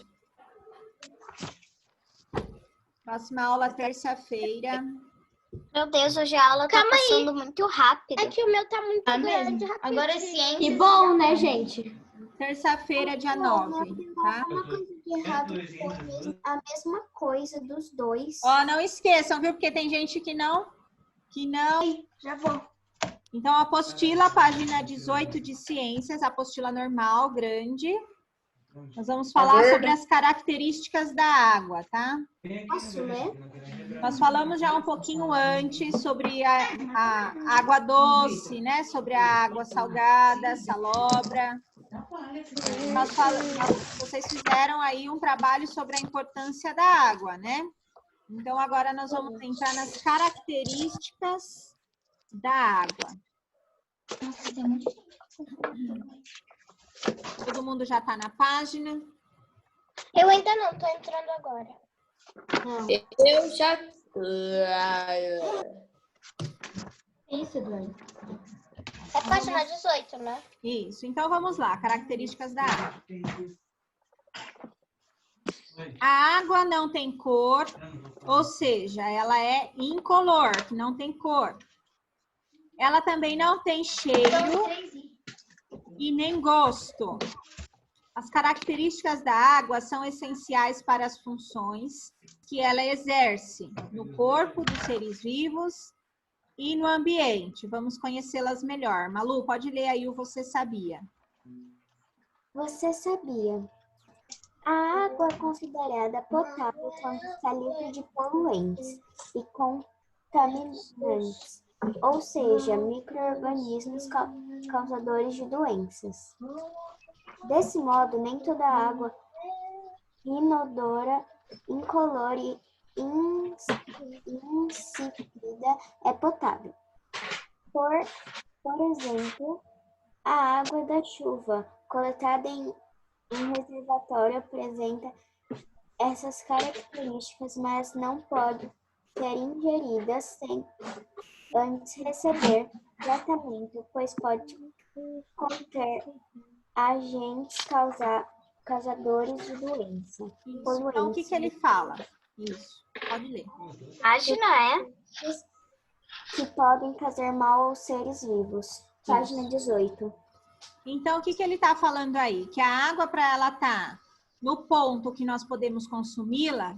[SPEAKER 2] Próxima aula, terça-feira.
[SPEAKER 8] Meu Deus, hoje a aula tá passando muito rápido.
[SPEAKER 1] É que o meu tá muito grande.
[SPEAKER 8] mesmo.
[SPEAKER 1] Agora ciências.
[SPEAKER 9] Que bom, né, gente?
[SPEAKER 2] Terça-feira, dia 9, tá?
[SPEAKER 3] Uma coisa de errado com a mesma coisa dos dois.
[SPEAKER 2] Ó, não esqueçam, viu? Porque tem gente que não...
[SPEAKER 1] Já vou.
[SPEAKER 2] Então, apostila, página 18 de ciências, apostila normal, grande. Nós vamos falar sobre as características da água, tá?
[SPEAKER 3] Posso ler?
[SPEAKER 2] Nós falamos já um pouquinho antes sobre a água doce, né? Sobre a água salgada, salobra. Vocês fizeram aí um trabalho sobre a importância da água, né? Então, agora nós vamos entrar nas características da água. Todo mundo já está na página?
[SPEAKER 8] Eu ainda não, tô entrando agora.
[SPEAKER 14] Eu já...
[SPEAKER 9] Isso, Eduardo.
[SPEAKER 8] É página 18, né?
[SPEAKER 2] Isso. Então, vamos lá. Características da água. A água não tem cor, ou seja, ela é incolor, que não tem cor. Ela também não tem cheiro e nem gosto. As características da água são essenciais para as funções que ela exerce no corpo dos seres vivos e no ambiente. Vamos conhecê-las melhor. Malu, pode ler aí o Você Sabia.
[SPEAKER 3] Você sabia A água é considerada potável quando está livre de poluentes e contaminantes, ou seja, micro-organismos causadores de doenças. Desse modo, nem toda água inodora, incolor e insípida é potável. Por exemplo, a água da chuva, coletada em reservatório, apresenta essas características, mas não pode ser ingerida sem antes receber tratamento, pois pode conter agentes causadores de doença.
[SPEAKER 2] Isso. Então, o que ele fala? Isso, pode ler.
[SPEAKER 8] Página
[SPEAKER 3] Que podem fazer mal aos seres vivos. Página 18.
[SPEAKER 2] Então, o que ele está falando aí? Que a água, para ela estar no ponto que nós podemos consumi-la,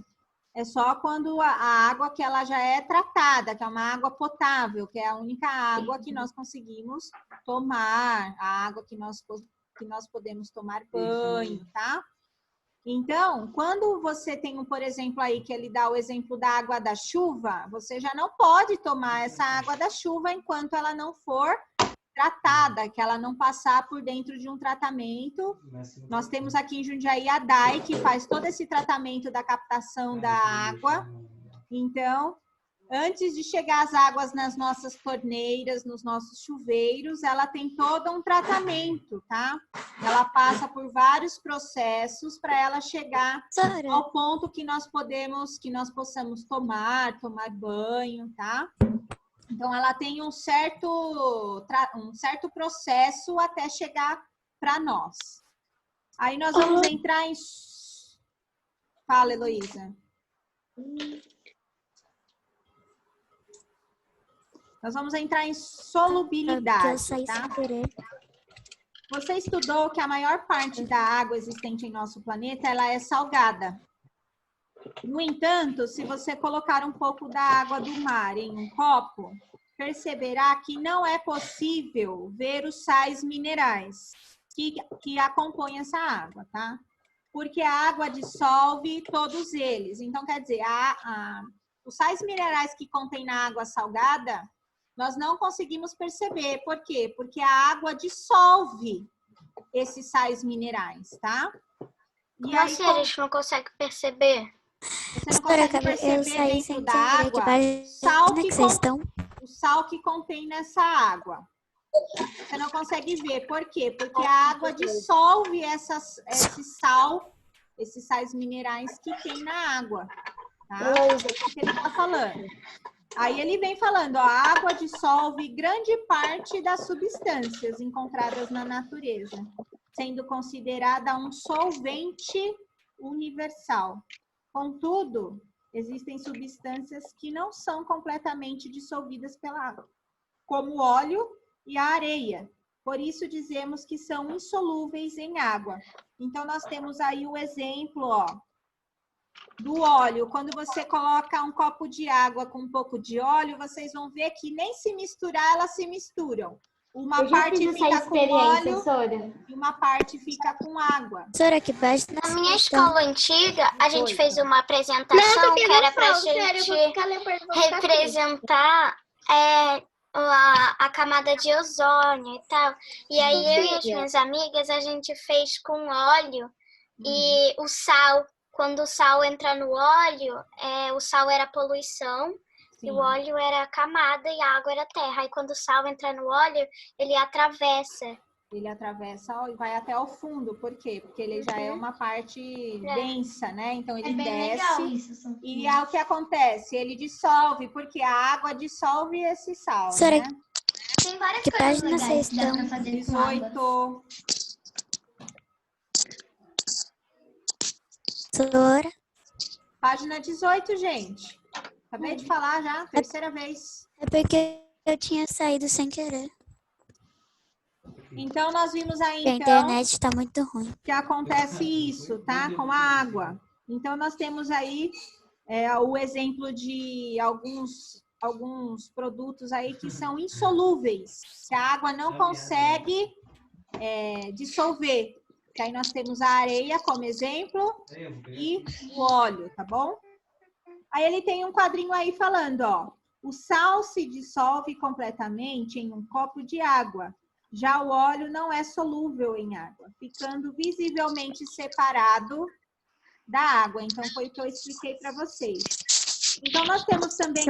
[SPEAKER 2] é só quando a água que ela já é tratada, que é uma água potável, que é a única água que nós conseguimos tomar, a água que nós podemos tomar banho, tá? Então, quando você tem, por exemplo, aí que ele dá o exemplo da água da chuva, você já não pode tomar essa água da chuva enquanto ela não for tratada, que ela não passar por dentro de um tratamento. Nós temos aqui em Jundiaí a DAI, que faz todo esse tratamento da captação da água. Então, antes de chegar as águas nas nossas torneiras, nos nossos chuveiros, ela tem todo um tratamento, tá? Ela passa por vários processos para ela chegar ao ponto que nós possamos tomar banho, tá? Então, ela tem um certo processo até chegar para nós. Aí nós vamos entrar em... Fala, Heloísa. Nós vamos entrar em solubilidade, tá? Você estudou que a maior parte da água existente em nosso planeta, ela é salgada. No entanto, se você colocar um pouco da água do mar em um copo, perceberá que não é possível ver os sais minerais que acompanham essa água, tá? Porque a água dissolve todos eles. Então, quer dizer, os sais minerais que contém na água salgada, nós não conseguimos perceber. Por quê? Porque a água dissolve esses sais minerais, tá?
[SPEAKER 8] Como assim a gente não consegue perceber?
[SPEAKER 2] Você não consegue perceber dentro da água o sal que contém nessa água. Você não consegue ver. Por quê? Porque a água dissolve esses sais minerais que tem na água. Tá? É o que ele está falando. Aí ele vem falando, ó, a água dissolve grande parte das substâncias encontradas na natureza, sendo considerada um solvente universal. Contudo, existem substâncias que não são completamente dissolvidas pela água, como o óleo e a areia. Por isso dizemos que são insolúveis em água. Então, nós temos aí o exemplo, ó, do óleo. Quando você coloca um copo de água com um pouco de óleo, vocês vão ver que nem se misturar, elas se misturam. Uma parte fica com óleo e uma parte fica com água.
[SPEAKER 8] Na minha escola antiga, a gente fez uma apresentação que era pra gente representar a camada de ozônio e tal. E aí eu e as minhas amigas, a gente fez com óleo e o sal. Quando o sal entra no óleo, o sal era poluição. Sim. E o óleo era a camada e a água era a terra. Aí quando o sal entra no óleo, ele atravessa.
[SPEAKER 2] Ele atravessa e vai até o fundo. Por quê? Porque ele já é uma parte densa, né? Então ele desce. E o que acontece? Ele dissolve, porque a água dissolve esse sal.
[SPEAKER 11] Senhora,
[SPEAKER 2] né?
[SPEAKER 1] Tem várias
[SPEAKER 11] que
[SPEAKER 1] coisas
[SPEAKER 11] página
[SPEAKER 1] legais que dá
[SPEAKER 11] vocês
[SPEAKER 1] pra fazer
[SPEAKER 2] 18.
[SPEAKER 1] com água.
[SPEAKER 11] Senhora?
[SPEAKER 2] Página 18, gente. Acabei de falar já, terceira vez.
[SPEAKER 11] É porque eu tinha saído sem querer.
[SPEAKER 2] Então, nós vimos aí,
[SPEAKER 11] A internet está muito ruim.
[SPEAKER 2] que acontece isso, tá? Com a água. Então, nós temos aí o exemplo de alguns produtos aí que são insolúveis, que a água não consegue dissolver. Que aí nós temos a areia como exemplo e o óleo, tá bom? Aí ele tem um quadrinho aí falando, ó. O sal se dissolve completamente em um copo de água. Já o óleo não é solúvel em água, ficando visivelmente separado da água. Então, foi o que eu expliquei para vocês. Então, nós temos também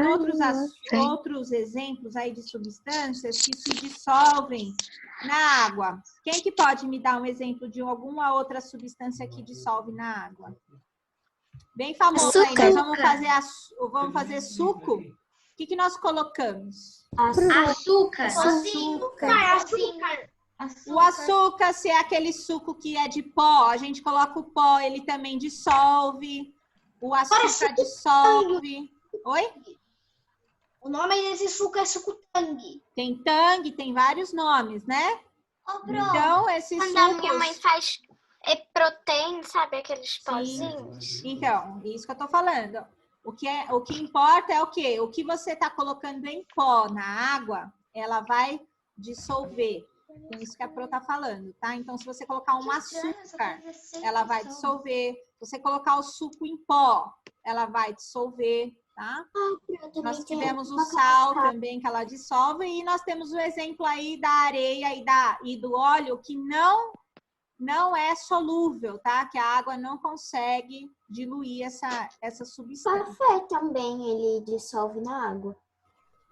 [SPEAKER 2] outros exemplos aí de substâncias que se dissolvem na água. Quem que pode me dar um exemplo de alguma outra substância que dissolve na água? Bem famoso aí. Nós vamos fazer suco. O que nós colocamos?
[SPEAKER 12] Açúcar.
[SPEAKER 2] O açúcar, se é aquele suco que é de pó, a gente coloca o pó, ele também dissolve. O açúcar dissolve. Oi?
[SPEAKER 5] O nome desse suco é suco tangue.
[SPEAKER 2] Tem tangue, tem vários nomes, né? Então, esses
[SPEAKER 8] Quando
[SPEAKER 2] sucos...
[SPEAKER 8] a minha mãe faz protein, sabe? Aqueles pozinhos.
[SPEAKER 2] Então, isso que eu tô falando. O que importa é o quê? O que você está colocando em pó na água, ela vai dissolver. É isso que a Pro tá falando, tá? Então, se você colocar um açúcar, ela vai dissolver. Se você colocar o suco em pó, ela vai dissolver, tá? Nós tivemos o sal também, que ela dissolve. E nós temos o exemplo aí da areia e do óleo, que não é solúvel, tá? Que a água não consegue diluir essa substância.
[SPEAKER 3] Café também, ele dissolve na água.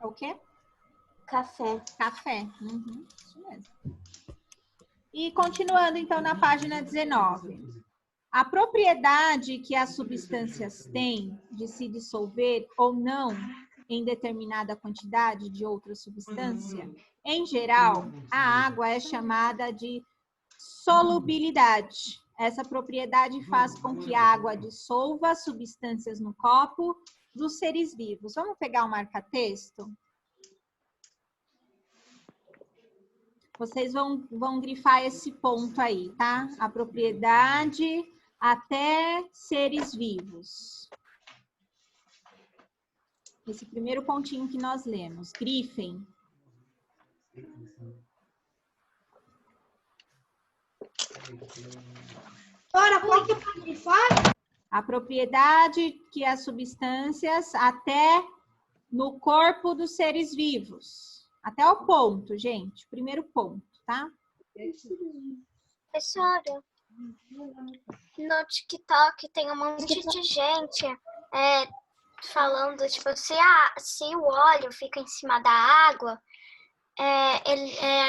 [SPEAKER 2] É o quê?
[SPEAKER 3] Café.
[SPEAKER 2] Café. Isso mesmo. E continuando, então, na página 19. A propriedade que as substâncias têm de se dissolver ou não em determinada quantidade de outra substância, em geral, a água é chamada de solubilidade. Essa propriedade faz com que a água dissolva substâncias no copo dos seres vivos. Vamos pegar o marca-texto? Vocês vão grifar esse ponto aí, tá? A propriedade até seres vivos. Esse primeiro pontinho que nós lemos. Grifem.
[SPEAKER 5] Ora, qual que é para grifar?
[SPEAKER 2] A propriedade que as substâncias até no corpo dos seres vivos. Até o ponto, gente. Primeiro ponto, tá?
[SPEAKER 8] Professora, no TikTok tem um monte de gente falando, tipo, se o óleo fica em cima da água,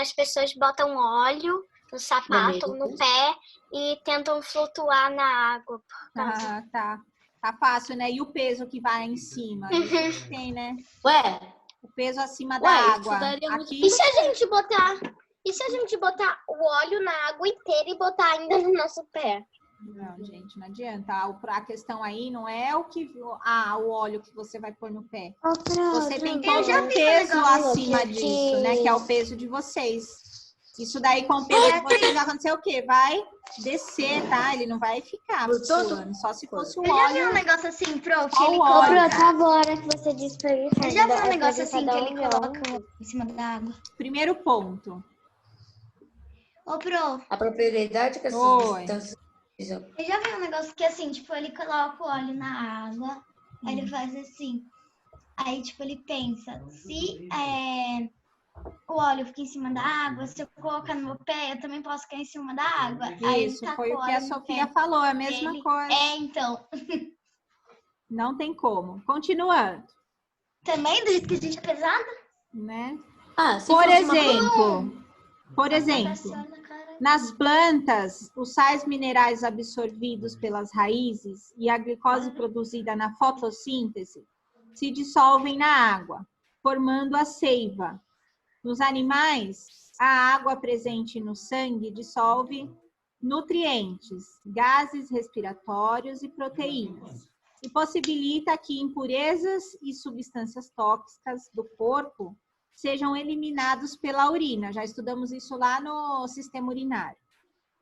[SPEAKER 8] as pessoas botam óleo no sapato, no pé e tentam flutuar na água.
[SPEAKER 2] Ah, tá. Tá fácil, né? E o peso que vai em cima? Isso tem, né?
[SPEAKER 14] Ué?
[SPEAKER 2] O peso acima da água. Aqui...
[SPEAKER 1] E se a gente botar o óleo na água inteira e botar ainda no nosso pé?
[SPEAKER 2] Não, gente, não adianta. A questão aí não é o óleo que você vai pôr no pé. Você tem todo o peso acima disso, né? Que é o peso de vocês. Isso daí com o peso de vocês vai acontecer o quê? Vai descer, tá? Ele não vai ficar flutuando, só se fosse o óleo.
[SPEAKER 1] Eu já vi um negócio assim, Pro, que ele
[SPEAKER 2] coloca...
[SPEAKER 1] coloca...
[SPEAKER 9] Pro, tá agora que você disse pra ele.
[SPEAKER 1] Eu já vi um negócio assim, que ele coloca em cima da água.
[SPEAKER 2] Primeiro ponto.
[SPEAKER 1] Ô, Pro.
[SPEAKER 14] A propriedade que as substâncias...
[SPEAKER 1] Eu já vi um negócio que assim, tipo, ele coloca o óleo na água, aí ele faz assim. Aí, tipo, ele pensa, se o óleo fica em cima da água, se eu colocar no meu pé, eu também posso ficar em cima da água.
[SPEAKER 2] Isso, foi o que a Sofia falou, é a mesma coisa.
[SPEAKER 1] Então.
[SPEAKER 2] Não tem como. Continuando.
[SPEAKER 1] Também, do jeito que a gente é pesada?
[SPEAKER 2] Né? Por exemplo, nas plantas, os sais minerais absorvidos pelas raízes e a glicose produzida na fotossíntese se dissolvem na água, formando a seiva. Nos animais, a água presente no sangue dissolve nutrientes, gases respiratórios e proteínas, e possibilita que impurezas e substâncias tóxicas do corpo sejam eliminados pela urina. Já estudamos isso lá no sistema urinário.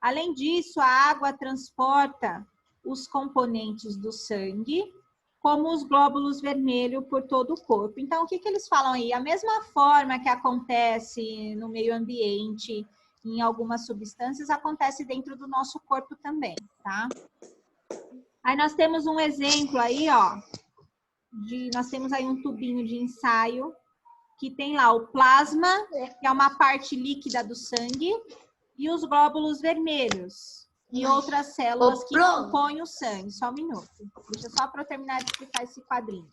[SPEAKER 2] Além disso, a água transporta os componentes do sangue, como os glóbulos vermelhos, por todo o corpo. Então, o que eles falam aí? A mesma forma que acontece no meio ambiente, em algumas substâncias, acontece dentro do nosso corpo também, tá? Aí nós temos um exemplo aí, ó, nós temos aí um tubinho de ensaio, que tem lá o plasma, que é uma parte líquida do sangue, e os glóbulos vermelhos, e outras células que compõem o sangue. Só um minuto. Deixa só para eu terminar de explicar esse quadrinho.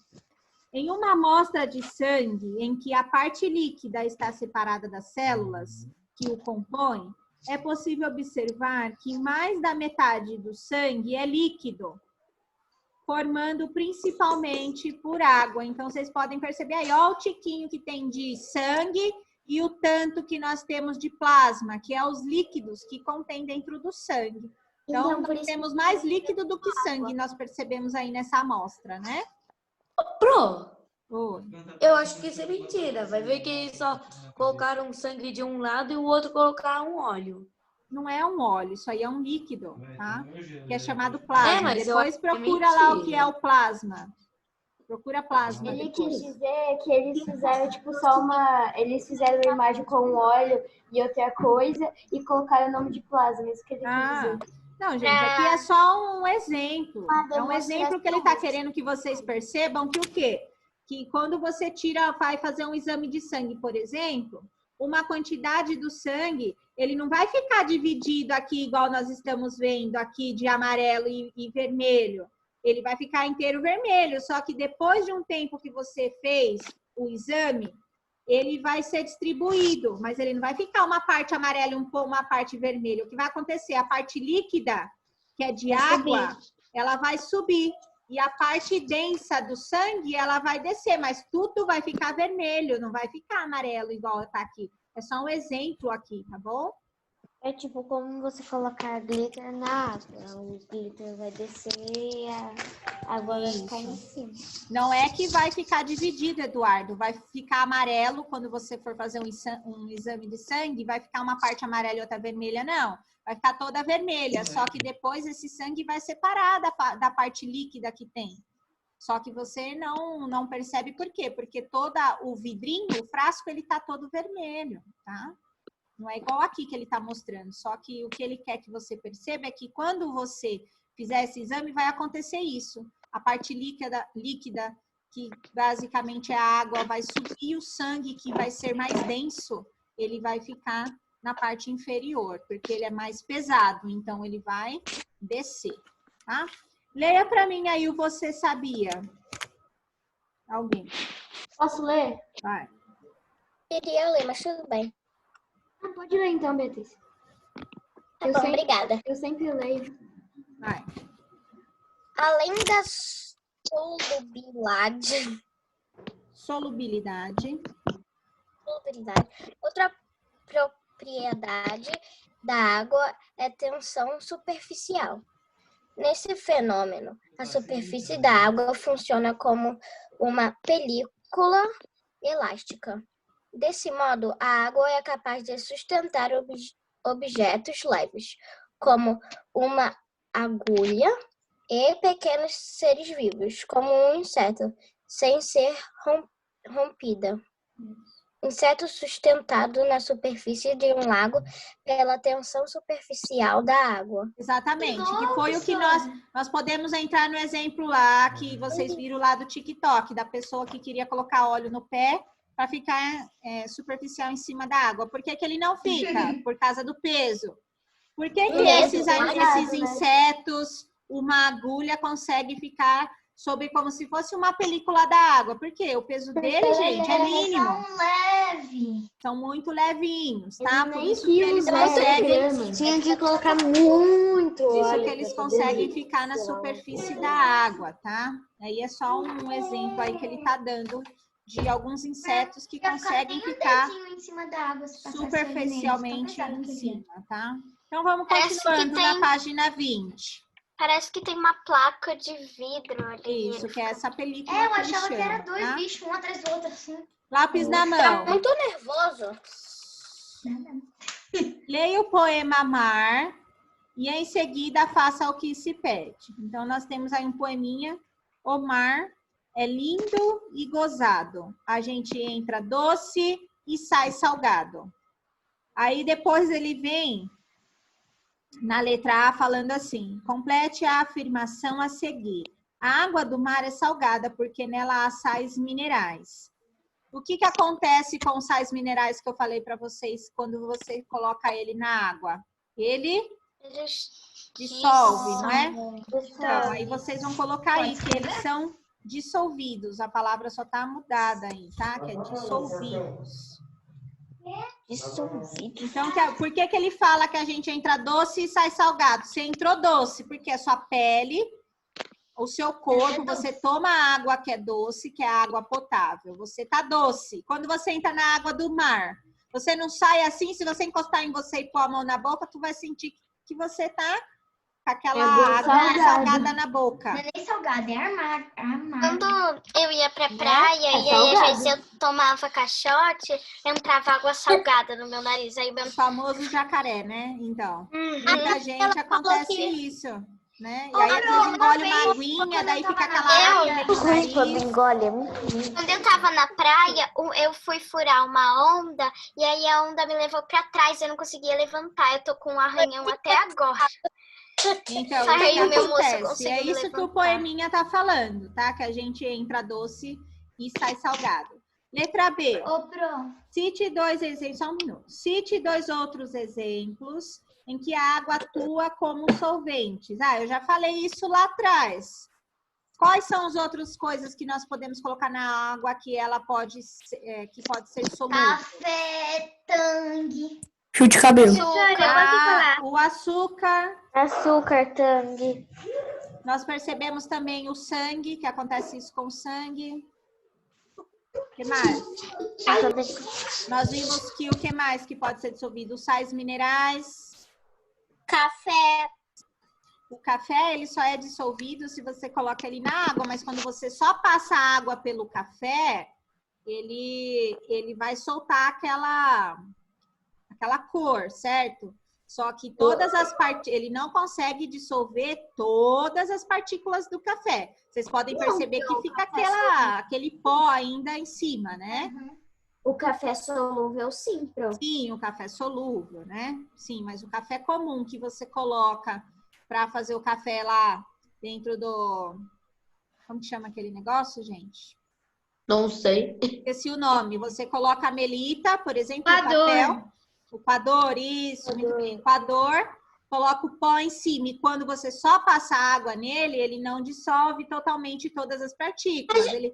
[SPEAKER 2] Em uma amostra de sangue, em que a parte líquida está separada das células que o compõem, é possível observar que mais da metade do sangue é líquido, formando principalmente por água. Então, vocês podem perceber aí, ó, o tiquinho que tem de sangue e o tanto que nós temos de plasma, que é os líquidos que contém dentro do sangue. Então, nós temos mais líquido do que sangue, nós percebemos aí nessa amostra, né?
[SPEAKER 14] Pro,
[SPEAKER 2] Oi.
[SPEAKER 14] eu acho que isso é mentira. Vai ver que eles só colocaram sangue de um lado e o outro colocaram óleo.
[SPEAKER 2] Não é um óleo, isso aí é um líquido, tá? Que é chamado plasma.
[SPEAKER 14] Mas
[SPEAKER 2] depois procura lá o que é o plasma. Procura plasma.
[SPEAKER 9] Ele
[SPEAKER 2] depois.
[SPEAKER 9] quis dizer que eles fizeram, tipo, eles fizeram uma imagem com óleo e outra coisa e colocaram o nome de plasma. Isso que ele quis dizer.
[SPEAKER 2] Não, gente, aqui é só um exemplo. É um exemplo que ele está querendo que vocês percebam que o quê? Que quando você vai fazer um exame de sangue, por exemplo, uma quantidade do sangue, ele não vai ficar dividido aqui, igual nós estamos vendo aqui, de amarelo e vermelho. Ele vai ficar inteiro vermelho, só que depois de um tempo que você fez o exame, ele vai ser distribuído, mas ele não vai ficar uma parte amarela e uma parte vermelha. O que vai acontecer? A parte líquida, que é de água, ela vai subir. E a parte densa do sangue, ela vai descer, mas tudo vai ficar vermelho, não vai ficar amarelo igual está aqui. É só um exemplo aqui, tá bom?
[SPEAKER 15] É tipo como você colocar glitter na água. O glitter vai descer e a água vai ficar em cima.
[SPEAKER 2] Não é que vai ficar dividido, Eduardo. Vai ficar amarelo quando você for fazer um exame de sangue, vai ficar uma parte amarela e outra vermelha, não. Vai ficar toda vermelha, só que depois esse sangue vai separar da parte líquida que tem. Só que você não percebe por quê? Porque todo o vidrinho, o frasco, ele tá todo vermelho, tá? Não é igual aqui que ele tá mostrando. Só que o que ele quer que você perceba é que quando você fizer esse exame, vai acontecer isso. A parte líquida, que basicamente é a água, vai subir, o sangue, que vai ser mais denso, ele vai ficar na parte inferior, porque ele é mais pesado, então ele vai descer, tá? Leia para mim aí o Você Sabia. Alguém?
[SPEAKER 9] Posso ler?
[SPEAKER 2] Vai.
[SPEAKER 1] Queria ler, mas tudo bem.
[SPEAKER 9] Pode ler então, Beatriz.
[SPEAKER 1] Obrigada.
[SPEAKER 9] Eu sempre leio.
[SPEAKER 2] Vai.
[SPEAKER 1] Além da solubilidade, outra propriedade da água é tensão superficial. Nesse fenômeno, a superfície da água funciona como uma película elástica. Desse modo, a água é capaz de sustentar objetos leves, como uma agulha e pequenos seres vivos, como um inseto, sem ser rompida. Inseto sustentado na superfície de um lago pela tensão superficial da água.
[SPEAKER 2] Exatamente, que foi o que nós podemos entrar no exemplo lá, que vocês viram lá do TikTok, da pessoa que queria colocar óleo no pé para ficar superficial em cima da água. Por que ele não fica? Por causa do peso. Por que esses insetos, uma agulha consegue ficar sobre como se fosse uma película da água? Por quê? O peso dele, gente, é mínimo.
[SPEAKER 5] São leves.
[SPEAKER 2] São muito levinhos, tá? Por isso que eles
[SPEAKER 9] conseguem. Tinha que colocar muito
[SPEAKER 2] Por isso
[SPEAKER 9] óleo
[SPEAKER 2] que eles
[SPEAKER 9] pra
[SPEAKER 2] conseguem
[SPEAKER 9] fazer
[SPEAKER 2] ficar na
[SPEAKER 9] isso.
[SPEAKER 2] superfície da água, tá? Aí é só um exemplo aí que ele tá dando de alguns insetos que conseguem ficar
[SPEAKER 5] Em cima da água, se passar
[SPEAKER 2] superficialmente
[SPEAKER 5] sangue
[SPEAKER 2] em
[SPEAKER 5] neles,
[SPEAKER 2] cima, tá? Então vamos
[SPEAKER 8] Parece que
[SPEAKER 2] continuando na
[SPEAKER 8] tem-
[SPEAKER 2] página 20.
[SPEAKER 8] Parece que tem uma placa de vidro ali.
[SPEAKER 2] Isso, que é essa película
[SPEAKER 5] eu
[SPEAKER 2] que ele
[SPEAKER 5] achava que era
[SPEAKER 2] chama,
[SPEAKER 5] dois
[SPEAKER 2] tá?
[SPEAKER 5] bichos, um atrás do outro, assim.
[SPEAKER 2] Lápis na
[SPEAKER 1] Tá
[SPEAKER 2] mão.
[SPEAKER 1] muito nervoso.
[SPEAKER 2] Leia o poema Mar e em seguida faça o que se pede. Então, nós temos aí um poeminha. O mar é lindo e gozado. A gente entra doce e sai salgado. Aí depois ele vem na letra A falando assim: complete a afirmação a seguir. A água do mar é salgada porque nela há sais minerais. O que acontece com os sais minerais que eu falei para vocês quando você coloca ele na água? Ele dissolve, não é? Então, aí vocês vão colocar aí que eles são dissolvidos. A palavra só tá mudada aí, tá? Que é dissolvidos. Então, por que ele fala que a gente entra doce e sai salgado? Você entrou doce, porque a sua pele, o seu corpo, você toma água que é doce, que é água potável. Você tá doce. Quando você entra na água do mar, você não sai assim, se você encostar em você e pôr a mão na boca, tu vai sentir que você tá com aquela água salgada na boca.
[SPEAKER 1] Não é nem salgada, é armado.
[SPEAKER 8] Quando eu ia pra praia e aí às vezes eu tomava caixote, entrava água salgada no meu nariz. Aí
[SPEAKER 2] O famoso jacaré, né? Então, muita gente acontece isso. Né? E aí tu engole uma aguinha, daí fica aquela água no nariz.
[SPEAKER 8] Quando eu tava na praia, eu fui furar uma onda e aí a onda me levou pra trás, eu não conseguia levantar. Eu tô com um arranhão até agora.
[SPEAKER 2] Então, o que acontece? É isso que o poeminha tá falando, tá? Que a gente entra doce e sai salgado. Letra B. Cite dois exemplos, só um minuto. Cite dois outros exemplos em que a água atua como solventes. Eu já falei isso lá atrás. Quais são as outras coisas que nós podemos colocar na água que ela pode ser solúvel?
[SPEAKER 1] Café, tangue.
[SPEAKER 13] Fio de cabelo.
[SPEAKER 2] O açúcar.
[SPEAKER 15] Açúcar, tangue.
[SPEAKER 2] Nós percebemos também o sangue, que acontece isso com o sangue. O que mais? Nós vimos que o que mais que pode ser dissolvido? Os sais minerais.
[SPEAKER 8] Café.
[SPEAKER 2] O café, ele só é dissolvido se você coloca ele na água, mas quando você só passa a água pelo café, ele vai soltar aquela cor, certo? Só que todas as ele não consegue dissolver todas as partículas do café. Vocês podem perceber que fica aquele pó ainda em cima, né?
[SPEAKER 3] O café solúvel, sim, Pro.
[SPEAKER 2] Sim, o café solúvel, né? Sim, mas o café comum que você coloca para fazer o café lá dentro do... Como que chama aquele negócio, gente?
[SPEAKER 14] Não sei.
[SPEAKER 2] Esqueci o nome. Você coloca a melita, por exemplo, o coador, isso, muito bem. O coador, coloca o pó em cima e quando você só passa água nele, ele não dissolve totalmente todas as partículas. Ele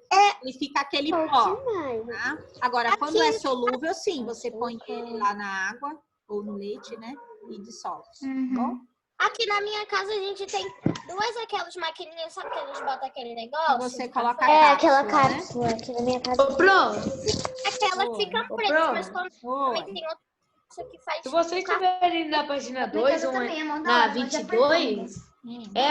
[SPEAKER 2] fica aquele pó. Tá? Agora, quando é solúvel, sim, você põe ele lá na água ou no leite, né? E dissolve. Tá bom?
[SPEAKER 8] Aqui na minha casa a gente tem duas aquelas maquininhas, sabe que a gente bota aquele negócio?
[SPEAKER 2] Você coloca
[SPEAKER 15] aquela cápsula, aqui na minha casa.
[SPEAKER 8] Aquelas ficam pretas, mas também tem outra que faz.
[SPEAKER 14] Se vocês estiverem na página 2 ou na 22,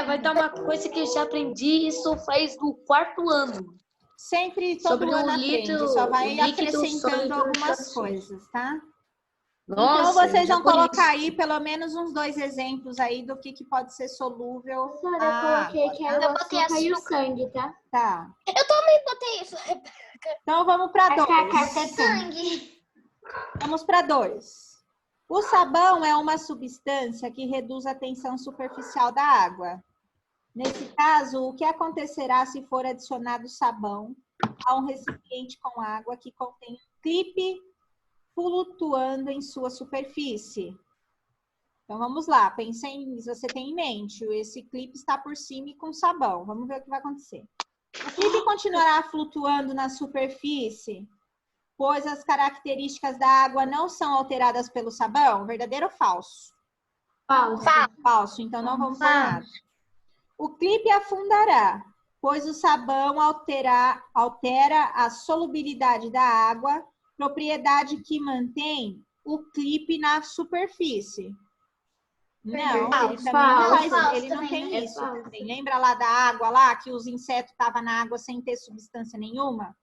[SPEAKER 14] vai dar uma coisa que eu já aprendi, isso faz no 4º ano.
[SPEAKER 2] Sempre todo ano aprende, só vai acrescentando algumas coisas, tá?
[SPEAKER 14] Nossa,
[SPEAKER 2] então, vocês vão colocar aí pelo menos uns 2 exemplos aí do que pode ser solúvel.
[SPEAKER 9] Eu coloquei que era o açúcar e o sangue, tá?
[SPEAKER 2] Tá.
[SPEAKER 8] Eu também botei isso, Rebeca.
[SPEAKER 2] Então, vamos para 2.
[SPEAKER 8] Sangue.
[SPEAKER 2] Vamos para 2. O sabão é uma substância que reduz a tensão superficial da água. Nesse caso, o que acontecerá se for adicionado sabão a um recipiente com água que contém clipe flutuando em sua superfície? Então, vamos lá. Pensem, você tem em mente, esse clipe está por cima e com sabão. Vamos ver o que vai acontecer. O clipe continuará flutuando na superfície, pois as características da água não são alteradas pelo sabão? Verdadeiro ou falso? Falso. Então, não vamos por nada. O clipe afundará, pois o sabão altera a solubilidade da água, propriedade que mantém o clipe na superfície. Não, ele não tem isso. Também. Lembra lá da água lá, que os insetos estavam na água sem ter substância nenhuma?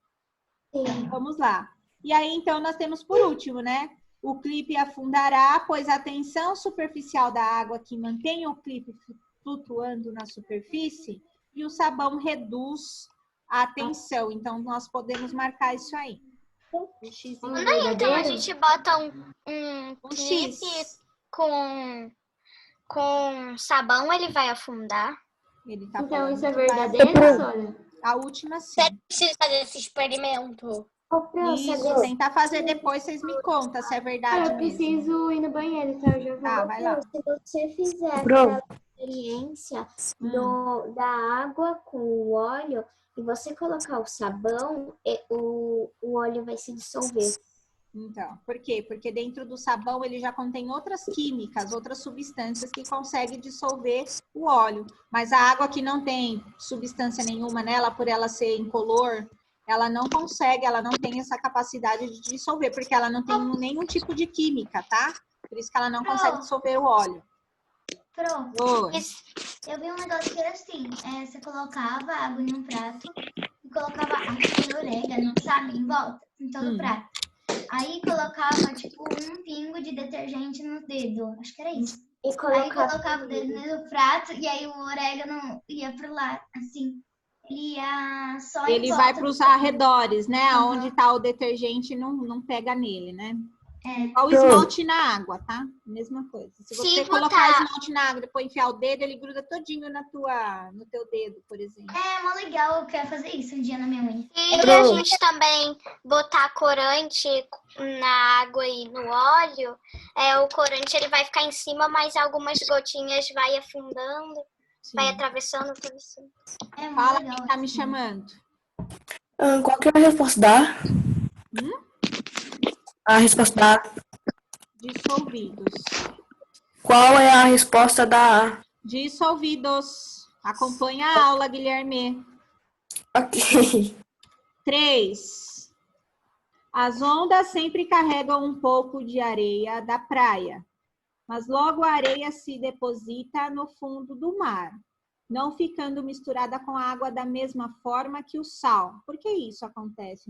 [SPEAKER 2] Sim. Vamos lá. E aí, então, nós temos por último, né? O clipe afundará, pois a tensão superficial da água que mantém o clipe flutuando na superfície e o sabão reduz a tensão. Então, nós podemos marcar isso aí.
[SPEAKER 8] Não, então a gente bota um clipe
[SPEAKER 2] X.
[SPEAKER 8] com sabão, ele vai afundar.
[SPEAKER 2] Ele tá
[SPEAKER 9] Então
[SPEAKER 2] falando
[SPEAKER 9] isso é
[SPEAKER 2] que vai
[SPEAKER 9] verdadeiro,
[SPEAKER 2] afundar.
[SPEAKER 9] Sônia?
[SPEAKER 2] A última sim.
[SPEAKER 12] Você precisa fazer esse experimento.
[SPEAKER 2] Isso, tentar fazer depois, vocês me contam se é verdade
[SPEAKER 9] Eu
[SPEAKER 2] mesmo.
[SPEAKER 9] preciso ir no banheiro, então eu já volto.
[SPEAKER 2] Tá, vai lá.
[SPEAKER 3] Se você fizer
[SPEAKER 13] Pro.
[SPEAKER 3] aquela experiência da água com o óleo e você colocar o sabão, o óleo vai se dissolver.
[SPEAKER 2] Então, por quê? Porque dentro do sabão ele já contém outras químicas, outras substâncias que conseguem dissolver o óleo. Mas a água que não tem substância nenhuma nela, por ela ser incolor, ela não consegue, ela não tem essa capacidade de dissolver, porque ela não tem nenhum tipo de química, tá? Por isso que ela não consegue dissolver o óleo. Oi.
[SPEAKER 1] Eu vi um negócio que era assim, você colocava água em um prato e colocava aquele orégano, sabe, em volta, em todo o prato. Aí colocava, tipo, um pingo de detergente no dedo, acho que era isso. Aí colocava o dedo no prato e aí o orégano ia pro lado, assim. Ele ia só em
[SPEAKER 2] Ele
[SPEAKER 1] volta
[SPEAKER 2] vai para os arredores, né? Onde tá o detergente não pega nele, né? Olha o esmalte na água, tá? Mesma coisa. Se você colocar esmalte na água e depois enfiar o dedo, ele gruda todinho no teu dedo, por exemplo.
[SPEAKER 1] É, mó legal, eu quero fazer isso um dia na minha unha.
[SPEAKER 8] E a gente também botar corante na água e no óleo, o corante ele vai ficar em cima, mas algumas gotinhas vai afundando, vai atravessando tudo assim.
[SPEAKER 2] Fala quem tá me chamando.
[SPEAKER 13] Qual que é a resposta da? A resposta da A.
[SPEAKER 2] Dissolvidos.
[SPEAKER 13] Qual é a resposta da A?
[SPEAKER 2] Dissolvidos. Acompanha a aula, Guilherme.
[SPEAKER 13] Ok.
[SPEAKER 2] 3. As ondas sempre carregam um pouco de areia da praia, mas logo a areia se deposita no fundo do mar, não ficando misturada com a água da mesma forma que o sal. Por que isso acontece?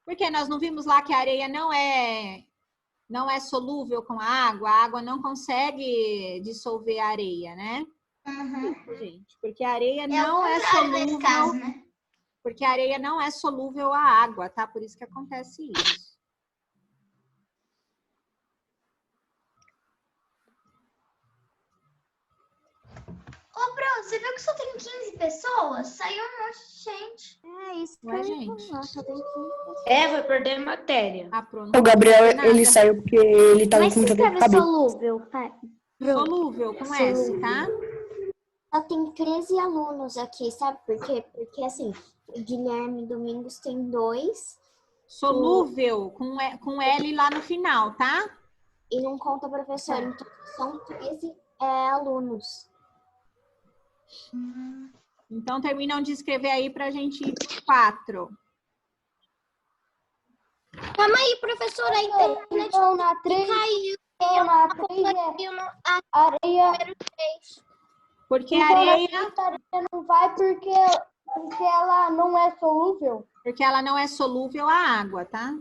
[SPEAKER 2] Porque nós não vimos lá que a areia não é solúvel com a água não consegue dissolver a areia, né? Gente, porque a areia não é solúvel,
[SPEAKER 1] caso, né?
[SPEAKER 2] Porque a areia não é solúvel à água, tá? Por isso que acontece isso.
[SPEAKER 1] Ô, Pro, você viu que só tem 15 pessoas? Saiu um monte de gente.
[SPEAKER 3] É isso que
[SPEAKER 2] Ué,
[SPEAKER 3] eu ia
[SPEAKER 2] gente.
[SPEAKER 3] falar, só tem 15 pessoas.
[SPEAKER 14] Vai perder matéria.
[SPEAKER 13] O Gabriel, ele saiu porque ele tava
[SPEAKER 3] Mas
[SPEAKER 13] com
[SPEAKER 3] se
[SPEAKER 13] muita dor de
[SPEAKER 3] escreve
[SPEAKER 13] cabeça.
[SPEAKER 3] solúvel, pai?
[SPEAKER 2] Solúvel, com S, tá?
[SPEAKER 3] Só tem 13 alunos aqui, sabe por quê? Porque, assim, o Guilherme Domingos tem 2.
[SPEAKER 2] Solúvel, com L lá no final, tá?
[SPEAKER 3] E não conta professor, então são 13 alunos.
[SPEAKER 2] Então, terminam de escrever aí pra gente ir pro 4.
[SPEAKER 12] Calma aí, professora, a internet
[SPEAKER 6] Então, na 3,
[SPEAKER 12] caiu.
[SPEAKER 6] na 3 é areia.
[SPEAKER 2] Porque
[SPEAKER 6] Então,
[SPEAKER 2] a areia...
[SPEAKER 6] a areia não vai porque ela não é solúvel.
[SPEAKER 2] Porque ela não é solúvel à água, tá?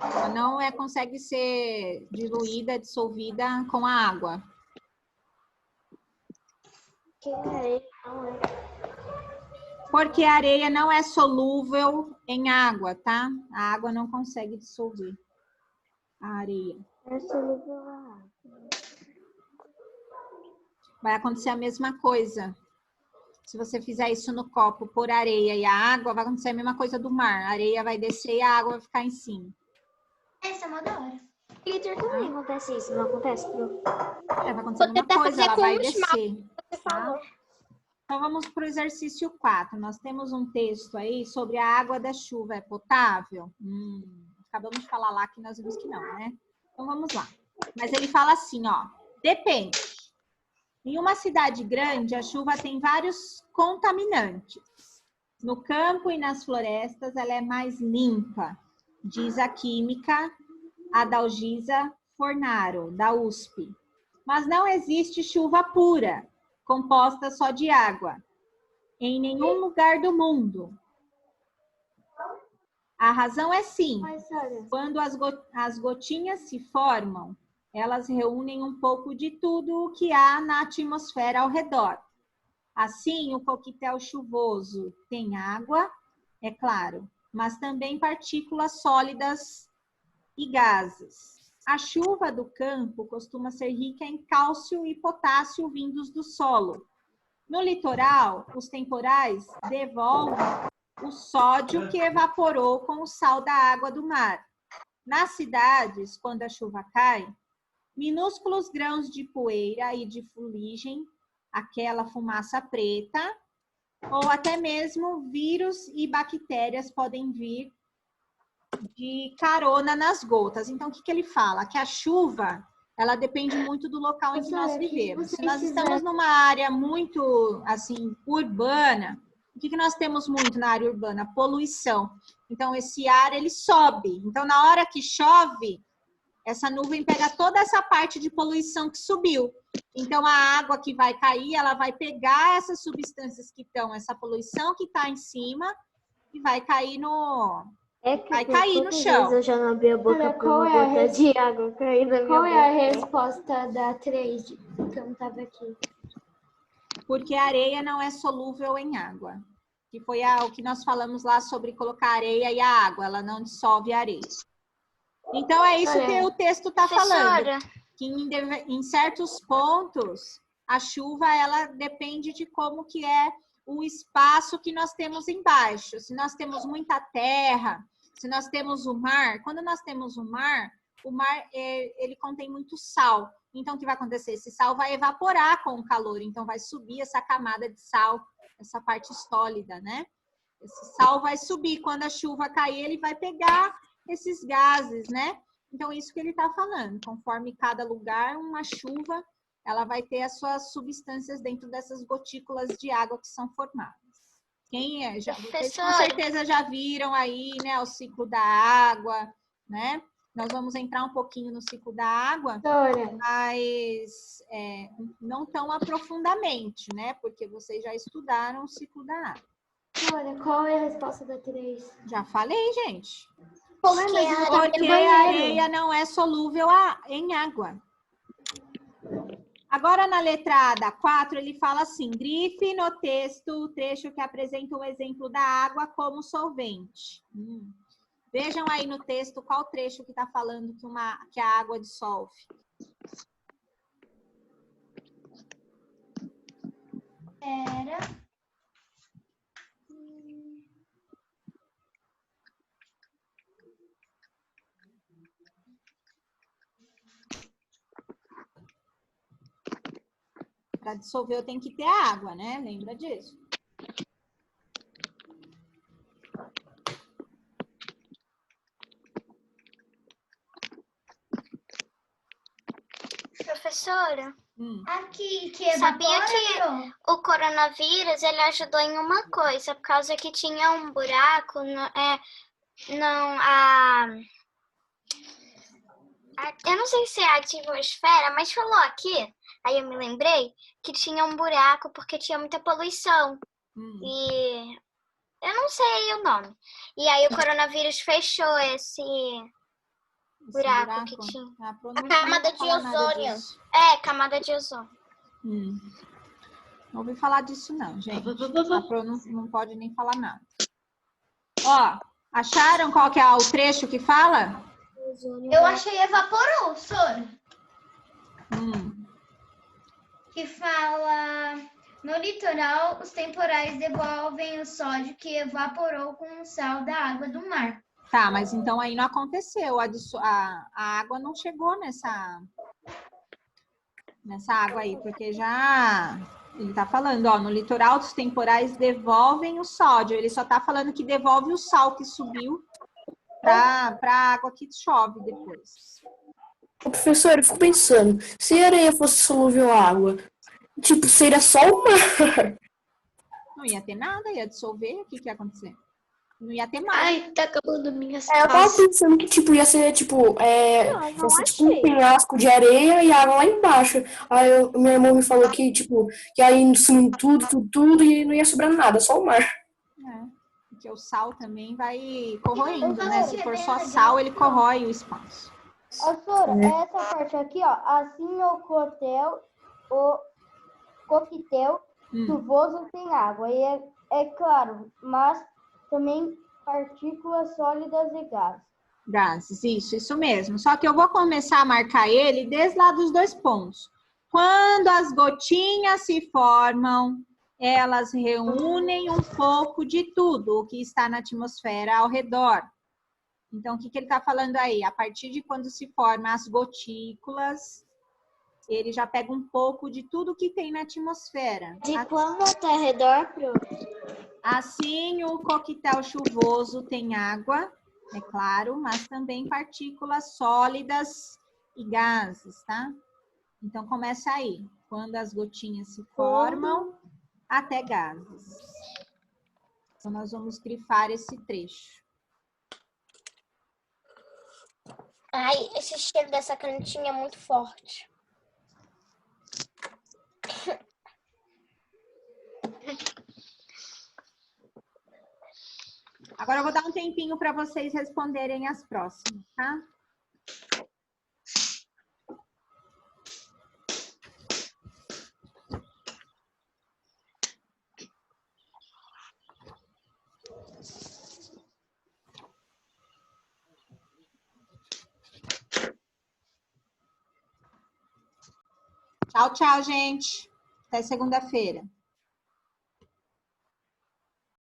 [SPEAKER 2] Ela não consegue ser diluída, dissolvida com a água. Porque a areia não é solúvel em água, tá? A água não consegue dissolver a areia.
[SPEAKER 3] É solúvel a água.
[SPEAKER 2] Vai acontecer a mesma coisa. Se você fizer isso no copo, por areia e a água, vai acontecer a mesma coisa do mar. A areia vai descer e a água vai ficar em cima.
[SPEAKER 1] Essa é uma da hora.
[SPEAKER 3] Glitter também acontece isso, não acontece, Pro?
[SPEAKER 2] Vai acontecer a mesma coisa, ela vai descer. Tá? Então, vamos para o exercício 4. Nós temos um texto aí sobre a água da chuva. É potável? Acabamos de falar lá que nós vimos que não, né? Então, vamos lá. Mas ele fala assim, ó. Depende. Em uma cidade grande, a chuva tem vários contaminantes. No campo e nas florestas, ela é mais limpa, diz a química Adalgisa Fornaro, da USP. Mas não existe chuva pura, composta só de água, em nenhum lugar do mundo. A razão é sim, quando as gotinhas se formam, elas reúnem um pouco de tudo o que há na atmosfera ao redor. Assim, o coquetel chuvoso tem água, é claro, mas também partículas sólidas e gases. A chuva do campo costuma ser rica em cálcio e potássio vindos do solo. No litoral, os temporais devolvem o sódio que evaporou com o sal da água do mar. Nas cidades, quando a chuva cai, minúsculos grãos de poeira e de fuligem, aquela fumaça preta, ou até mesmo vírus e bactérias podem vir de carona nas gotas. Então, o que ele fala? Que a chuva, ela depende muito do local em que nós vivemos. Se nós estamos numa área muito, assim, urbana, o que nós temos muito na área urbana? Poluição. Então, esse ar, ele sobe. Então, na hora que chove, essa nuvem pega toda essa parte de poluição que subiu. Então, a água que vai cair, ela vai pegar essas substâncias que estão, essa poluição que está em cima, e vai cair no... vai cair no chão.
[SPEAKER 15] Eu já não abri a boca para uma gota de água cair na minha boca.
[SPEAKER 9] Qual é a resposta da 3, que eu não estava aqui?
[SPEAKER 2] Porque a areia não é solúvel em água. Que foi o que nós falamos lá sobre colocar areia e a água. Ela não dissolve a areia. Então, é isso que o texto está falando. Que em certos pontos, a chuva, ela depende de como que é o espaço que nós temos embaixo. Se nós temos muita terra, se nós temos o mar. Quando nós temos o mar ele contém muito sal. Então, o que vai acontecer? Esse sal vai evaporar com o calor. Então, vai subir essa camada de sal, essa parte sólida, né? Esse sal vai subir. Quando a chuva cair, ele vai pegar esses gases, né? Então, isso que ele está falando. Conforme cada lugar, uma chuva, ela vai ter as suas substâncias dentro dessas gotículas de água que são formadas. Vocês com certeza já viram aí, né, o ciclo da água, né? Nós vamos entrar um pouquinho no ciclo da água, mas não tão aprofundamente, né? Porque vocês já estudaram o ciclo da água.
[SPEAKER 9] Olha, qual é a resposta da 3?
[SPEAKER 2] Já falei, gente.
[SPEAKER 1] Porque
[SPEAKER 2] a areia não é solúvel em água. Agora, na letra A da 4, ele fala assim, grife no texto o trecho que apresenta o exemplo da água como solvente. Vejam aí no texto qual trecho que está falando que a água dissolve. Para dissolver, eu tenho que ter água, né? Lembra disso?
[SPEAKER 8] Professora,
[SPEAKER 1] aqui que
[SPEAKER 8] sabia que o coronavírus ele ajudou em uma coisa, por causa que tinha um buraco, eu não sei se é a atmosfera, mas falou aqui, aí eu me lembrei que tinha um buraco porque tinha muita poluição. E eu não sei o nome. E aí o coronavírus fechou esse buraco que tinha.
[SPEAKER 1] A camada de ozônio.
[SPEAKER 8] Camada de ozônio.
[SPEAKER 2] Não ouvi falar disso não, gente. A Pro não pode nem falar nada. Ó, acharam qual que é o trecho que fala?
[SPEAKER 1] Eu achei evaporou, Sora. Que fala... No litoral, os temporais devolvem o sódio que evaporou com o sal da água do mar.
[SPEAKER 2] Tá, mas então aí não aconteceu. A água não chegou nessa água aí, porque já... Ele tá falando, ó, no litoral, os temporais devolvem o sódio. Ele só tá falando que devolve o sal que subiu para a água que chove depois.
[SPEAKER 13] Professor, eu fico pensando, se a areia fosse solúvel à água, tipo, seria só o mar.
[SPEAKER 2] Não ia ter nada, ia dissolver, o que ia acontecer? Não ia ter mais.
[SPEAKER 15] Ai, tá acabando minhas
[SPEAKER 13] Eu tava pensando que, tipo, ia ser, tipo, um penhasco de areia e água lá embaixo. Aí meu irmão me falou que, tipo, que aí sumindo tudo e não ia sobrar nada, só o mar.
[SPEAKER 2] Porque o sal também vai corroendo, né? Se for só sal, ele corrói o espaço.
[SPEAKER 6] Sora, essa parte aqui, ó, assim o coquetel chuvoso tem água. E é claro, mas também partículas sólidas e gases.
[SPEAKER 2] Gases, isso mesmo. Só que eu vou começar a marcar ele desde lá dos 2 pontos. Quando as gotinhas se formam, elas reúnem um pouco de tudo o que está na atmosfera ao redor. Então, o que ele está falando aí? A partir de quando se formam as gotículas, ele já pega um pouco de tudo que tem na atmosfera.
[SPEAKER 15] De planeta ao redor, Pro?
[SPEAKER 2] Assim, o coquetel chuvoso tem água, é claro, mas também partículas sólidas e gases, tá? Então, começa aí. Quando as gotinhas se formam, até gases. Então, nós vamos grifar esse trecho.
[SPEAKER 8] Ai, esse cheiro dessa canetinha é muito forte.
[SPEAKER 2] Agora eu vou dar um tempinho para vocês responderem as próximas, tá? Tchau, tchau, gente. Até segunda-feira.